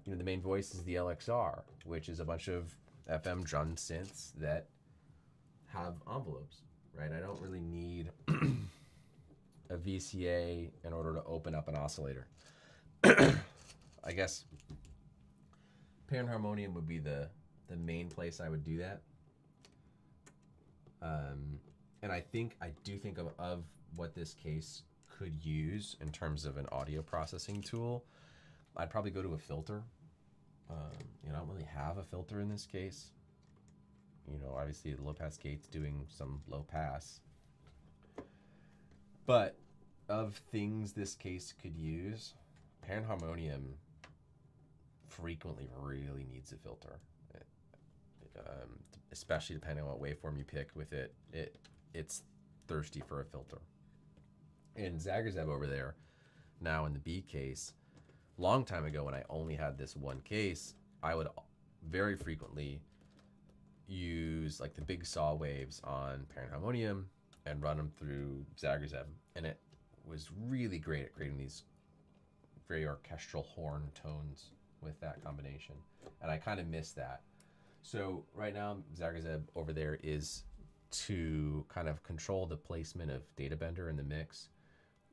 you know, the main voice is the LXR, which is a bunch of FM drum synths that have envelopes, right? I don't really need a VCA in order to open up an oscillator. I guess panharmonium would be the main place I would do that. And I do think of what this case could use in terms of an audio processing tool. I'd probably go to a filter. You know, I don't really have a filter in this case. You know, obviously the low pass gate's doing some low pass. But of things this case could use, panharmonium frequently really needs a filter. Especially depending on what waveform you pick with it, it's thirsty for a filter. And Zagreb over there, now in the B case, long time ago when I only had this one case, I would very frequently use like the big saw waves on panharmonium and run them through Zagreb, and it was really great at creating these very orchestral horn tones with that combination, and I kind of miss that. So right now, Zagreb over there is to kind of control the placement of data bender in the mix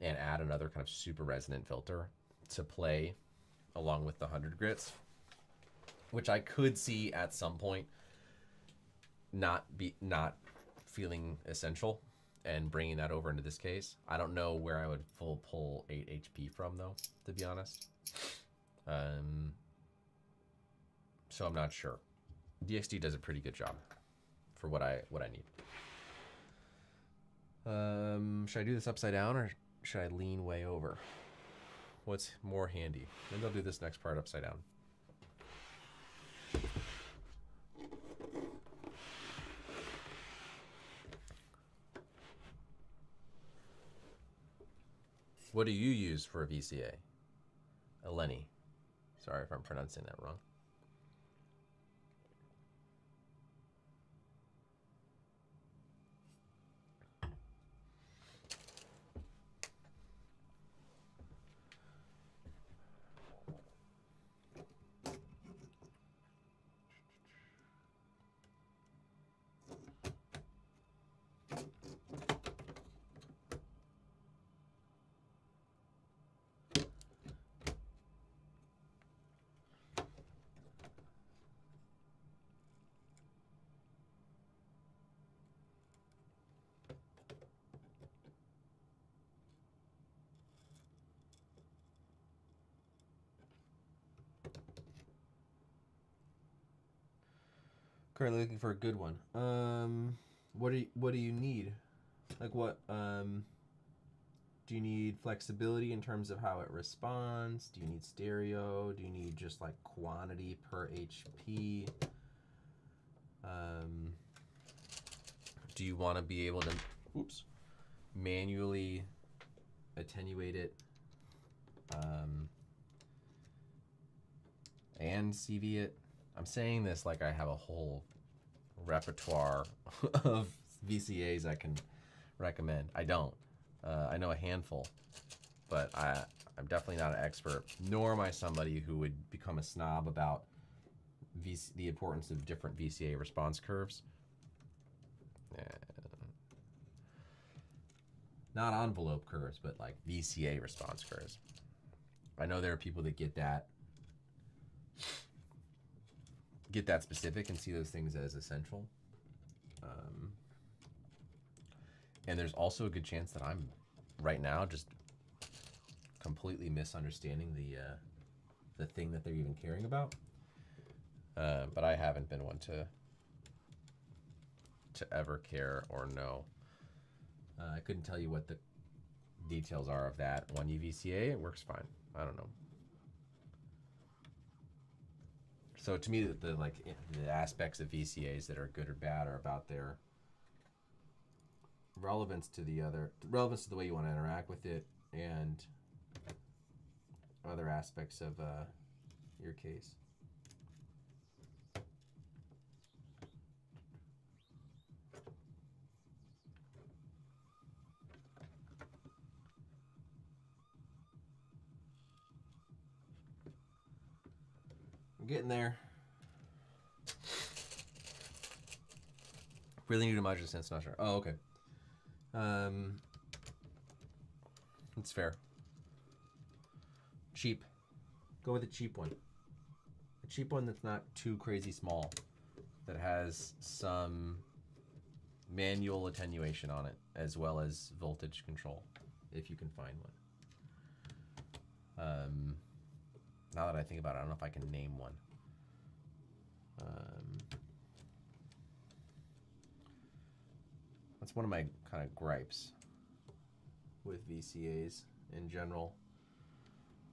and add another kind of super resonant filter to play along with the 100 grits, which I could see at some point not feeling essential and bringing that over into this case. I don't know where I would full pull 8 HP from though, to be honest. So I'm not sure. DXD does a pretty good job for what I need. Should I do this upside down or should I lean way over? What's more handy? Maybe I'll do this next part upside down. What do you use for a VCA? Eleni. Sorry if I'm pronouncing that wrong. Currently looking for a good one. What do you need? Like what? Do you need flexibility in terms of how it responds? Do you need stereo? Do you need just like quantity per HP? Do you want to be able to, manually attenuate it and CV it? I'm saying this like I have a whole repertoire of VCAs I can recommend. I don't. I know a handful, but I'm definitely not an expert, nor am I somebody who would become a snob about the importance of different VCA response curves. not envelope curves, but like VCA response curves. I know there are people that get that specific and see those things as essential. And there's also a good chance that I'm right now just completely misunderstanding the thing that they're even caring about. But I haven't been one to ever care or know. I couldn't tell you what the details are of that 1U VCA. It works fine. I don't know. So to me, the aspects of VCAs that are good or bad are about their relevance to the way you want to interact with it, and other aspects of your case. I'm getting there. Really new to modular sense, not sure. Oh, okay. It's fair. Cheap. Go with a cheap one. A cheap one that's not too crazy small, that has some manual attenuation on it, as well as voltage control, if you can find one. Now that I think about it, I don't know if I can name one. That's one of my kind of gripes with VCAs in general.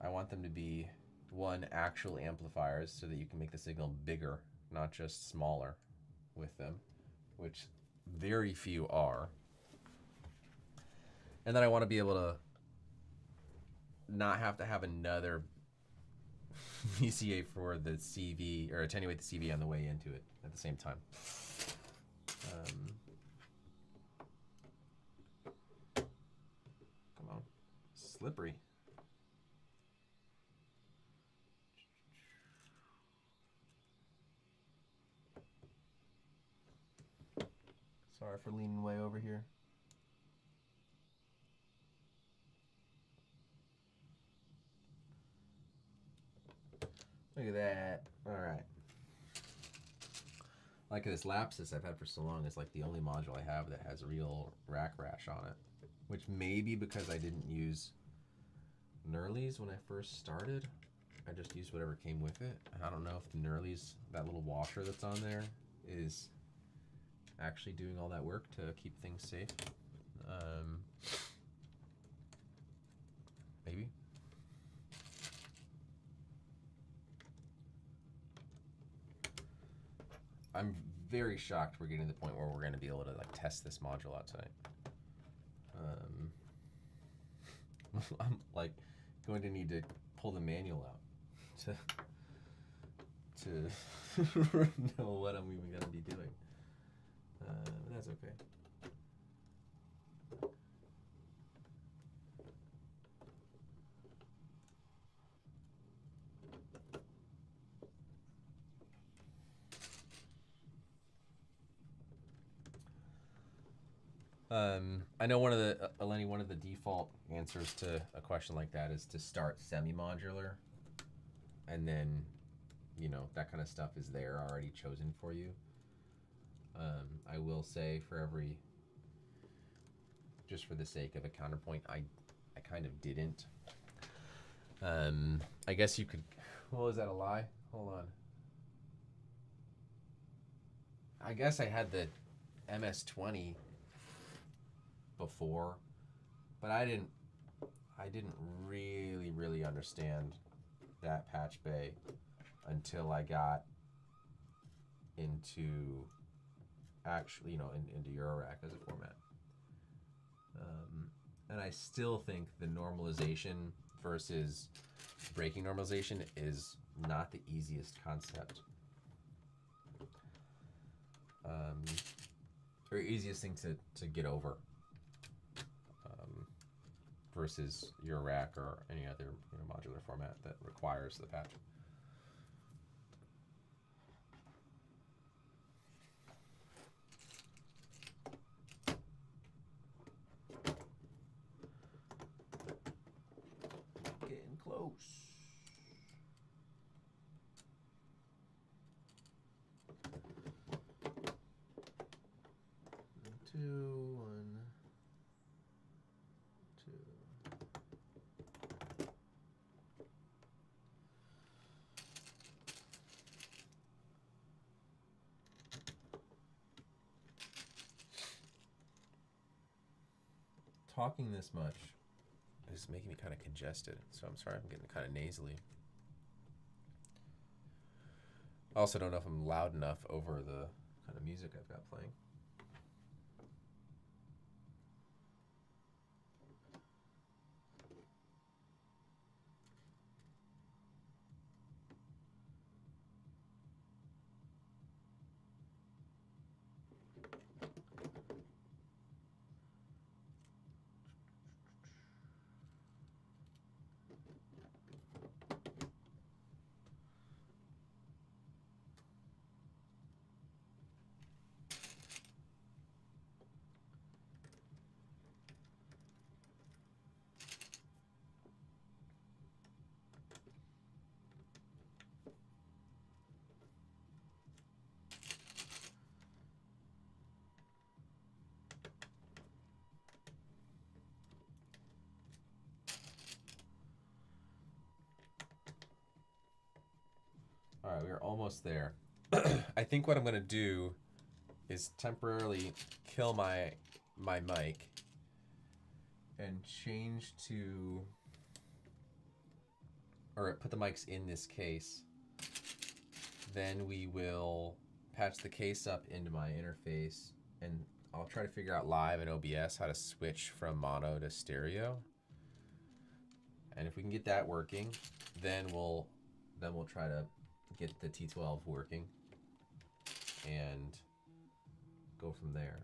I want them to be, one, actual amplifiers so that you can make the signal bigger, not just smaller with them, which very few are. And then I want to be able to not have to have another VCA for the CV, or attenuate the CV on the way into it at the same time. Come on. Slippery. Sorry for leaning way over here. Look at that. All right. Like this Lapsus I've had for so long is like the only module I have that has real rack rash on it, which may be because I didn't use knurlies when I first started. I just used whatever came with it. I don't know if the knurlies, that little washer that's on there, is actually doing all that work to keep things safe. Maybe. I'm very shocked we're getting to the point where we're going to be able to like test this module out tonight. I'm like going to need to pull the manual out to know what I'm even going to be doing. But that's okay. I know one of the default answers to a question like that is to start semi-modular, and then, you know, that kind of stuff is there already chosen for you. I will say, just for the sake of a counterpoint, I kind of didn't. I guess you could. Well, is that a lie? Hold on. I guess I had the MS-20 before, but I didn't really understand that patch bay until I got into actually, into Eurorack as a format. And I still think the normalization versus breaking normalization is not the easiest concept. Or easiest thing to get over. Versus Eurorack or any other modular format that requires the patch. 2, 1, 2. Talking this much is making me kind of congested, so I'm sorry I'm getting kind of nasally. I also don't know if I'm loud enough over the kind of music I've got playing. All right, we are almost there. I think what I'm going to do is temporarily kill my mic and change to, or put the mics in this case. Then we will patch the case up into my interface, and I'll try to figure out live in OBS how to switch from mono to stereo. And if we can get that working, then we'll try to get the T12 working and go from there.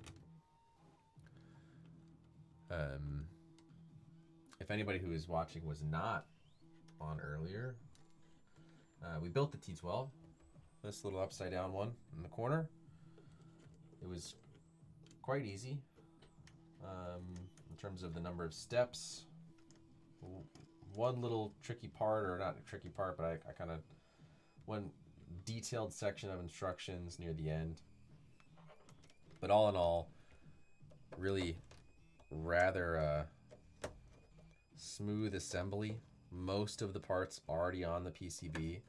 If anybody who is watching was not on earlier, we built the T12, this little upside down one in the corner. It was quite easy in terms of the number of steps. One little tricky part, or not a tricky part, but I kind of, one detailed section of instructions near the end. But all in all, really rather smooth assembly. Most of the parts already on the PCB.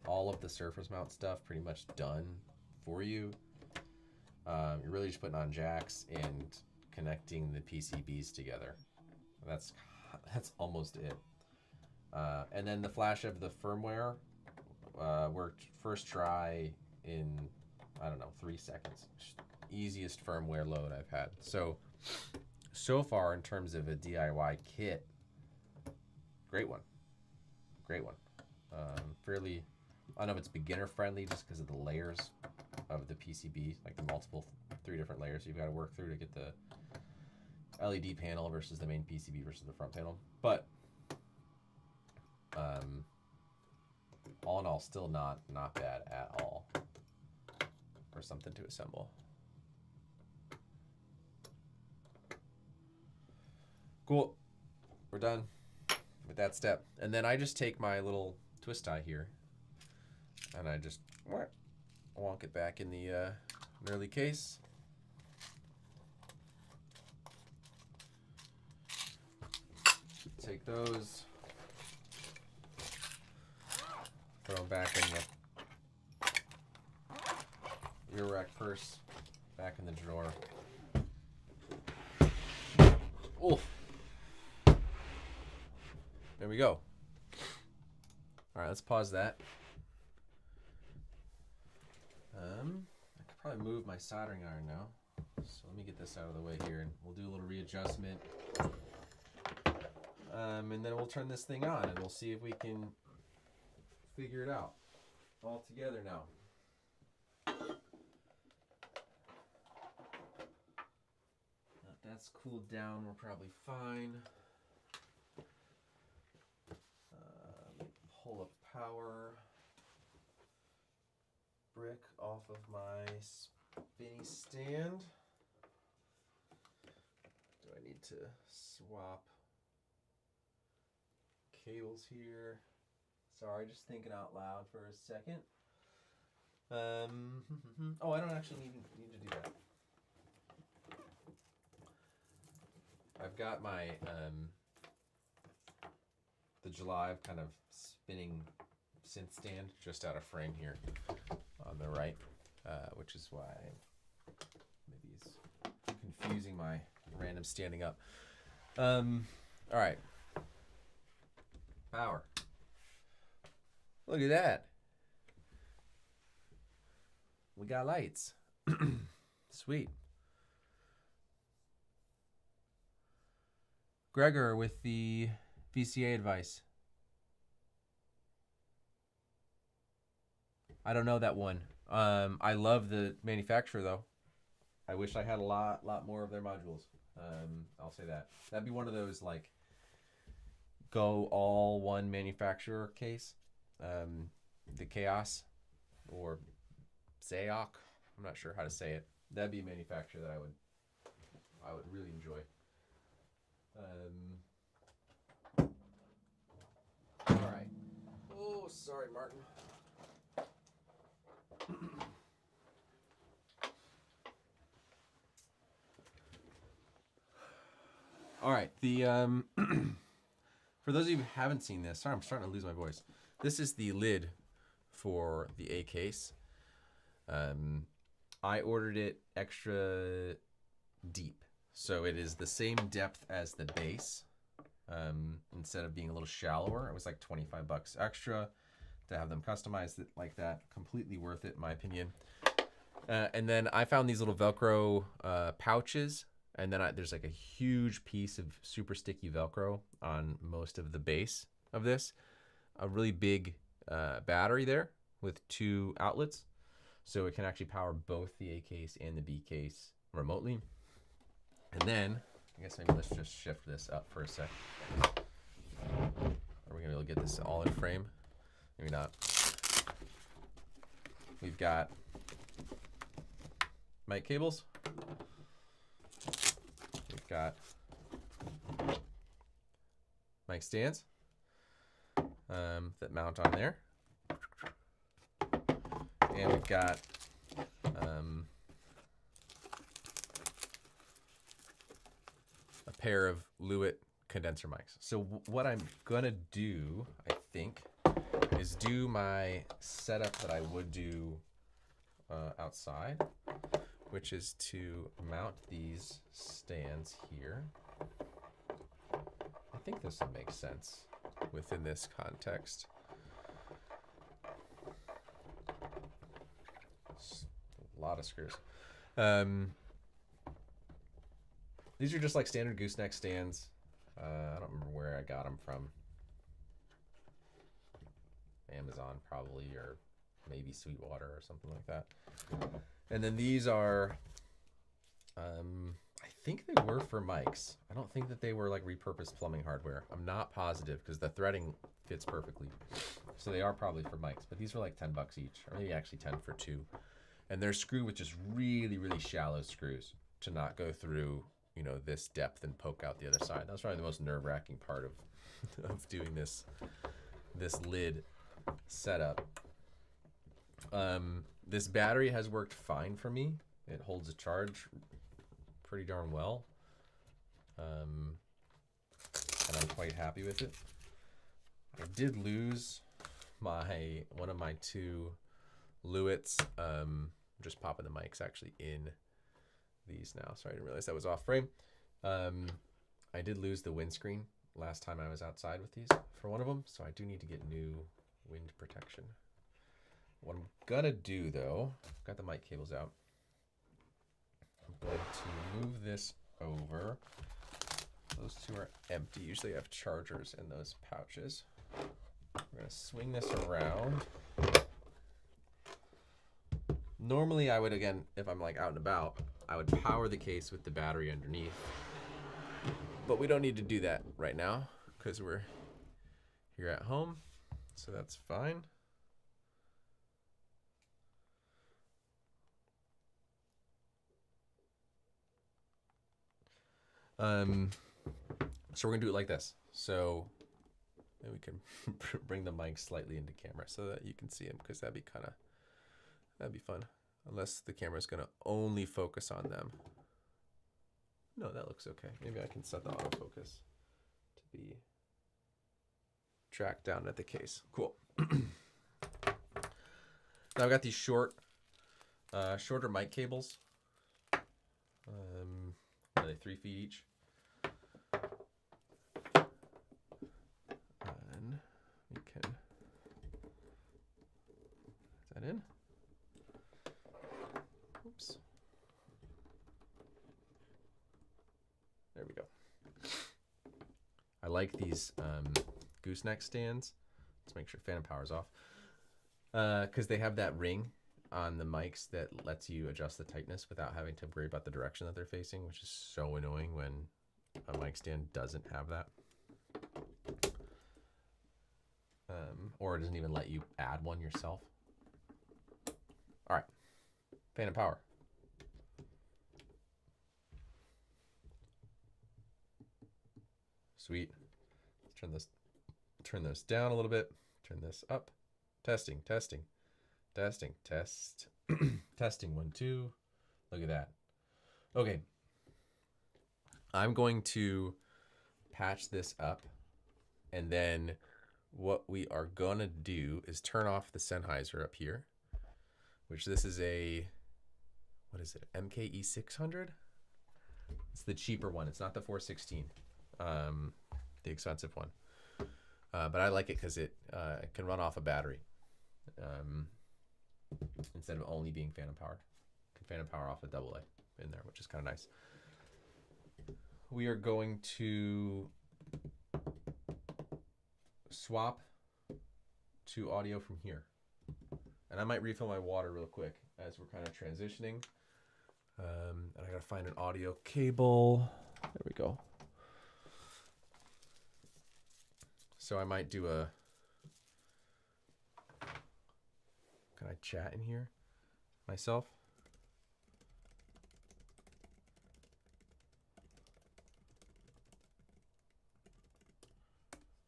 All of the surface mount stuff pretty much done for you. You're really just putting on jacks and connecting the PCBs together. That's almost it. And then the flash of the firmware worked first try in, I don't know, 3 seconds. Easiest firmware load I've had. So far in terms of a DIY kit, great one. Great one. Fairly, I don't know if it's beginner friendly just because of the layers of the PCB, like the multiple 3 different layers you've got to work through to get the LED panel versus the main PCB versus the front panel. But all in all, still not bad at all for something to assemble. Cool. We're done with that step. And then I just take my little twist tie here and I just wonk it back in the early case. Take those, throw them back in the rear rack purse, back in the drawer. Oof. There we go. All right, let's pause that. I could probably move my soldering iron now. So let me get this out of the way here, and we'll do a little readjustment. And then we'll turn this thing on, and we'll see if we can figure it out all together now. Now if that's cooled down, we're probably fine. Pull a power brick off of my spinny stand. Do I need to swap cables here? Sorry, just thinking out loud for a second. Oh, I don't actually need to do that. got my the July kind of spinning synth stand just out of frame here on the right, which is why maybe it's confusing my random standing up. All right. Power. Look at that. We got lights. Sweet. Gregor with the VCA advice. I don't know that one. I love the manufacturer though. I wish I had a lot more of their modules. I'll say that. That'd be one of those like go all one manufacturer case. The Chaos or Zayok. I'm not sure how to say it. That'd be a manufacturer that I would really enjoy. All right. Oh, sorry, Martin. All right. The for those of you who haven't seen this, sorry, I'm starting to lose my voice. This is the lid for the A case. I ordered it extra deep, so it is the same depth as the base. Instead of being a little shallower, it was like $25 extra to have them customized it like that. Completely worth it, in my opinion. And then I found these little Velcro pouches, and then there's like a huge piece of super sticky Velcro on most of the base of this. A really big battery there with 2 outlets, so it can actually power both the A case and the B case remotely. And then, I guess maybe let's just shift this up for a sec. Are we gonna be able to get this all in frame? Maybe not. We've got mic cables. We've got mic stands that mount on there. And we've got a pair of Lewitt condenser mics. So what I'm gonna do, I think, is do my setup that I would do outside, which is to mount these stands here. I think this would make sense within this context. A lot of screws. These are just like standard gooseneck stands. I don't remember where I got them from. Amazon probably, or maybe Sweetwater or something like that. And then these are, I think they were for mics. I don't think that they were like repurposed plumbing hardware. I'm not positive because the threading fits perfectly. So they are probably for mics, but these were like $10 each, or maybe actually 10 for 2. And they're screwed with just really, really shallow screws to not go through, you know, this depth and poke out the other side. That was probably the most nerve-wracking part of doing this lid setup. This battery has worked fine for me. It holds a charge pretty darn well. And I'm quite happy with it. I did lose one of my 2 Lewitts. Just popping the mics actually in these now. Sorry, I didn't realize that was off frame. I did lose the windscreen last time I was outside with these for one of them, so I do need to get new wind protection. What I'm gonna do though, I've got the mic cables out. I'm going to move this over. Those 2 are empty. Usually I have chargers in those pouches. We're gonna swing this around. Normally I would, again, if I'm like out and about, I would power the case with the battery underneath. But we don't need to do that right now because we're here at home, so that's fine. So we're gonna do it like this. So maybe we can bring the mic slightly into camera so that you can see them, because that'd be fun. Unless the camera's gonna only focus on them. No, that looks okay. Maybe I can set the autofocus to be tracked down at the case. Cool. Now I've got these shorter mic cables. What are they, 3 feet each? And we can, is that in? Oops. There we go. I like these gooseneck stands. Let's make sure phantom power's off. Because they have that ring on the mics that lets you adjust the tightness without having to worry about the direction that they're facing, which is so annoying when a mic stand doesn't have that. Or it doesn't even let you add one yourself. All right, phantom power. Sweet. Let's turn this down a little bit. Turn this up. Testing, testing, testing, test. Testing 1, 2. Look at that. Okay. I'm going to patch this up, and then what we are gonna do is turn off the Sennheiser up here, which this is a, what is it, MKE 600? It's the cheaper one. It's not the 416, the expensive one. But I like it because it can run off a battery instead of only being phantom powered. Can phantom power off a AA in there, which is kind of nice. We are going to swap to audio from here. And I might refill my water real quick as we're kind of transitioning. And I gotta find an audio cable. There we go. So I might do a, can I chat in here myself?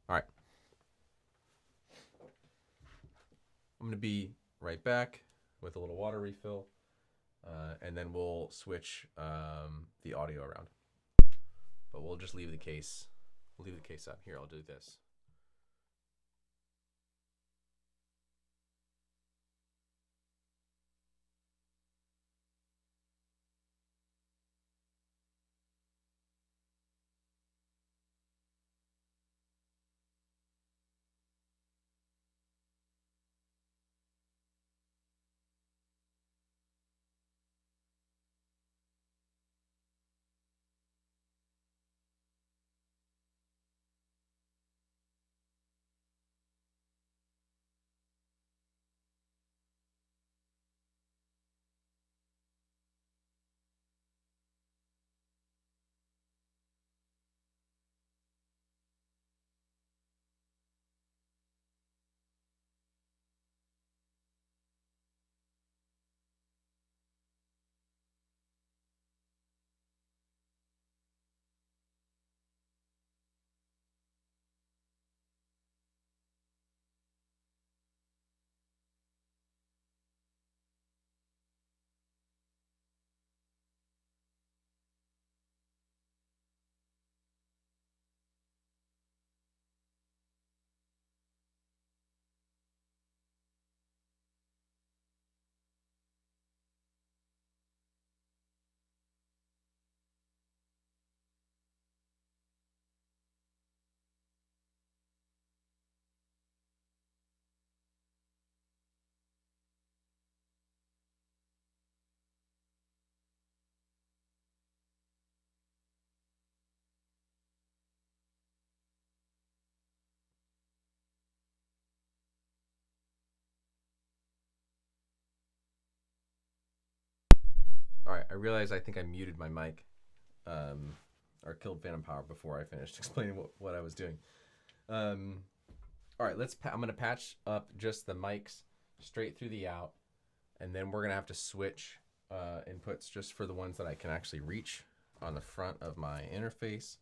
All right. I'm gonna be right back with a little water refill, and then we'll switch the audio around. But we'll just leave the case. We'll leave the case up here. I'll do this. All right, I realize I think I muted my mic, or killed phantom power before I finished explaining what I was doing. All right, I'm gonna patch up just the mics straight through the out, and then we're gonna have to switch inputs just for the ones that I can actually reach on the front of my interface,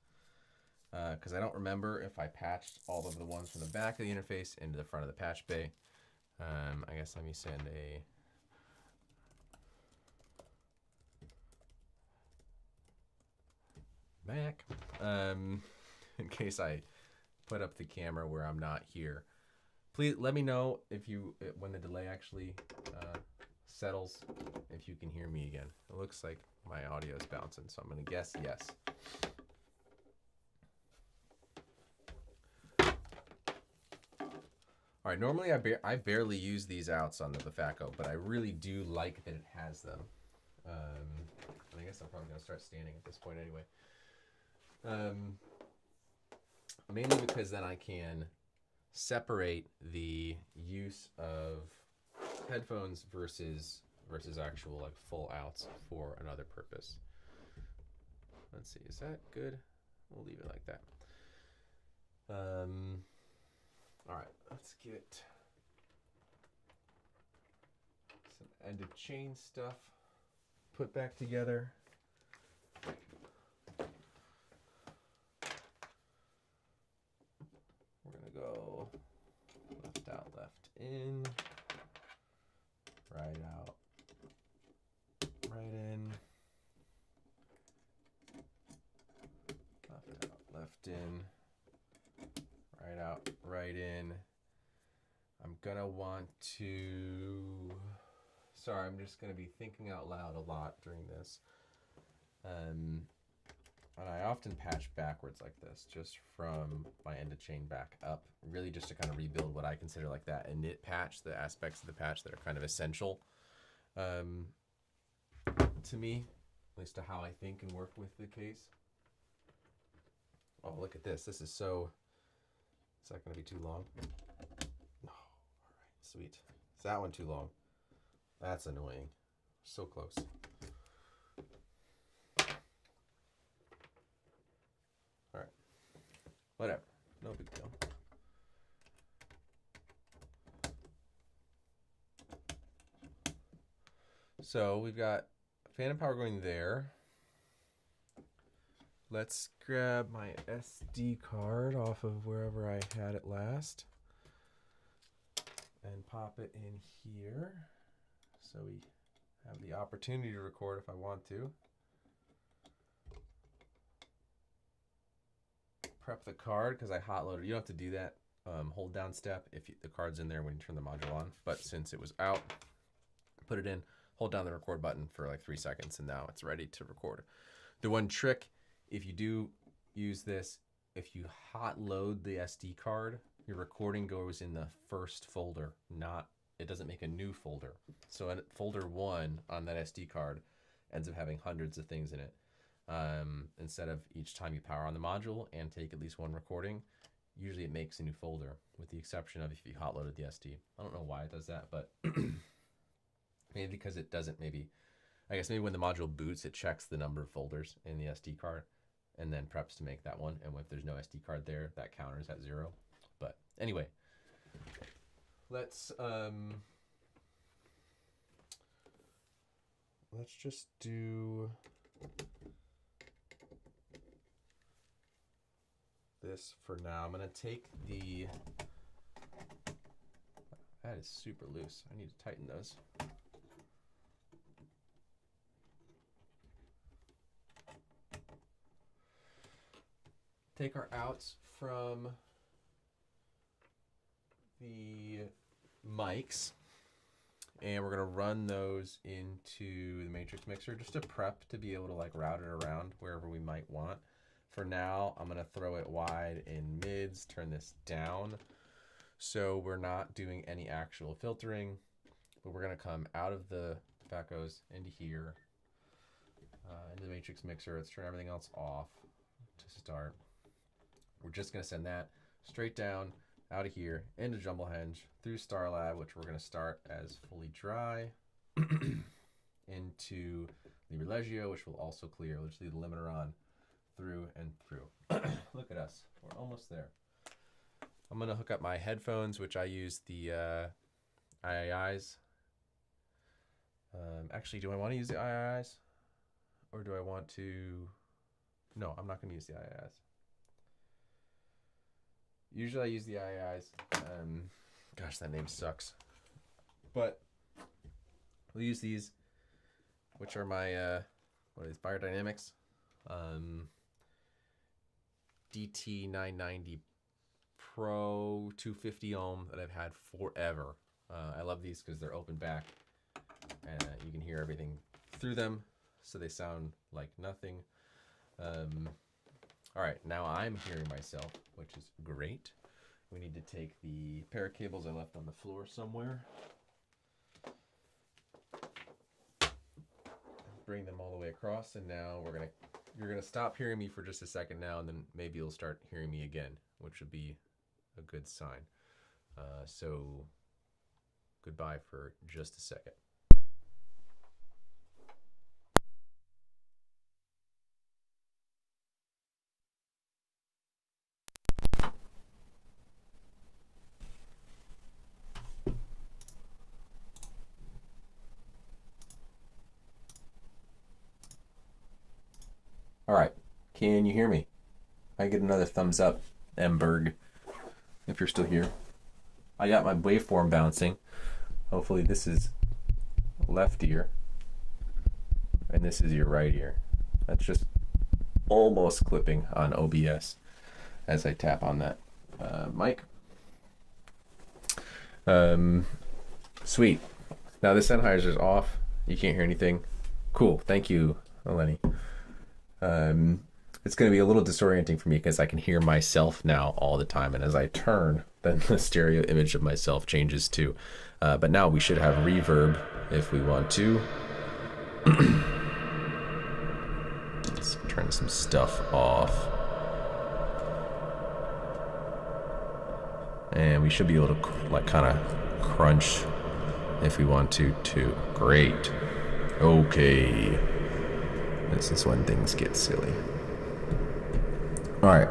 because I don't remember if I patched all of the ones from the back of the interface into the front of the patch bay. I guess let me send a back. In case I put up the camera where I'm not here. Please let me know if you when the delay actually settles, if you can hear me again. It looks like my audio is bouncing, so I'm gonna guess yes. All right, normally I barely use these outs on the Faco, but I really do like that it has them. I guess I'm probably gonna start standing at this point anyway. Mainly because then I can separate the use of headphones versus actual like full outs for another purpose. Let's see, is that good? We'll leave it like that. All right, let's get some end of chain stuff put back together. We're gonna go left out, left in, right out, right in, left out, left in, right out, right in. I'm gonna want to, sorry, I'm just gonna be thinking out loud a lot during this. And I often patch backwards like this, just from my end of chain back up, really just to kind of rebuild what I consider like that and knit patch, the aspects of the patch that are kind of essential to me, at least to how I think and work with the case. Oh, look at this. This is so, is that going to be too long? No. All right, sweet. Is that one too long? That's annoying. So close. All right. Whatever. No big deal. So we've got phantom power going there. Let's grab my SD card off of wherever I had it last and pop it in here so we have the opportunity to record if I want to. Prep the card because I hot loaded. You don't have to do that hold down step if the card's in there when you turn the module on, but since it was out, put it in, hold down the record button for like 3 seconds, and now it's ready to record. The one trick, if you do use this, if you hot load the SD card, your recording goes in the first folder, it doesn't make a new folder. So in folder 1 on that SD card ends up having hundreds of things in it. Instead of each time you power on the module and take at least one recording, usually it makes a new folder, with the exception of if you hot loaded the SD. I don't know why it does that, but maybe because it doesn't, I guess maybe when the module boots, it checks the number of folders in the SD card and then preps to make that one. And if there's no SD card there, that counters at 0. But anyway, let's just do this for now. I'm gonna take that is super loose. I need to tighten those. Take our outs from the mics, and we're gonna run those into the matrix mixer just to prep to be able to like route it around wherever we might want. For now, I'm gonna throw it wide in mids, turn this down, so we're not doing any actual filtering, but we're gonna come out of the Facos into here, into the matrix mixer. Let's turn everything else off to start. We're just gonna send that straight down out of here into Jumblehenge through StarLab, which we're gonna start as fully dry, into Liberlegio, which will also clear. Let's leave the limiter on through and through. Look at us, we're almost there. I'm gonna hook up my headphones, which I use the IIIs. Actually, do I want to use the IIIs, or do I want to? No, I'm not gonna use the IIIs. Usually I use the IIIs. Gosh, that name sucks. But we'll use these, which are my what are these, Biodynamics. DT990 Pro 250 ohm that I've had forever. I love these because they're open back and you can hear everything through them, so they sound like nothing. All right, now I'm hearing myself, which is great. We need to take the pair of cables I left on the floor somewhere, bring them all the way across, and now you're gonna stop hearing me for just a second now, and then maybe you'll start hearing me again, which would be a good sign. So goodbye for just a second. All right, can you hear me? I get another thumbs up, Emberg, if you're still here. I got my waveform bouncing. Hopefully this is left ear, and this is your right ear. That's just almost clipping on OBS as I tap on that mic. Sweet. Now the Sennheiser's off. You can't hear anything. Cool. Thank you, Eleni. It's going to be a little disorienting for me because I can hear myself now all the time, and as I turn, then the stereo image of myself changes too. But now we should have reverb if we want to. Let's turn some stuff off. And we should be able to like kind of crunch if we want to too. Great. Okay. This is when things get silly. All right.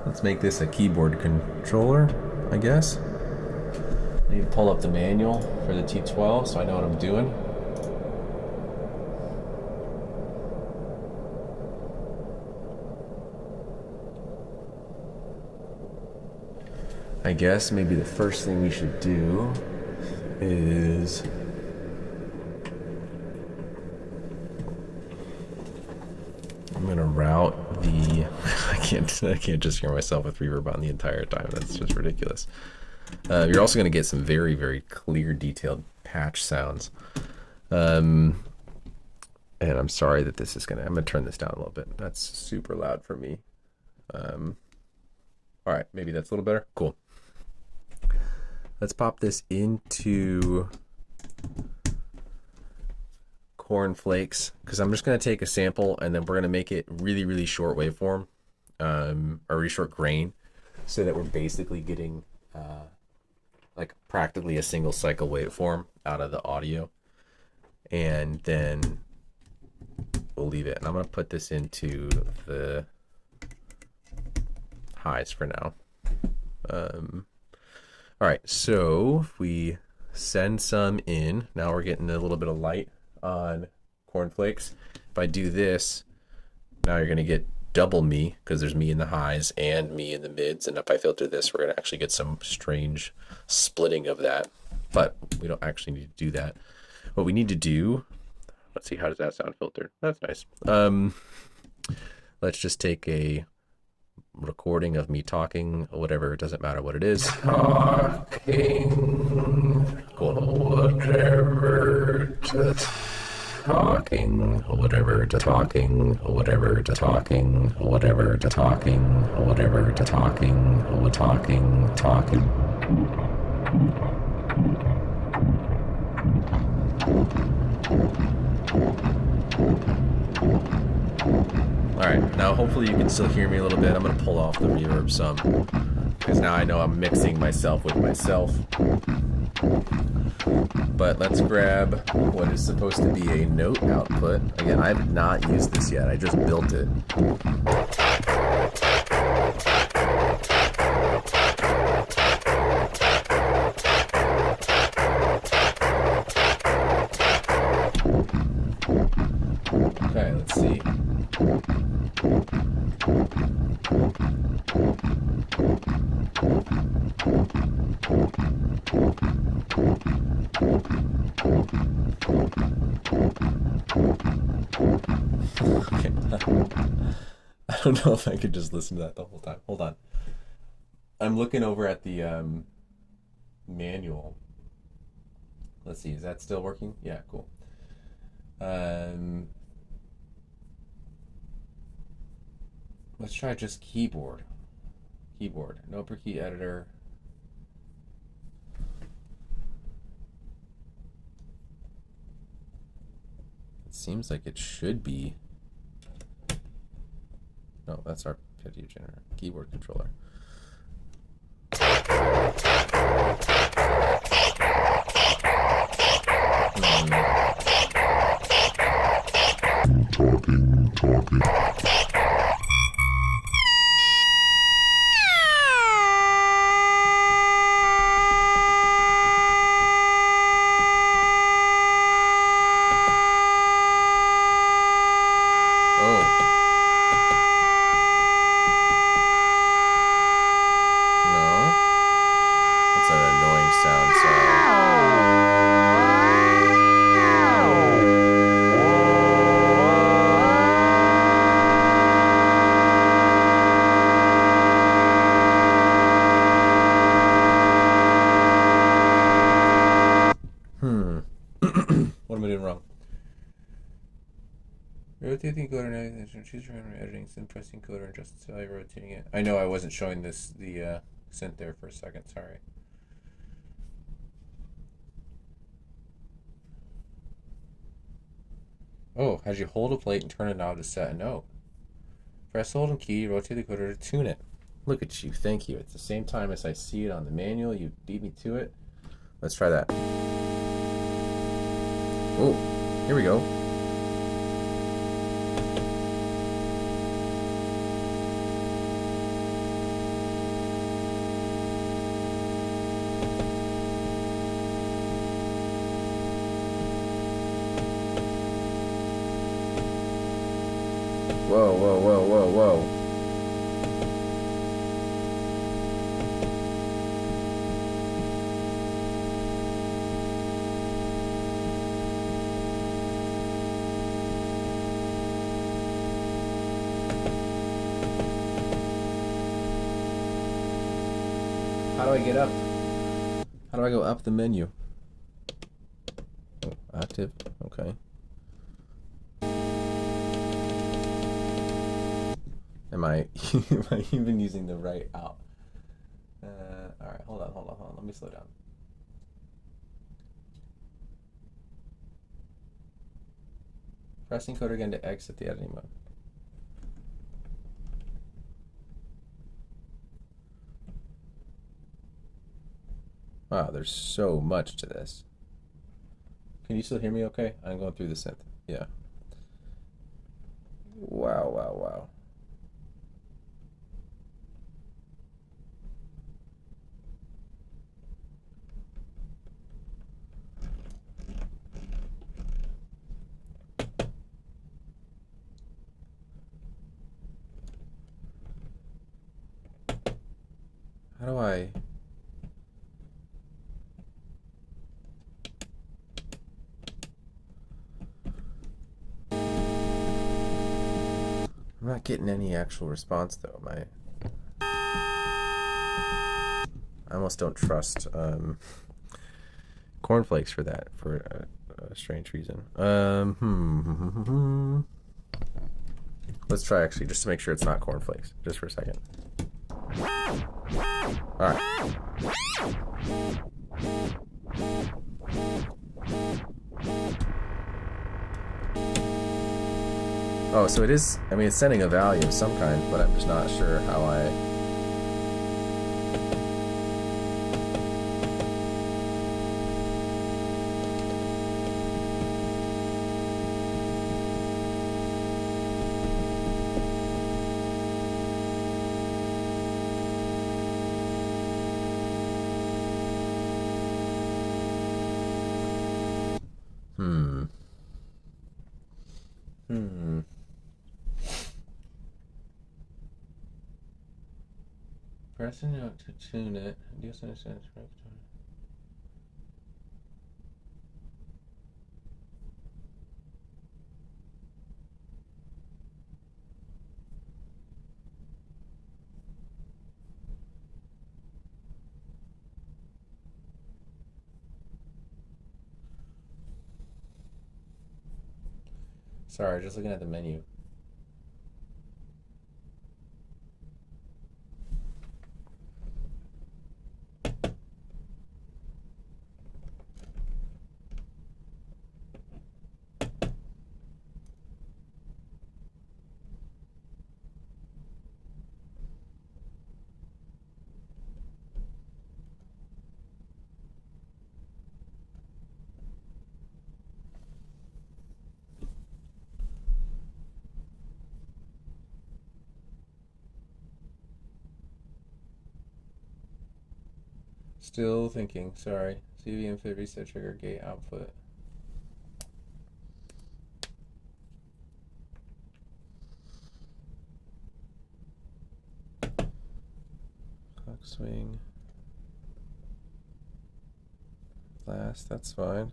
Let's make this a keyboard controller, I guess. I need to pull up the manual for the T12 so I know what I'm doing. I guess maybe the first thing we should do is I'm gonna route the I can't just hear myself with reverb on the entire time. That's just ridiculous. You're also gonna get some very, very clear, detailed patch sounds. And I'm sorry that this is I'm gonna turn this down a little bit. That's super loud for me. All right, maybe that's a little better. Cool. Let's pop this into cornflakes because I'm just going to take a sample and then we're going to make it really, really short waveform or really short grain so that we're basically getting like practically a single cycle waveform out of the audio. And then we'll leave it. And I'm going to put this into the highs for now. All right, so if we send some in, now we're getting a little bit of light on cornflakes. If I do this, now you're going to get double me because there's me in the highs and me in the mids. And if I filter this, we're going to actually get some strange splitting of that. But we don't actually need to do that. What we need to do, let's see, how does that sound filtered? That's nice. Let's just take a recording of me talking, whatever, it doesn't matter what it is. Talking, whatever to talking, whatever to talking, whatever to talking, whatever to talking, whatever to talking, talking. All right, now hopefully you can still hear me a little bit. I'm gonna pull off the reverb some because now I know I'm mixing myself with myself. But let's grab what is supposed to be a note output. Again, I've not used this yet. I just built it. Okay, let's see. Okay. I don't know if I could just listen to that the whole time. Hold on. I'm looking over at the manual. Let's see, is that still working? Yeah, cool. Let's try just keyboard. Keyboard. No per key editor. It seems like it should be. No, that's our video generator. Keyboard controller. Talking. What am I doing wrong? Rotating coder and choose your editing, then pressing coder and adjust the value, rotating it. I know I wasn't showing this the synth there for a second. Sorry. Oh, as you hold a plate and turn a knob to set a note. Press hold and key, rotate the coder to tune it. Look at you, thank you. At the same time as I see it on the manual, you beat me to it. Let's try that. Oh, here we go. Whoa, whoa, whoa, whoa, whoa. How do I get up? How do I go up the menu? Oh, active, okay. Am I even using the right out? Alright, hold on. Let me slow down. Pressing coder again to exit the editing mode. Wow, there's so much to this. Can you still hear me okay? I'm going through the synth. Yeah. Wow, wow, wow. How do I... I'm not getting any actual response though. I almost don't trust cornflakes for that, for a strange reason. Let's try actually, just to make sure it's not cornflakes, just for a second. All right. Oh, so it is, I mean, it's sending a value of some kind, but I'm just not sure how I... Pressing out to tune it. Do you understand? Sorry, just looking at the menu. Still thinking, sorry. CV input reset trigger gate output. Clock swing. Last, that's fine.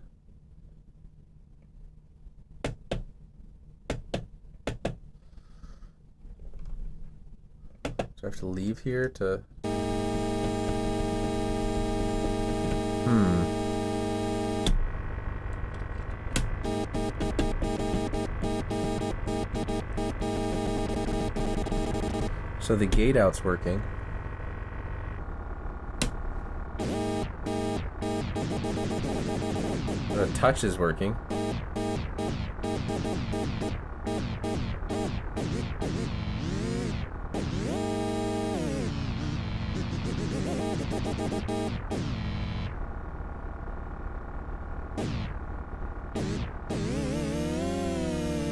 Do I have to leave here to... So the gate out's working. The touch is working.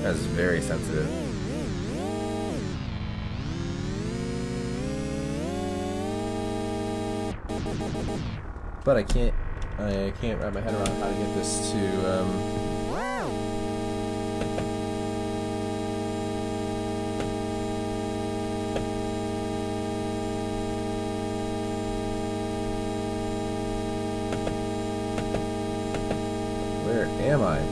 That's very sensitive. But I can't wrap my head around how to get this to where am I?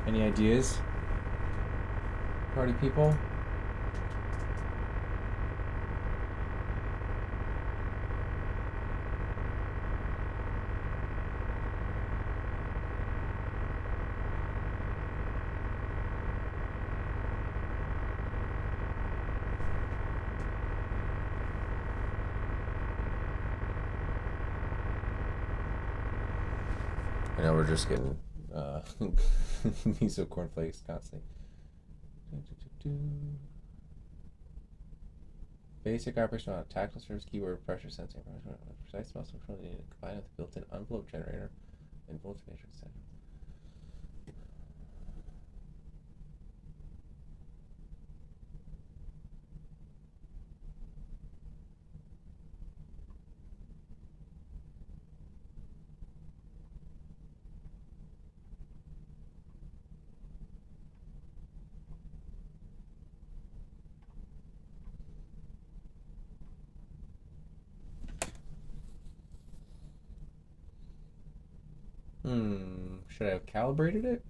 Any ideas? Party people? I know we're just getting miso cornflakes constantly. Basic operation on tactile service keyword pressure sensing. Precise muscle control needed combined with the built-in envelope generator and voltage matrix setting. Should I have calibrated it?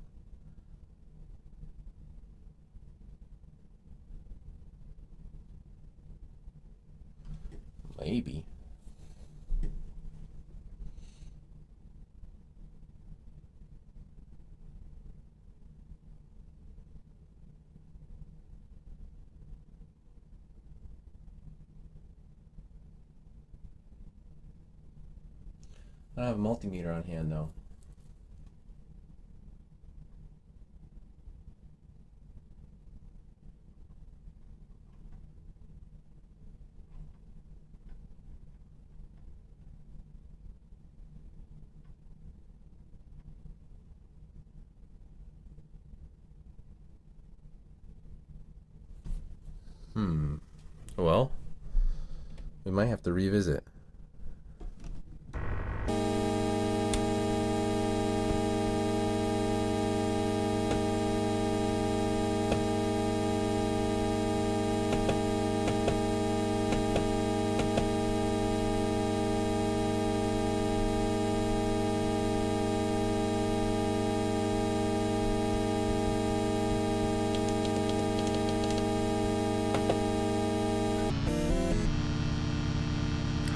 Maybe. I don't have a multimeter on hand though. Well, we might have to revisit.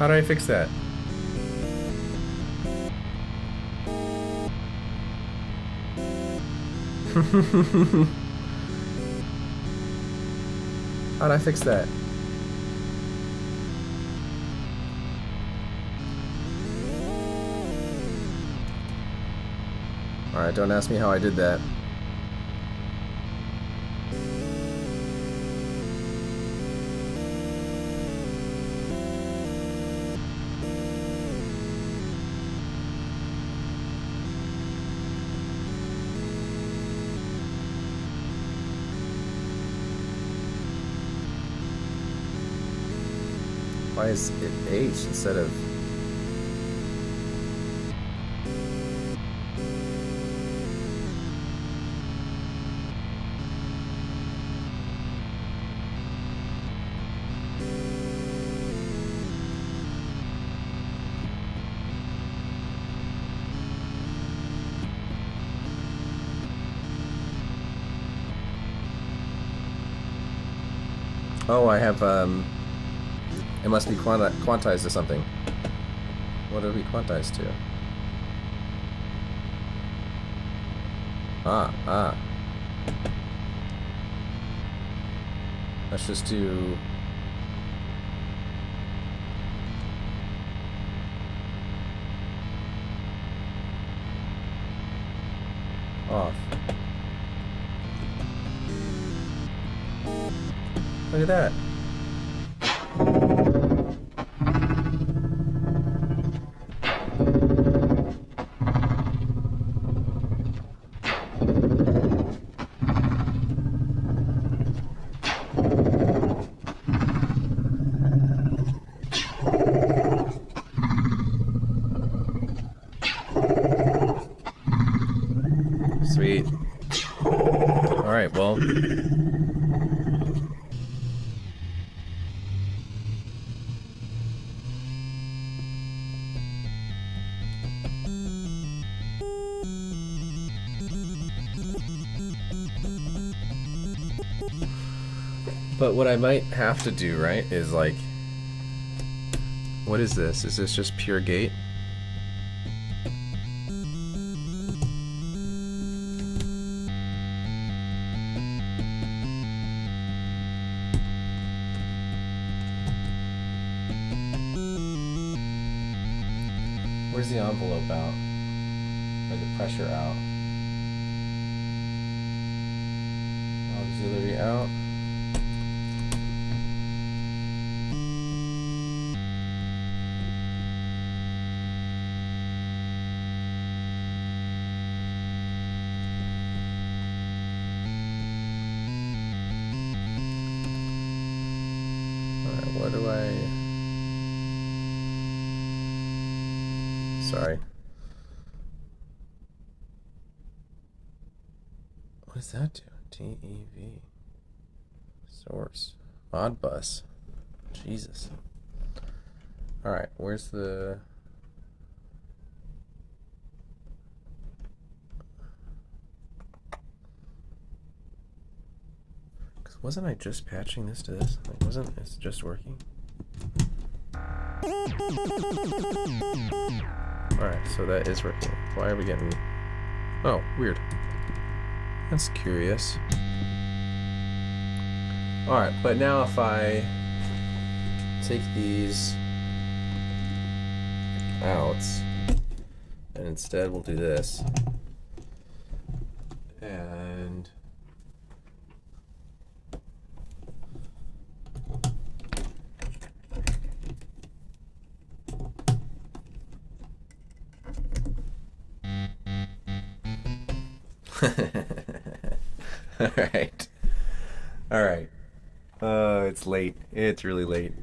How do I fix that? How do I fix that? Alright, don't ask me how I did that. Why is it H instead of... Oh, I have, it must be quantized to something. What are we quantized to? Ah. Let's just do... off. Look at that. Sweet. All right, well. But what I might have to do, right, is like, what is this? Is this just pure gate? Where's the envelope out? Or the pressure out? Auxiliary out. Alright, what do I... Sorry. What does that do? TEV. Source. Modbus. Jesus. Alright, where's the... Because wasn't I just patching this to this? Like, wasn't it just working? Alright, so that is working. Why are we getting... Oh, weird. That's curious. Alright, but now if I take these out, and instead we'll do this. And... Alright. Alright. It's late. It's really late.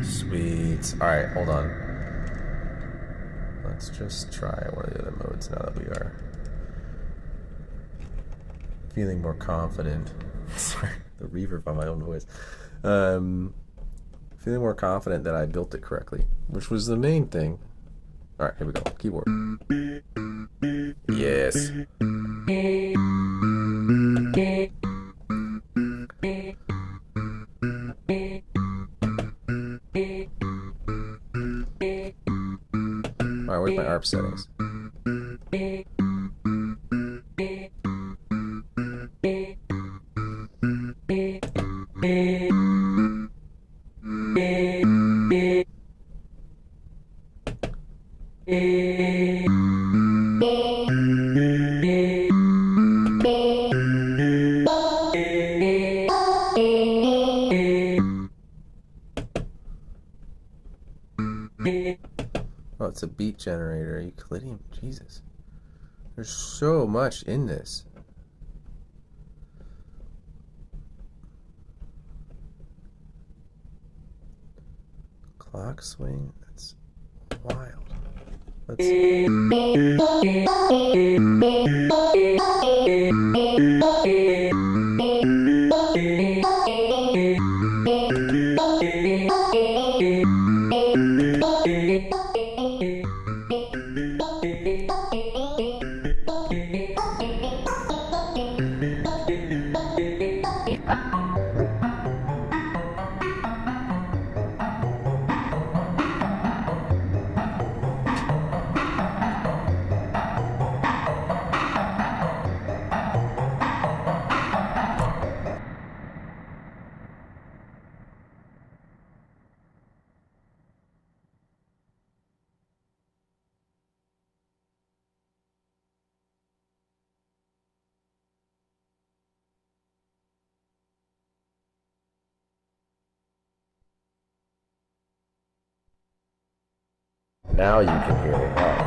Sweet. Alright, hold on. Let's just try one of the other modes now that we are feeling more confident. Sorry, the reverb on my own voice. Feeling more confident that I built it correctly, which was the main thing. All right, here we go. Keyboard. Yes. All right, where's my ARP settings? Oh, it's a beat generator. Euclidean. Jesus. There's so much in this. Clock swing. That's wild. Let's now you can hear it.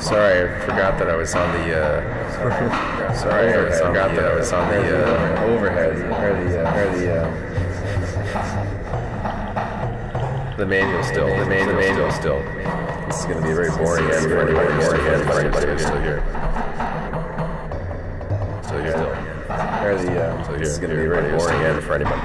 Sorry, I forgot that I was on the. Sorry, I forgot that I was on the overhead or the manual still. The manual still. This is going to be very boring for anybody who's still here. Still here. This is going to be very boring for anybody.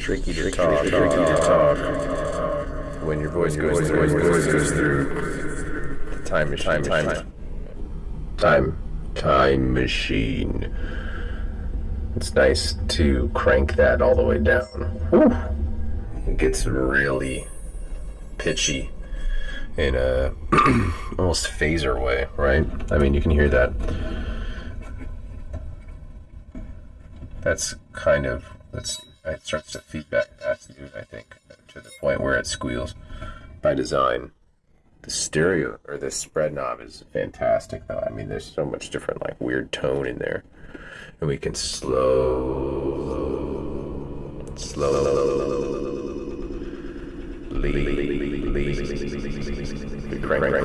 tricky to talk when your voice goes through the time machine. It's nice to crank that all the way down. Whew. It gets really pitchy in a almost phaser way, right? I mean, you can hear that. That's kind of, it starts to feedback past you, I think, to the point where it squeals. By design, the stereo or the spread knob is fantastic, though. I mean, there's so much different, like, weird tone in there, and we can crank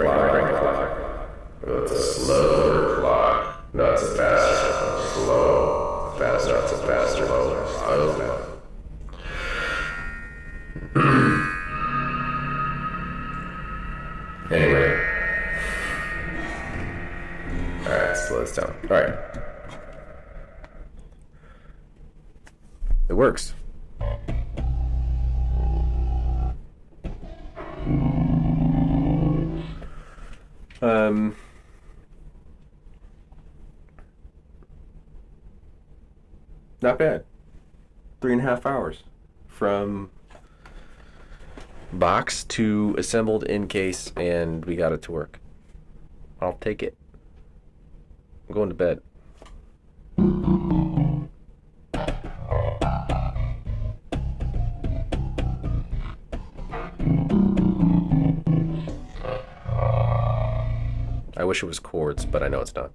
clock. It's a slower clock, not so fast, slow, fast, not so fast, slow. Anyway. Alright, slow this down. Alright. It works. Not bad. 3.5 hours from box to assembled in case, and we got it to work. I'll take it. I'm going to bed. I wish it was chords, but I know it's not.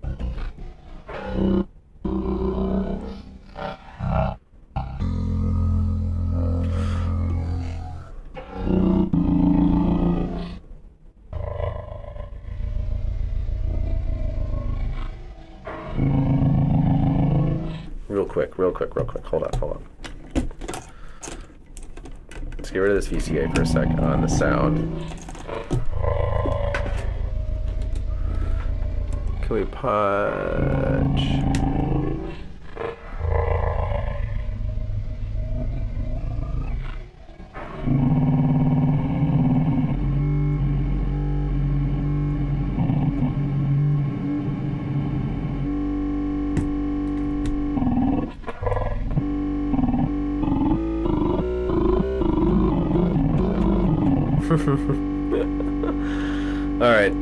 Real quick. Hold on. Let's get rid of this VCA for a second on the sound. Can we punch? All right.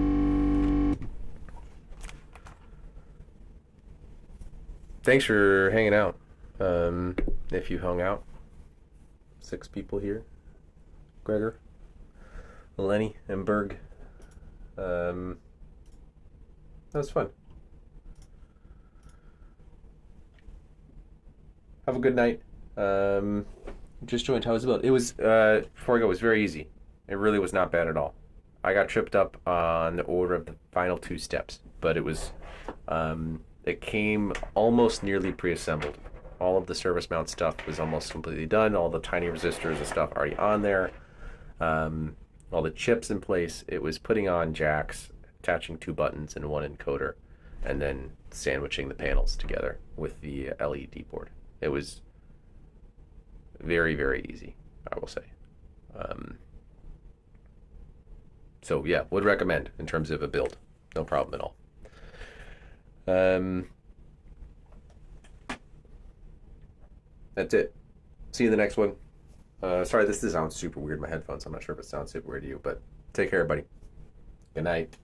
Thanks for hanging out. If you hung out, 6 people here. Gregor, Lenny, and Berg. That was fun. Have a good night. Just joined. How was it built? It was, before I go, it was very easy. It really was not bad at all. I got tripped up on the order of the final 2 steps, but it was, it came almost nearly pre-assembled. All of the service mount stuff was almost completely done. All the tiny resistors and stuff already on there. All the chips in place. It was putting on jacks, attaching 2 buttons and 1 encoder, and then sandwiching the panels together with the LED board. It was very, very easy, I will say. So yeah, would recommend in terms of a build. No problem at all. That's it. See you in the next one. Sorry, this sounds super weird in my headphones. I'm not sure if it sounds super weird to you, but take care, everybody. Good night.